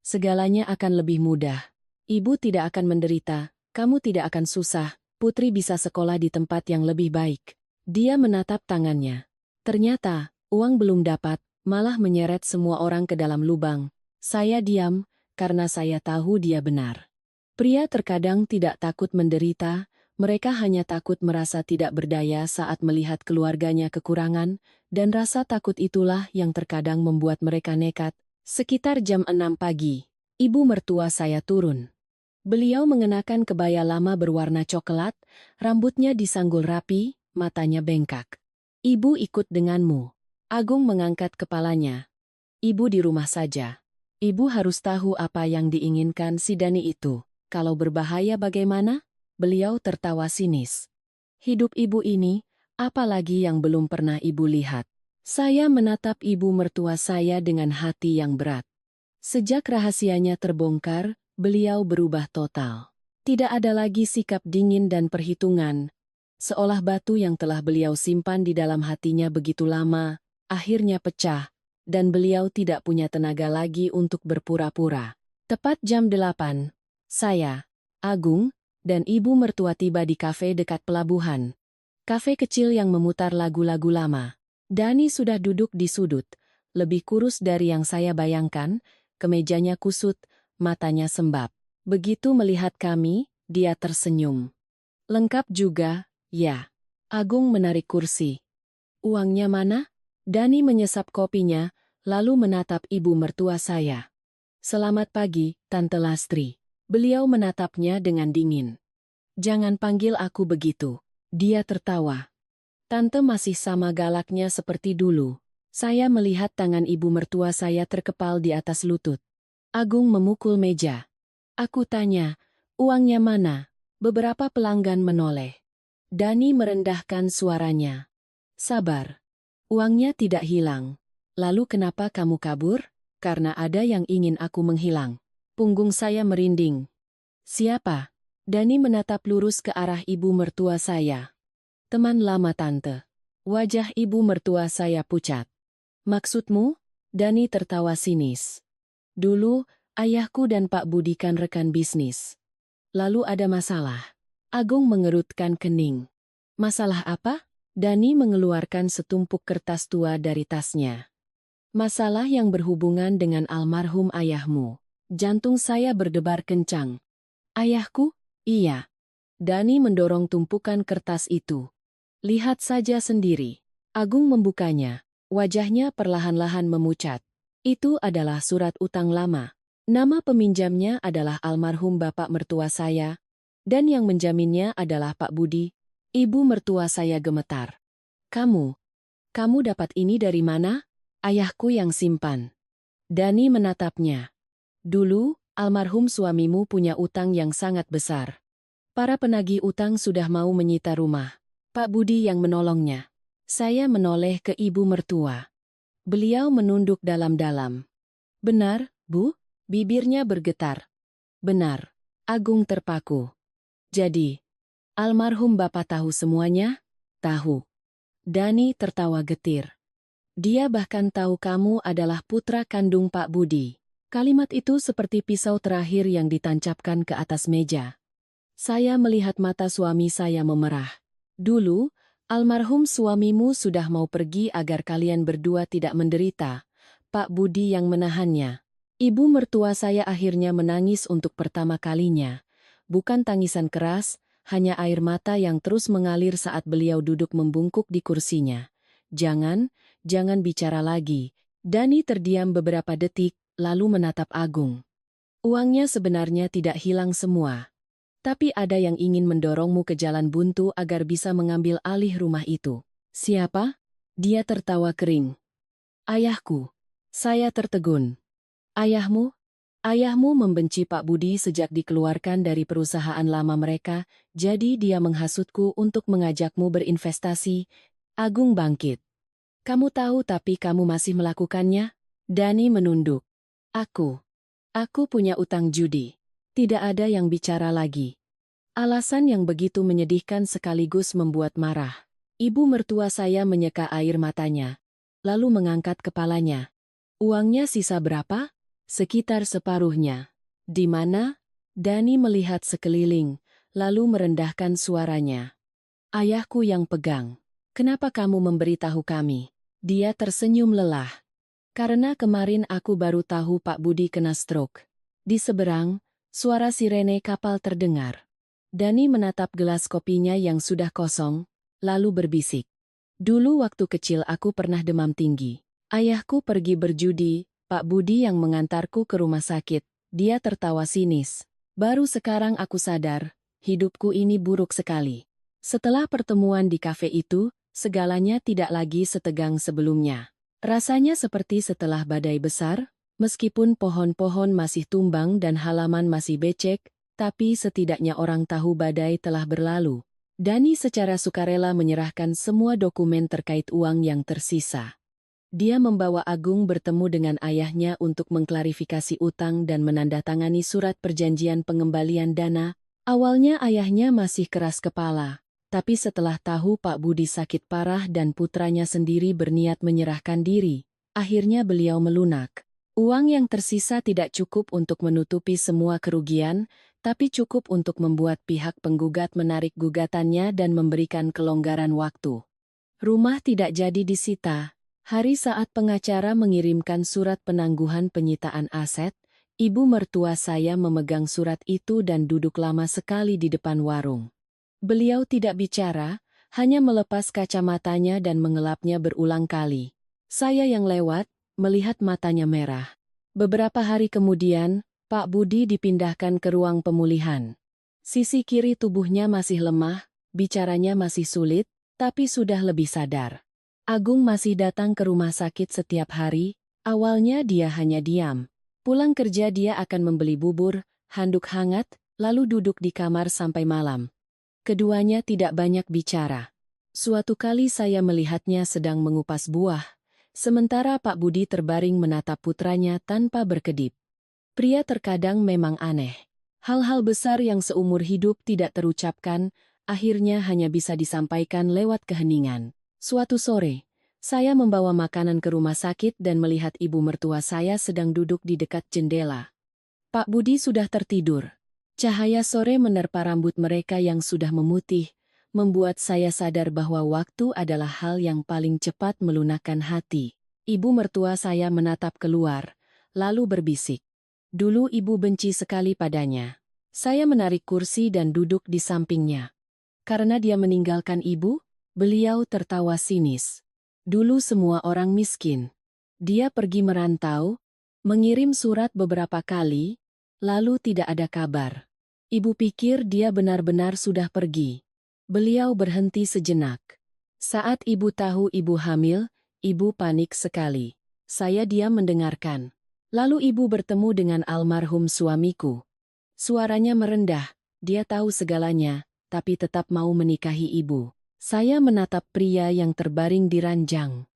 Segalanya akan lebih mudah. Ibu tidak akan menderita, kamu tidak akan susah, Putri bisa sekolah di tempat yang lebih baik. Dia menatap tangannya. Ternyata, uang belum dapat, malah menyeret semua orang ke dalam lubang. Saya diam, karena saya tahu dia benar. Pria terkadang tidak takut menderita, mereka hanya takut merasa tidak berdaya saat melihat keluarganya kekurangan, dan rasa takut itulah yang terkadang membuat mereka nekat. Sekitar jam 6 pagi, ibu mertua saya turun. Beliau mengenakan kebaya lama berwarna coklat, rambutnya disanggul rapi, matanya bengkak. Ibu ikut denganmu. Agung mengangkat kepalanya. Ibu di rumah saja. Ibu harus tahu apa yang diinginkan si Dani itu. Kalau berbahaya bagaimana? Beliau tertawa sinis. Hidup ibu ini, apalagi yang belum pernah ibu lihat. Saya menatap ibu mertua saya dengan hati yang berat. Sejak rahasianya terbongkar, beliau berubah total. Tidak ada lagi sikap dingin dan perhitungan. Seolah batu yang telah beliau simpan di dalam hatinya begitu lama, akhirnya pecah, dan beliau tidak punya tenaga lagi untuk berpura-pura. Tepat jam 8, saya, Agung, dan ibu mertua tiba di kafe dekat pelabuhan. Kafe kecil yang memutar lagu-lagu lama. Dani sudah duduk di sudut, lebih kurus dari yang saya bayangkan, kemejanya kusut, matanya sembab. Begitu melihat kami, dia tersenyum. Lengkap juga, ya. Agung menarik kursi. Uangnya mana? Dani menyesap kopinya, lalu menatap ibu mertua saya. Selamat pagi, Tante Lastri. Beliau menatapnya dengan dingin. Jangan panggil aku begitu. Dia tertawa. Tante masih sama galaknya seperti dulu. Saya melihat tangan ibu mertua saya terkepal di atas lutut. Agung memukul meja. Aku tanya, uangnya mana? Beberapa pelanggan menoleh. Dani merendahkan suaranya. Sabar. Uangnya tidak hilang. Lalu kenapa kamu kabur? Karena ada yang ingin aku menghilang. Punggung saya merinding. Siapa? Dani menatap lurus ke arah ibu mertua saya. Teman lama tante. Wajah ibu mertua saya pucat. Maksudmu? Dani tertawa sinis. Dulu, ayahku dan Pak Budi kan rekan bisnis. Lalu ada masalah. Agung mengerutkan kening. Masalah apa? Dani mengeluarkan setumpuk kertas tua dari tasnya. Masalah yang berhubungan dengan almarhum ayahmu. Jantung saya berdebar kencang. Ayahku? Iya. Dani mendorong tumpukan kertas itu. Lihat saja sendiri. Agung membukanya. Wajahnya perlahan-lahan memucat. Itu adalah surat utang lama. Nama peminjamnya adalah almarhum bapak mertua saya, dan yang menjaminnya adalah Pak Budi. Ibu mertua saya gemetar. Kamu dapat ini dari mana? Ayahku yang simpan. Dani menatapnya. Dulu, almarhum suamimu punya utang yang sangat besar. Para penagih utang sudah mau menyita rumah. Pak Budi yang menolongnya. Saya menoleh ke ibu mertua. Beliau menunduk dalam-dalam. Benar, Bu? Bibirnya bergetar. Benar. Agung terpaku. Jadi, almarhum bapak tahu semuanya? Tahu. Dani tertawa getir. Dia bahkan tahu kamu adalah putra kandung Pak Budi. Kalimat itu seperti pisau terakhir yang ditancapkan ke atas meja. Saya melihat mata suami saya memerah. Dulu, almarhum suamimu sudah mau pergi agar kalian berdua tidak menderita. Pak Budi yang menahannya. Ibu mertua saya akhirnya menangis untuk pertama kalinya. Bukan tangisan keras, hanya air mata yang terus mengalir saat beliau duduk membungkuk di kursinya. Jangan bicara lagi. Dani terdiam beberapa detik, lalu menatap Agung. Uangnya sebenarnya tidak hilang semua. Tapi ada yang ingin mendorongmu ke jalan buntu agar bisa mengambil alih rumah itu. Siapa? Dia tertawa kering. Ayahku. Saya tertegun. Ayahmu? Ayahmu membenci Pak Budi sejak dikeluarkan dari perusahaan lama mereka, jadi dia menghasutku untuk mengajakmu berinvestasi. Agung bangkit. Kamu tahu tapi kamu masih melakukannya? Dani menunduk. Aku punya utang judi. Tidak ada yang bicara lagi. Alasan yang begitu menyedihkan sekaligus membuat marah. Ibu mertua saya menyeka air matanya, lalu mengangkat kepalanya. Uangnya sisa berapa? Sekitar separuhnya. Di mana? Dani melihat sekeliling, lalu merendahkan suaranya. Ayahku yang pegang. Kenapa kamu memberitahu kami? Dia tersenyum lelah. Karena kemarin aku baru tahu Pak Budi kena stroke. Di seberang, suara sirene kapal terdengar. Dani menatap gelas kopinya yang sudah kosong, lalu berbisik. Dulu waktu kecil aku pernah demam tinggi. Ayahku pergi berjudi, Pak Budi yang mengantarku ke rumah sakit. Dia tertawa sinis. Baru sekarang aku sadar, hidupku ini buruk sekali. Setelah pertemuan di kafe itu, segalanya tidak lagi setegang sebelumnya. Rasanya seperti setelah badai besar, meskipun pohon-pohon masih tumbang dan halaman masih becek, tapi setidaknya orang tahu badai telah berlalu. Dani secara sukarela menyerahkan semua dokumen terkait uang yang tersisa. Dia membawa Agung bertemu dengan ayahnya untuk mengklarifikasi utang dan menandatangani surat perjanjian pengembalian dana. Awalnya ayahnya masih keras kepala, tapi setelah tahu Pak Budi sakit parah dan putranya sendiri berniat menyerahkan diri, akhirnya beliau melunak. Uang yang tersisa tidak cukup untuk menutupi semua kerugian, tapi cukup untuk membuat pihak penggugat menarik gugatannya dan memberikan kelonggaran waktu. Rumah tidak jadi disita. Hari saat pengacara mengirimkan surat penangguhan penyitaan aset, ibu mertua saya memegang surat itu dan duduk lama sekali di depan warung. Beliau tidak bicara, hanya melepas kacamatanya dan mengelapnya berulang kali. Saya yang lewat, melihat matanya merah. Beberapa hari kemudian, Pak Budi dipindahkan ke ruang pemulihan. Sisi kiri tubuhnya masih lemah, bicaranya masih sulit, tapi sudah lebih sadar. Agung masih datang ke rumah sakit setiap hari. Awalnya dia hanya diam. Pulang kerja dia akan membeli bubur, handuk hangat, lalu duduk di kamar sampai malam. Keduanya tidak banyak bicara. Suatu kali saya melihatnya sedang mengupas buah, sementara Pak Budi terbaring menatap putranya tanpa berkedip. Pria terkadang memang aneh. Hal-hal besar yang seumur hidup tidak terucapkan, akhirnya hanya bisa disampaikan lewat keheningan. Suatu sore, saya membawa makanan ke rumah sakit dan melihat ibu mertua saya sedang duduk di dekat jendela. Pak Budi sudah tertidur. Cahaya sore menerpa rambut mereka yang sudah memutih, membuat saya sadar bahwa waktu adalah hal yang paling cepat melunakkan hati. Ibu mertua saya menatap keluar, lalu berbisik. Dulu ibu benci sekali padanya. Saya menarik kursi dan duduk di sampingnya. Karena dia meninggalkan ibu, beliau tertawa sinis. Dulu semua orang miskin. Dia pergi merantau, mengirim surat beberapa kali, lalu tidak ada kabar. Ibu pikir dia benar-benar sudah pergi. Beliau berhenti sejenak. Saat ibu tahu ibu hamil, ibu panik sekali. Saya diam mendengarkan. Lalu ibu bertemu dengan almarhum suamiku. Suaranya merendah, dia tahu segalanya, tapi tetap mau menikahi ibu. Saya menatap pria yang terbaring di ranjang.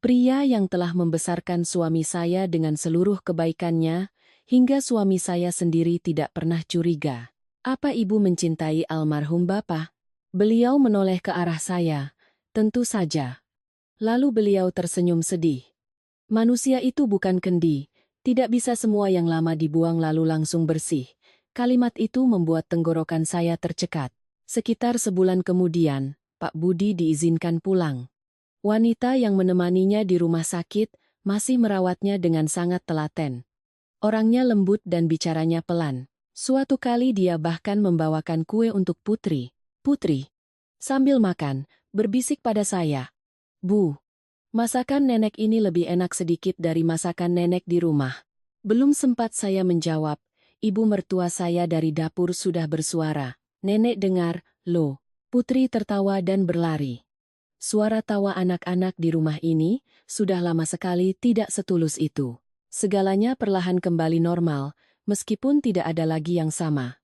Pria yang telah membesarkan suami saya dengan seluruh kebaikannya, hingga suami saya sendiri tidak pernah curiga. Apa ibu mencintai almarhum Bapak? Beliau menoleh ke arah saya. Tentu saja. Lalu beliau tersenyum sedih. Manusia itu bukan kendi, tidak bisa semua yang lama dibuang lalu langsung bersih. Kalimat itu membuat tenggorokan saya tercekat. Sekitar sebulan kemudian, Pak Budi diizinkan pulang. Wanita yang menemaninya di rumah sakit masih merawatnya dengan sangat telaten. Orangnya lembut dan bicaranya pelan. Suatu kali dia bahkan membawakan kue untuk Putri. Putri, sambil makan, berbisik pada saya. Bu, masakan nenek ini lebih enak sedikit dari masakan nenek di rumah. Belum sempat saya menjawab, ibu mertua saya dari dapur sudah bersuara. Nenek dengar, loh. Putri tertawa dan berlari. Suara tawa anak-anak di rumah ini sudah lama sekali tidak setulus itu. Segalanya perlahan kembali normal, meskipun tidak ada lagi yang sama.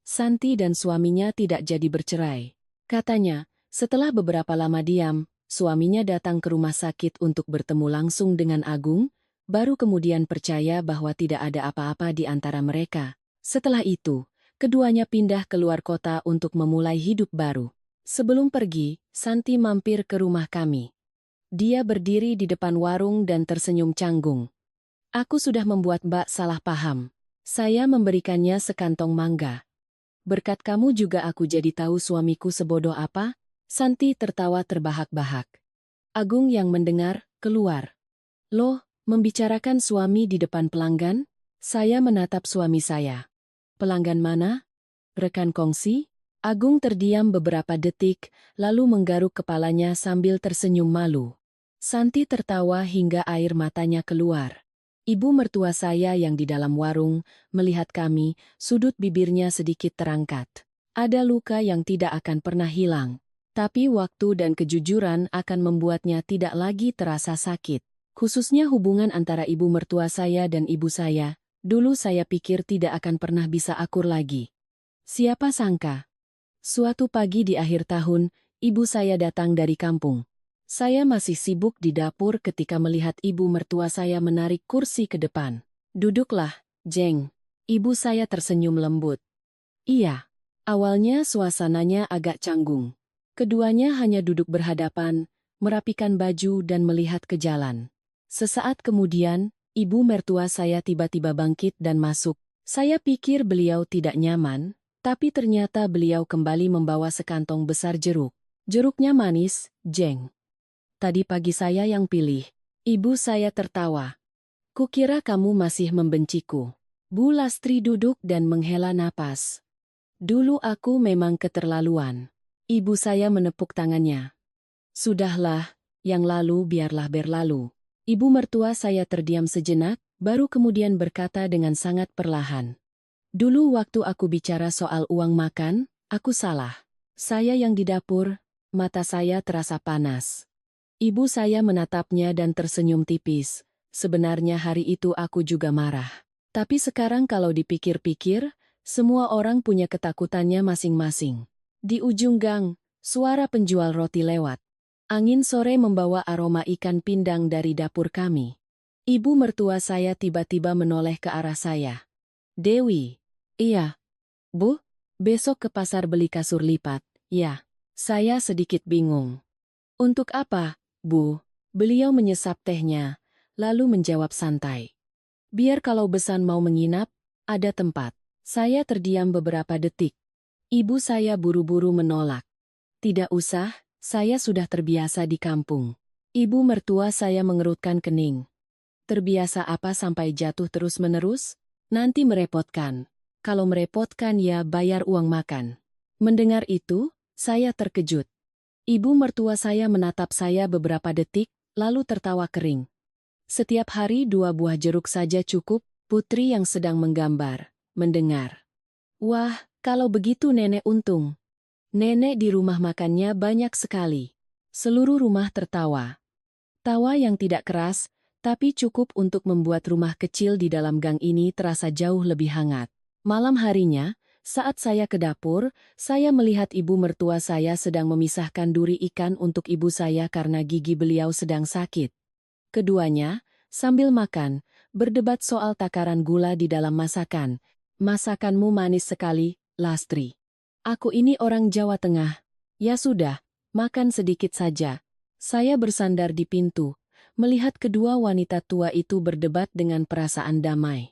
Santi dan suaminya tidak jadi bercerai. Katanya, setelah beberapa lama diam, suaminya datang ke rumah sakit untuk bertemu langsung dengan Agung, baru kemudian percaya bahwa tidak ada apa-apa di antara mereka. Setelah itu, keduanya pindah keluar kota untuk memulai hidup baru. Sebelum pergi, Santi mampir ke rumah kami. Dia berdiri di depan warung dan tersenyum canggung. Aku sudah membuat Mbak salah paham. Saya memberikannya sekantong mangga. Berkat kamu juga aku jadi tahu suamiku sebodoh apa? Santi tertawa terbahak-bahak. Agung yang mendengar, keluar. Loh, membicarakan suami di depan pelanggan? Saya menatap suami saya. Pelanggan mana? Rekan kongsi? Agung terdiam beberapa detik, lalu menggaruk kepalanya sambil tersenyum malu. Santi tertawa hingga air matanya keluar. Ibu mertua saya yang di dalam warung, melihat kami, sudut bibirnya sedikit terangkat. Ada luka yang tidak akan pernah hilang. Tapi waktu dan kejujuran akan membuatnya tidak lagi terasa sakit. Khususnya hubungan antara ibu mertua saya dan ibu saya. Dulu saya pikir tidak akan pernah bisa akur lagi. Siapa sangka? Suatu pagi di akhir tahun, ibu saya datang dari kampung. Saya masih sibuk di dapur ketika melihat ibu mertua saya menarik kursi ke depan. "Duduklah, Jeng." Ibu saya tersenyum lembut. Iya. Awalnya suasananya agak canggung. Keduanya hanya duduk berhadapan, merapikan baju dan melihat ke jalan. Sesaat kemudian, ibu mertua saya tiba-tiba bangkit dan masuk. Saya pikir beliau tidak nyaman, tapi ternyata beliau kembali membawa sekantong besar jeruk. "Jeruknya manis, Jeng. Tadi pagi saya yang pilih." Ibu saya tertawa. "Kukira kamu masih membenciku." Bu Lastri duduk dan menghela napas. "Dulu aku memang keterlaluan." Ibu saya menepuk tangannya. "Sudahlah, yang lalu biarlah berlalu." Ibu mertua saya terdiam sejenak, baru kemudian berkata dengan sangat perlahan. "Dulu waktu aku bicara soal uang makan, aku salah. Saya yang di dapur." Mata saya terasa panas. Ibu saya menatapnya dan tersenyum tipis. "Sebenarnya hari itu aku juga marah. Tapi sekarang kalau dipikir-pikir, semua orang punya ketakutannya masing-masing." Di ujung gang, suara penjual roti lewat. Angin sore membawa aroma ikan pindang dari dapur kami. Ibu mertua saya tiba-tiba menoleh ke arah saya. "Dewi." "Iya, Bu. Besok ke pasar beli kasur lipat." "Ya." Saya sedikit bingung. "Untuk apa, Bu?" Beliau menyesap tehnya, lalu menjawab santai. "Biar kalau besan mau menginap, ada tempat." Saya terdiam beberapa detik. Ibu saya buru-buru menolak. "Tidak usah, saya sudah terbiasa di kampung." Ibu mertua saya mengerutkan kening. "Terbiasa apa sampai jatuh terus-menerus? Nanti merepotkan." "Kalau merepotkan ya bayar uang makan." Mendengar itu, saya terkejut. Ibu mertua saya menatap saya beberapa detik, lalu tertawa kering. "Setiap hari 2 buah jeruk saja cukup." Putri yang sedang menggambar mendengar. "Wah, kalau begitu nenek untung." Nenek di rumah makannya banyak sekali. Seluruh rumah tertawa. Tawa yang tidak keras, tapi cukup untuk membuat rumah kecil di dalam gang ini terasa jauh lebih hangat. Malam harinya, saat saya ke dapur, saya melihat ibu mertua saya sedang memisahkan duri ikan untuk ibu saya karena gigi beliau sedang sakit. Keduanya, sambil makan, berdebat soal takaran gula di dalam masakan. "Masakanmu manis sekali, Lastri." "Aku ini orang Jawa Tengah." "Ya sudah, makan sedikit saja." Saya bersandar di pintu, melihat kedua wanita tua itu berdebat dengan perasaan damai.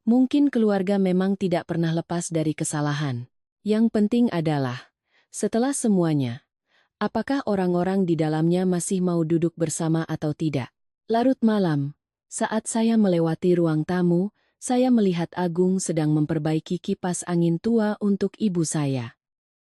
Mungkin keluarga memang tidak pernah lepas dari kesalahan. Yang penting adalah, setelah semuanya, apakah orang-orang di dalamnya masih mau duduk bersama atau tidak? Larut malam, saat saya melewati ruang tamu, saya melihat Agung sedang memperbaiki kipas angin tua untuk ibu saya.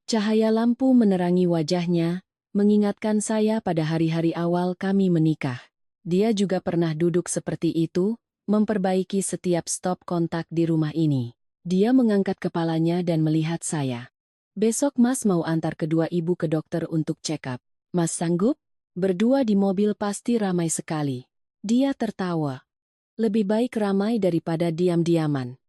Cahaya lampu menerangi wajahnya, mengingatkan saya pada hari-hari awal kami menikah. Dia juga pernah duduk seperti itu, memperbaiki setiap stop kontak di rumah ini. Dia mengangkat kepalanya dan melihat saya. "Besok Mas mau antar kedua ibu ke dokter untuk check-up. Mas sanggup? Berdua di mobil pasti ramai sekali." Dia tertawa. "Lebih baik ramai daripada diam-diaman."